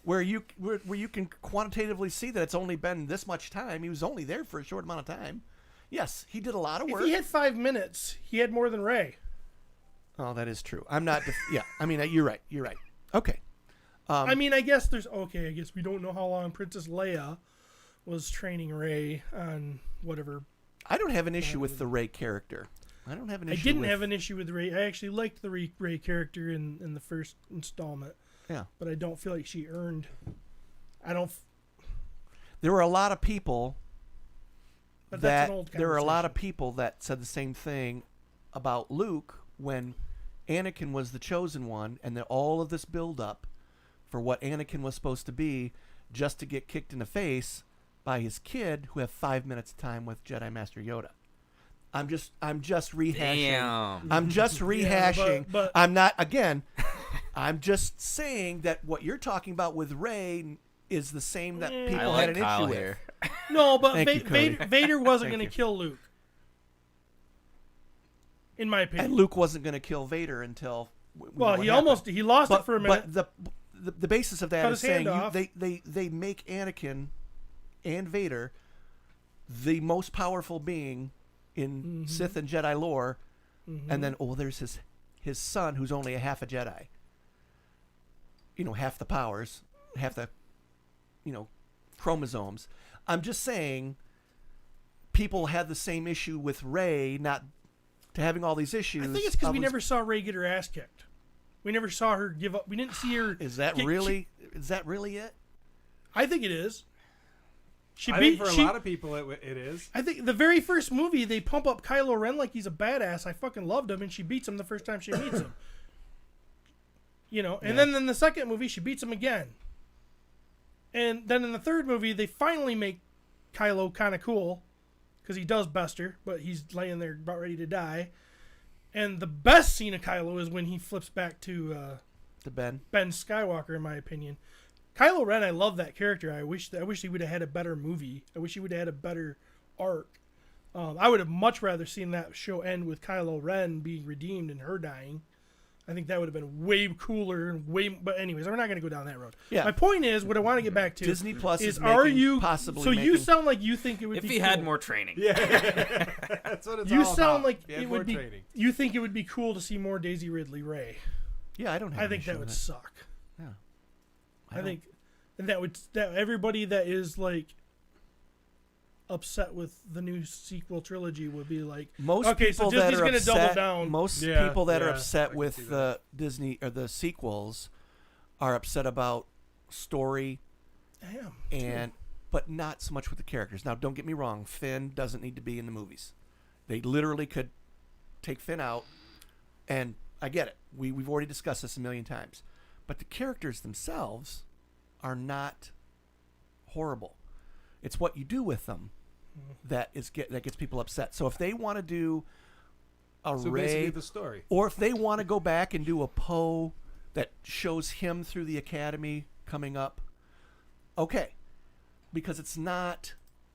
where you can quantitatively see that it's only been this much time. He was only there for a short amount of time. Yes, he did a lot of work. If he had 5 minutes, he had more than Rey. Oh, that is true. I'm not. Yeah, I mean, you're right. You're right. Okay. I mean, I guess there's okay. I guess we don't know how long Princess Leia was training Rey on whatever. I don't have an issue with the Rey character. I don't have an I issue. didn't have an issue with Rey. I actually liked the Rey character in the first installment. Yeah. But I don't feel like she earned. I don't. There were a lot of people. But that's an old there were a lot of conversation. people that said the same thing about Luke when Anakin was the chosen one, and then all of this build up for what Anakin was supposed to be, just to get kicked in the face by his kid who have 5 minutes of time with Jedi Master Yoda. I'm just rehashing. Damn. I'm just rehashing. but- I'm not again. I'm just saying that what you're talking about with Rey is the same that I people I had like an Kyle issue here. with. No, but Thank you, Cody. Vader wasn't Thank going you. to kill Luke. In my opinion. And Luke wasn't going to kill Vader until. we know Well, what he happened. almost he lost But, it for a minute. but the basis of that Cut is his hand saying off. they make Anakin and Vader the most powerful being in Sith and Jedi lore, and then there's his son who's only a half a Jedi. Half the powers, half the chromosomes. I'm just saying people had the same issue with Rey not to having all these issues. I think it's because we was- never saw Rey get her ass kicked. We never saw her give up. We didn't see her. Is that really it? I think it is. She I beat think for a lot of people it is. I think the very first movie they pump up Kylo Ren like he's a badass. I fucking loved him, and she beats him the first time she meets him. And then in the second movie she beats him again. And then in the third movie they finally make Kylo kind of cool because he does best her, but he's laying there about ready to die. And the best scene of Kylo is when he flips back to Ben. Ben Skywalker, in my opinion. Kylo Ren, I love that character. I wish he would have had a better movie. I wish he would have had a better arc. I would have much rather seen that show end with Kylo Ren being redeemed and her dying. I think that would have been way cooler and way. But anyways, we're not going to go down that road. Yeah. My point is, what I want to get back to Disney Plus is are making- you possibly So you making- sound like you think it would If be. he cool. had more training. That's what it's You all sound about. like He had it more would be. training. You think it would be cool to see more Daisy Ridley Rey. Yeah, I don't have I an think issue that would with it. suck. Yeah. I think, and that everybody that is like upset with the new sequel trilogy would be like, Most okay, so people that Disney's are gonna upset, double down. Most Yeah, people that are yeah, I upset can with see the Disney or the sequels are upset about story Damn. but not so much with the characters. Now, don't get me wrong, Finn doesn't need to be in the movies. They literally could take Finn out, and I get it. We've already discussed this a million times. But the characters themselves are not horrible. It's what you do with them that gets people upset. So if they want to do a So Rey, basically the story. or if they want to go back and do a Poe that shows him through the academy coming up, okay, because it's not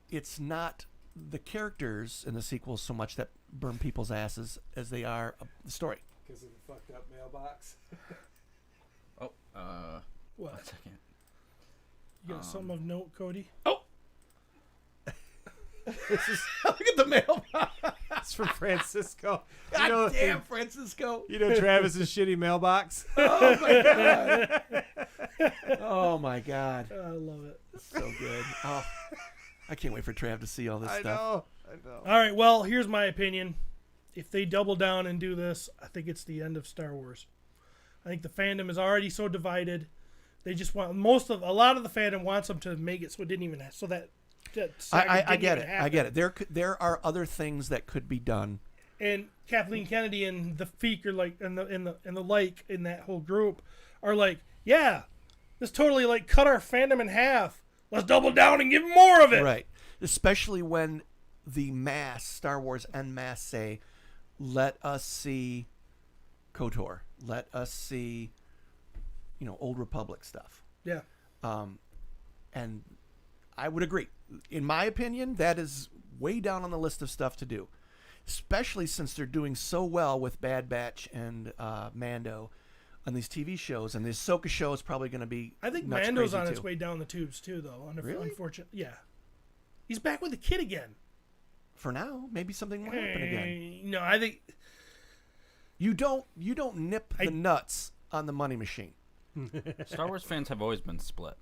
the characters in the sequels so much that burn people's asses as they are the story. Because of the fucked up mailbox. Oh, What? 1 second. You got something of note, Cody? Look at the mailbox. It's from Francisco. God damn, Francisco. You know Travis's shitty mailbox? Oh my God. I love it. So good. Oh, I can't wait for Trav to see all this stuff. I know. All right, well, here's my opinion. If they double down and do this, I think it's the end of Star Wars. I think the fandom is already so divided. They just want a lot of the fandom wants them to make it so it didn't even so that saga I didn't get even it. happen. I get it. There are other things that could be done. And Kathleen Kennedy and the Feek are like, and the like in that whole group are like, yeah, this totally like cut our fandom in half. Let's double down and give more of it. Right. Especially when the mass, Star Wars en masse, say, let us see KOTOR. Let us see, Old Republic stuff. Yeah. And I would agree. In my opinion, that is way down on the list of stuff to do. Especially since they're doing so well with Bad Batch and Mando on these TV shows. And the Ahsoka show is probably going to be I think nuts Mando's crazy on its too. way down the tubes too, though. Really? Unfortunately, yeah. He's back with the kid again. For now, maybe something will happen again. No, I think You don't nip the nuts on the money machine. Star Wars fans have always been split.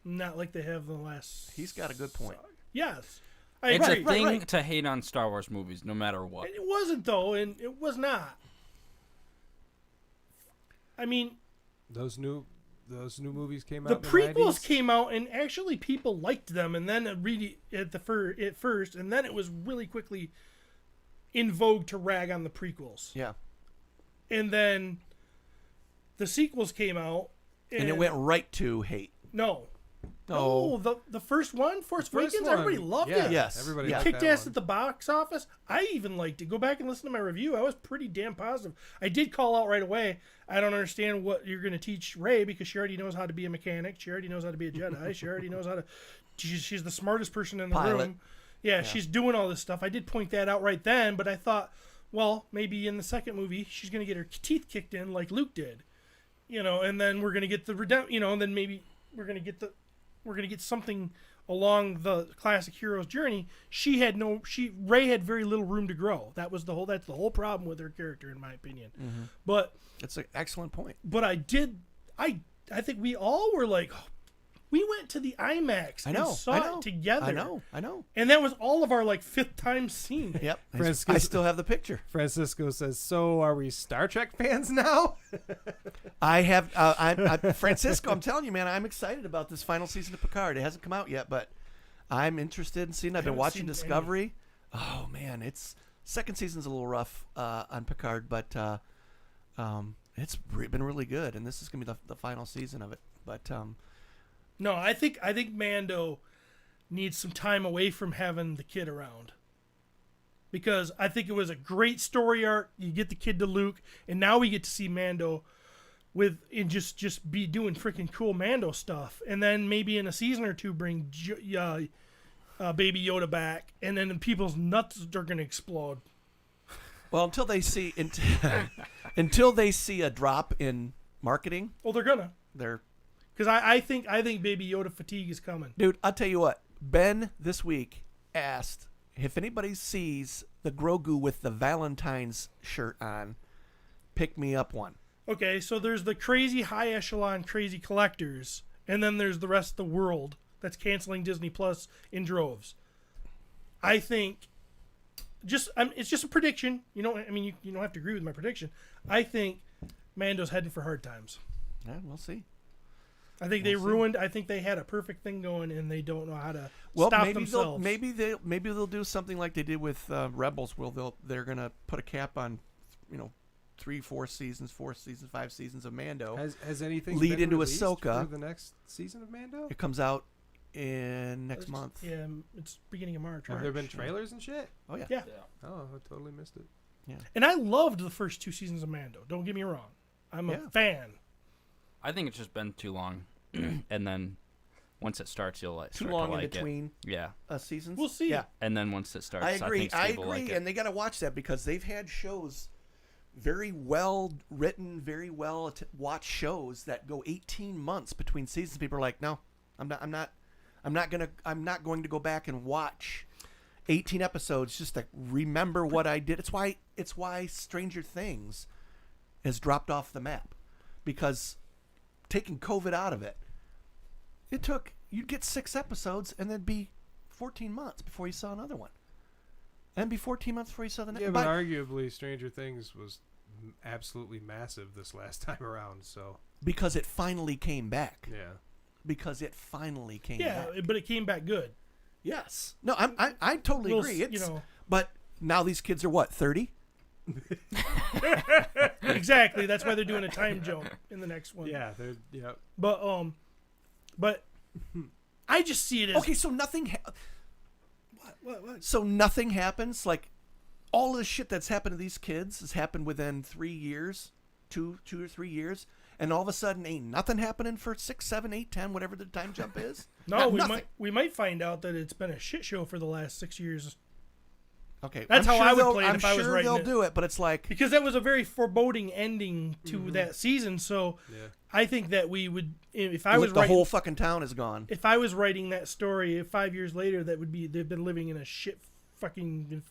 not like they have the last. He's got a good point. Yes. I It's agree. a thing Right. to hate on Star Wars movies, no matter what. It wasn't though, and it was not. I mean, Those new movies came out. the in the prequels 90s. came out, and actually people liked them, and then at first, and then it was really quickly in vogue to rag on the prequels, Yeah. and then the sequels came out, And it went right to hate. no. Oh. No, the first one, Force First Awakens, one, everybody loved yeah, it. Yes. Everybody Yeah. liked Kicked that ass one. at the box office. I even liked it. Go back and listen to my review. I was pretty damn positive. I did call out right away. I don't understand what you're going to teach Rey because she already knows how to be a mechanic. She already knows how to be a Jedi. She already knows how to. She's the smartest person in the Pilot. room. Yeah, she's doing all this stuff. I did point that out right then, but I thought, well, maybe in the second movie she's going to get her teeth kicked in like Luke did, and then we're going to get the redemption, and then maybe we're going to get something along the classic hero's journey. Rey had very little room to grow. That's the whole problem with her character, in my opinion. Mm-hmm. But That's an excellent point. I think we all were like, we went to the IMAX I know. and saw I know. it together. I know. And that was all of our like fifth time seeing it. Yep. Francisco- I still have the picture. Francisco says, "So are we Star Trek fans now?" I have. Francisco, I'm telling you, man, I'm excited about this final season of Picard. It hasn't come out yet, but I'm interested in seeing. I've been haven't watching seen Discovery. Oh man, second season's a little rough on Picard, but it's been really good, and this is gonna be the final season of it. But No, I think Mando needs some time away from having the kid around. Because I think it was a great story arc. You get the kid to Luke, and now we get to see Mando just be doing freaking cool Mando stuff. And then maybe in a season or two bring Baby Yoda back, and then people's nuts are gonna explode. well, until they see until they see a drop in marketing, Well, they're gonna, they're. because I think Baby Yoda fatigue is coming. Dude, I'll tell you what. Ben this week asked if anybody sees the Grogu with the Valentine's shirt on, pick me up one. Okay, so there's the crazy high echelon crazy collectors, and then there's the rest of the world that's canceling Disney Plus in droves. I think, it's just a prediction. You don't have to agree with my prediction. I think Mando's heading for hard times. Yeah, we'll see. I think I think they had a perfect thing going, and they don't know how to Well, stop maybe themselves. maybe they'll do something like they did with Rebels, where they're gonna put a cap on, 3, 4 seasons, 5 seasons of Mando. Has anything Lead been into released Ahsoka. for the next season of Mando? It comes out in next month. Yeah, it's beginning of March. Have Right? there been trailers and shit? Oh yeah. Yeah. Oh, I totally missed it. And I loved the first 2 seasons of Mando. Don't get me wrong. I'm a fan. I think it's just been too long, and then once it starts, you'll like Too start long to in like between it. Yeah, seasons. We'll see. Yeah, and then once it starts, I agree. think I Steve will agree, like it. and they got to watch that because they've had shows, very well written, very well watched shows that go 18 months between seasons. People are like, no, I'm not going to go back and watch 18 episodes just to remember what I did. It's why Stranger Things has dropped off the map, because taking COVID out of it, you'd get 6 episodes and then be 14 months before you saw another one, and be 14 months before you saw the next. Yeah, but arguably Stranger Things was absolutely massive this last time around. So because it finally came back. yeah, Because it finally came back. Yeah, but it came back good. Yes. No, I totally agree. It's, but now these kids are what, 30? Exactly. That's why they're doing a time jump in the next one. yeah, they're yeah. But I just see it as Okay, so nothing. what? So nothing happens. Like all of the shit that's happened to these kids has happened within 3 years, 2 or 3 years, and all of a sudden ain't nothing happening for 6, 7, 8, 10, whatever the time jump is. No, Nothing. we might find out that it's been a shit show for the last 6 years. Okay, That's how I would play it I'm if I was sure writing they'll it. do it, but it's like Because that was a very foreboding ending to that season. So Yeah. I think that we would, if I was the writing, whole fucking town is gone. if I was writing that story 5 years later, that would be they've been living in a shit fucking.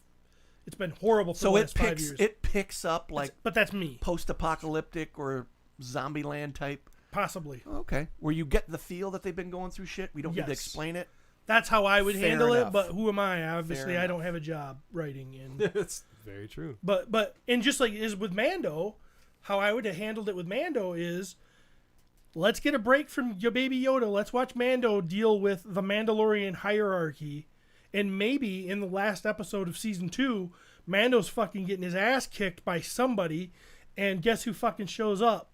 It's been horrible for So the it last 5 picks years. it picks up like But that's me, post-apocalyptic or zombie land type. possibly. Okay, where you get the feel that they've been going through shit. We don't need to Yes. explain it. That's how I would Fair handle enough. it. But who am I? Obviously, Fair I don't enough. have a job writing. And That's very true. but and just like it is with Mando, how I would have handled it with Mando is, let's get a break from your baby Yoda. Let's watch Mando deal with the Mandalorian hierarchy, and maybe in the last episode of season 2, Mando's fucking getting his ass kicked by somebody, and guess who fucking shows up?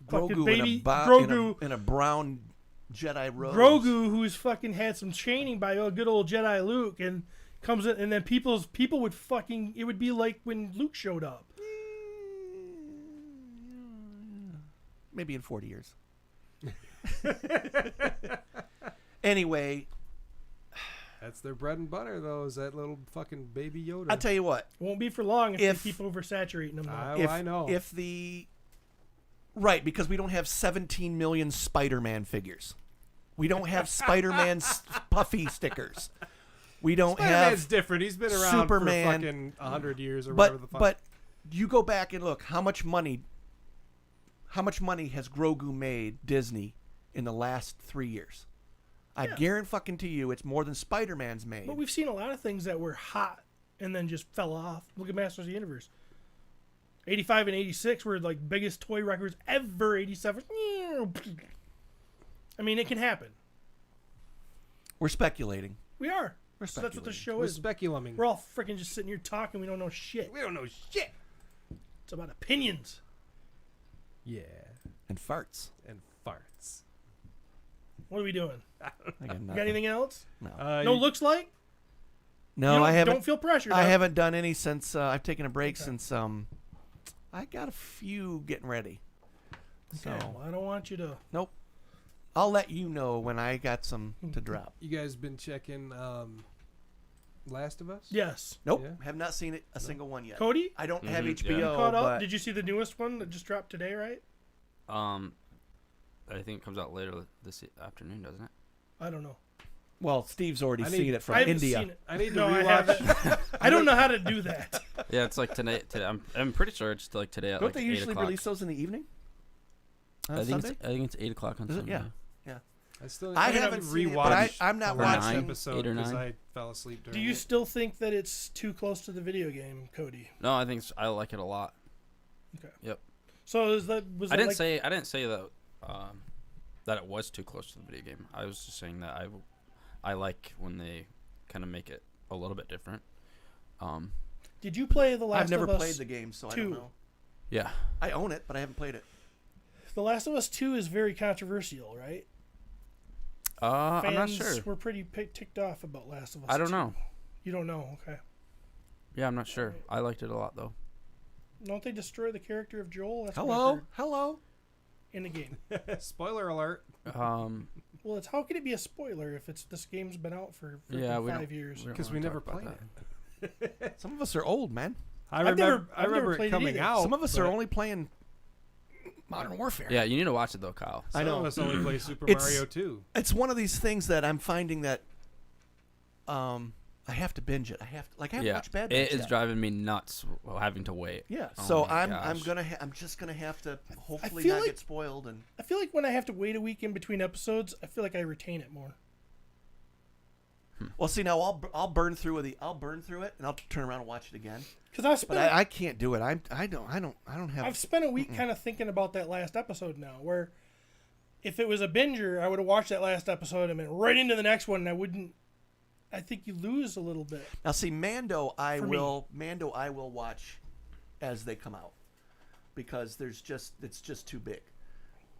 Fucking Grogu baby in Grogu. in a brown Jedi robe. Grogu, who's fucking had some training by a good old Jedi Luke, and comes in, and then people would fucking, it would be like when Luke showed up. Maybe in 40 years. Anyway, That's their bread and butter, though. Is that little fucking baby Yoda? I'll tell you what. Won't be for long if If- they keep oversaturating them. Though. If, I know. If right, because we don't have 17 million Spider-Man figures. We don't have Spider-Man's puffy stickers. We don't Spider-Man's have different. He's been around Superman. for fucking 100 years or whatever the fuck. But you go back and look how much money has Grogu made Disney in the last 3 years? I guarantee fucking to you it's more than Spider-Man's made. But we've seen a lot of things that were hot and then just fell off. Look at Masters of the Universe. 85 and 86 were like biggest toy records ever. 87. I mean, it can happen. We're speculating. We are. We're So that's what this speculating. show We're is. speculuming. We're all freaking just sitting here talking. We don't know shit. We don't know shit. It's about opinions. Yeah. And farts. And farts. What are we doing? I got You nothing. got anything else? No. No looks like? No, You I haven't. Don't feel pressured. I huh? haven't done any since I've taken a break since I got a few getting ready. So Okay, well, I don't want you to. nope. I'll let you know when I got some to drop. You guys been checking Last of Us? Yes. Nope, Yeah. have not seen it a single one yet. Cody? I don't have Mhm, HBO, yeah. Caught up? but Did you see the newest one that just dropped today, right? I think it comes out later this afternoon, doesn't it? I don't know. well, Steve's already I need- seen it from I haven't India. seen it. I need to No, I rewatch. haven't. I don't know how to do that. Yeah, it's like today. I'm pretty sure it's like today at Don't like they 8 usually o'clock. release those in the evening? On I think Sunday? it's 8 o'clock on Is it? Sunday. Yeah. I still I haven't haven't seen it, but rewatched I'm not the last watching. episode 8 or because 9. I fell asleep during Do you it. still think that it's too close to the video game, Cody? No, I think I like it a lot. Okay. Yep. So was I it didn't like, say that that it was too close to the video game. I was just saying that I like when they kind of make it a little bit different. Did you play The Last I've never of Us played the game, so I 2? don't know. Yeah. I own it, but I haven't played it. The Last of Us 2 is very controversial, right? I'm not fans sure. were pretty ticked off about Last of Us. I don't 2. know. You don't know? Okay. Yeah, I'm not sure. I liked it a lot though. Don't they destroy the character of Joel? That's what I heard Hello. in the game. Spoiler alert. Well, how can it be a spoiler if this game's been out for Yeah, we 5 years? Because we never played it. Some of us are old, man. I I've remember never it played it coming either. out. Some of us are but only playing Modern Warfare. Yeah, you need to watch it though, Kyle. I know. Some of us only play Super It's- Mario 2. It's one of these things that I'm finding that I have to binge it. I haven't watched Bad Batch it is yet. driving me nuts having to wait. Yeah, Oh so my I'm gosh. I'm just gonna have to hopefully feel not like- get spoiled and I feel like when I have to wait a week in between episodes, I feel like I retain it more. well, see now I'll burn through it and I'll turn around and watch it again. Because I've But spent I can't do it. I don't have. I've spent a week kind of thinking about that last episode now. Where if it was a binger, I would have watched that last episode and been right into the next one, and I wouldn't. I think you lose a little bit. Now see Mando I For me. will watch as they come out because it's just too big.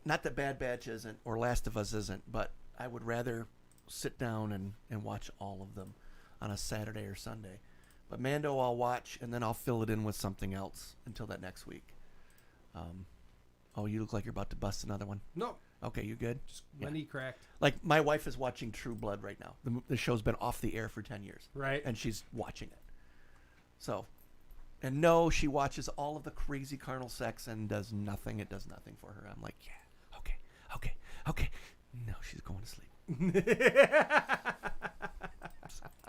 Not that Bad Batch isn't or Last of Us isn't, but I would rather sit down and watch all of them on a Saturday or Sunday. But Mando I'll watch and then I'll fill it in with something else until that next week. Oh, you look like you're about to bust another one. No, Okay, you good? my knee cracked. Like my wife is watching True Blood right now. The show's been off the air for 10 years. Right. And she's watching it. So, and no, she watches all of the crazy carnal sex and does nothing. It does nothing for her. I'm like, yeah, okay. No, she's going to sleep.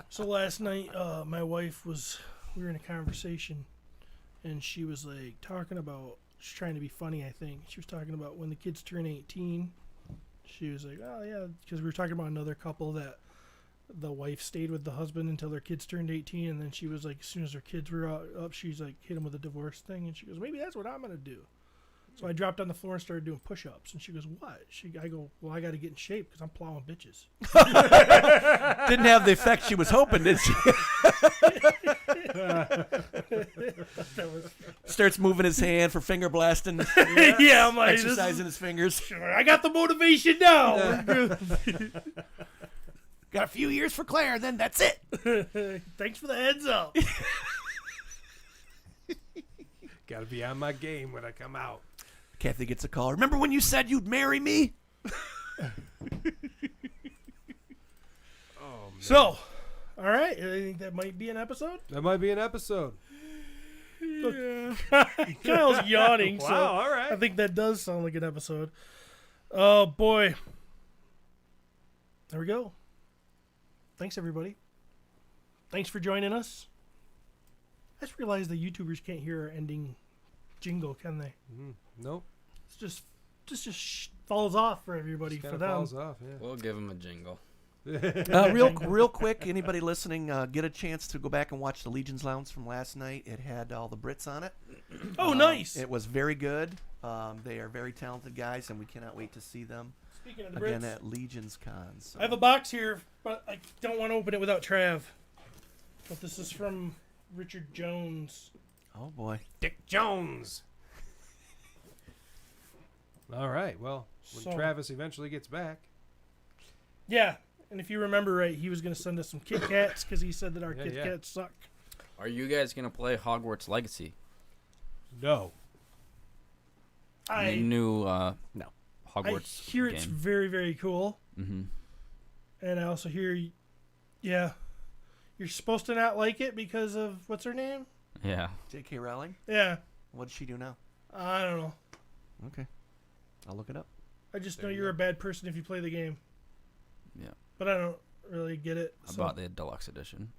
So last night, my wife we were in a conversation, and she was like talking about, she's trying to be funny, I think. She was talking about when the kids turn 18. She was like, oh yeah, because we were talking about another couple that the wife stayed with the husband until their kids turned 18, and then she was like, as soon as their kids were up, she's like, hit them with a divorce thing, and she goes, maybe that's what I'm gonna do. So I dropped on the floor and started doing push-ups, and she goes, what? I go, well, I got to get in shape because I'm plowing bitches. Didn't have the effect she was hoping, did she? Starts moving his hand for finger blasting. Yeah, I'm like, this is- exercising his fingers. I got the motivation now. We're good. Got a few years for Claire, then that's it. Thanks for the heads up. Got to be on my game when I come out. Kathy gets a call. Remember when you said you'd marry me? So, all right, I think that might be an episode. That might be an episode. Kyle's yawning, so Wow, all right. I think that does sound like an episode. Oh boy, there we go. Thanks everybody. Thanks for joining us. I just realized the YouTubers can't hear our ending jingle, can they? Nope. It's just falls off for everybody, Kind for of them. falls off, yeah. We'll give him a jingle. Real quick, anybody listening, get a chance to go back and watch the Legions Lounge from last night. It had all the Brits on it. Oh, nice. It was very good. They are very talented guys, and we cannot wait to see them Speaking of the again Brits, at Legions Con. So. I have a box here, but I don't want to open it without Trav. But this is from Richard Jones. Oh boy. Dick Jones. All right. Well, when So- Travis eventually gets back. Yeah, and if you remember right, he was going to send us some Kit Kats because he said that our Yeah, Kit yeah. Kats suck. Are you guys gonna play Hogwarts Legacy? No. The new No. I Hogwarts hear it's game. very, very cool. Mm-hmm. And I also hear, yeah, you're supposed to not like it because of, what's her name? Yeah. J.K. Rowling? Yeah, What does she do now? I don't know. Okay. I'll look it up. I just know you're a bad person if you play the game. Yeah. But I don't really get it. I so- bought the deluxe edition.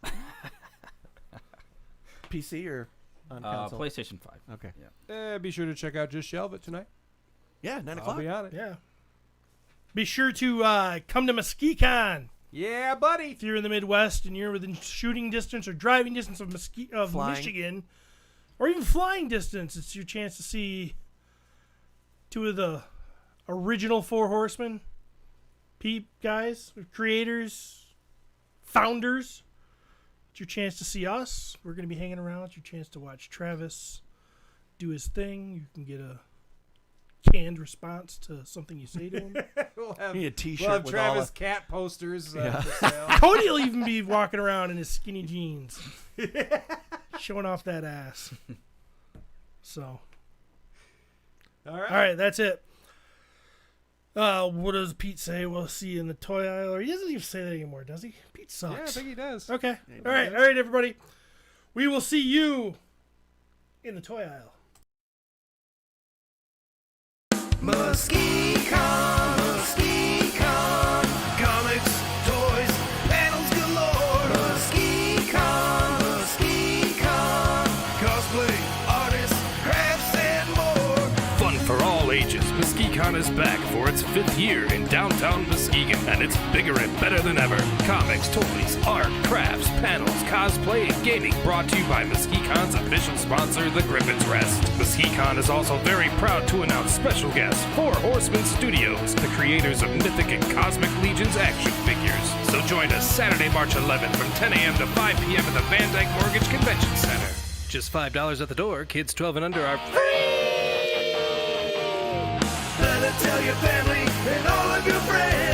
PC or on console? PlayStation 5. Okay. Be sure to check out Just Shelve It tonight. Yeah, 9 I'll o'clock. be on it. Yeah. Be sure to come to MuskeCon. Yeah, buddy. If you're in the Midwest and you're within shooting distance or driving distance of Flying. Michigan, or even flying distance, it's your chance to see two of the original Four Horsemen guys, creators, founders. It's your chance to see us. We're going to be hanging around. It's your chance to watch Travis do his thing. You can get a canned response to something you say to him. We'll have, Need a T-shirt we'll have with Travis all the- Cat posters for sale. Cody will even be walking around in his skinny jeans, showing off that ass. So, All right. all right, that's it. What does Pete say? We'll see you in the toy aisle. Or he doesn't even say that anymore, does he? Pete sucks. Yeah, I think he does. Okay. All right, everybody. We will see you in the toy aisle. MuskeCon, MuskeCon, comics, toys, panels galore. MuskeCon, MuskeCon, cosplay, artists, crafts, and more. Fun for all ages, MuskeCon is back for its 5th year in downtown Muskegon, and it's bigger and better than ever. Comics, toys, art, crafts, panels, cosplay, and gaming brought to you by MuskeCon's official sponsor, the Griffin's Rest. MuskeCon is also very proud to announce special guests, Horseman Studios, the creators of Mythic and Cosmic Legions action figures. So join us Saturday, March 11th from 10 a.m. to 5 p.m. at the Van Dyke Mortgage Convention Center. Just $5 at the door. Kids 12 and under are free. Better tell your family and all of your friends.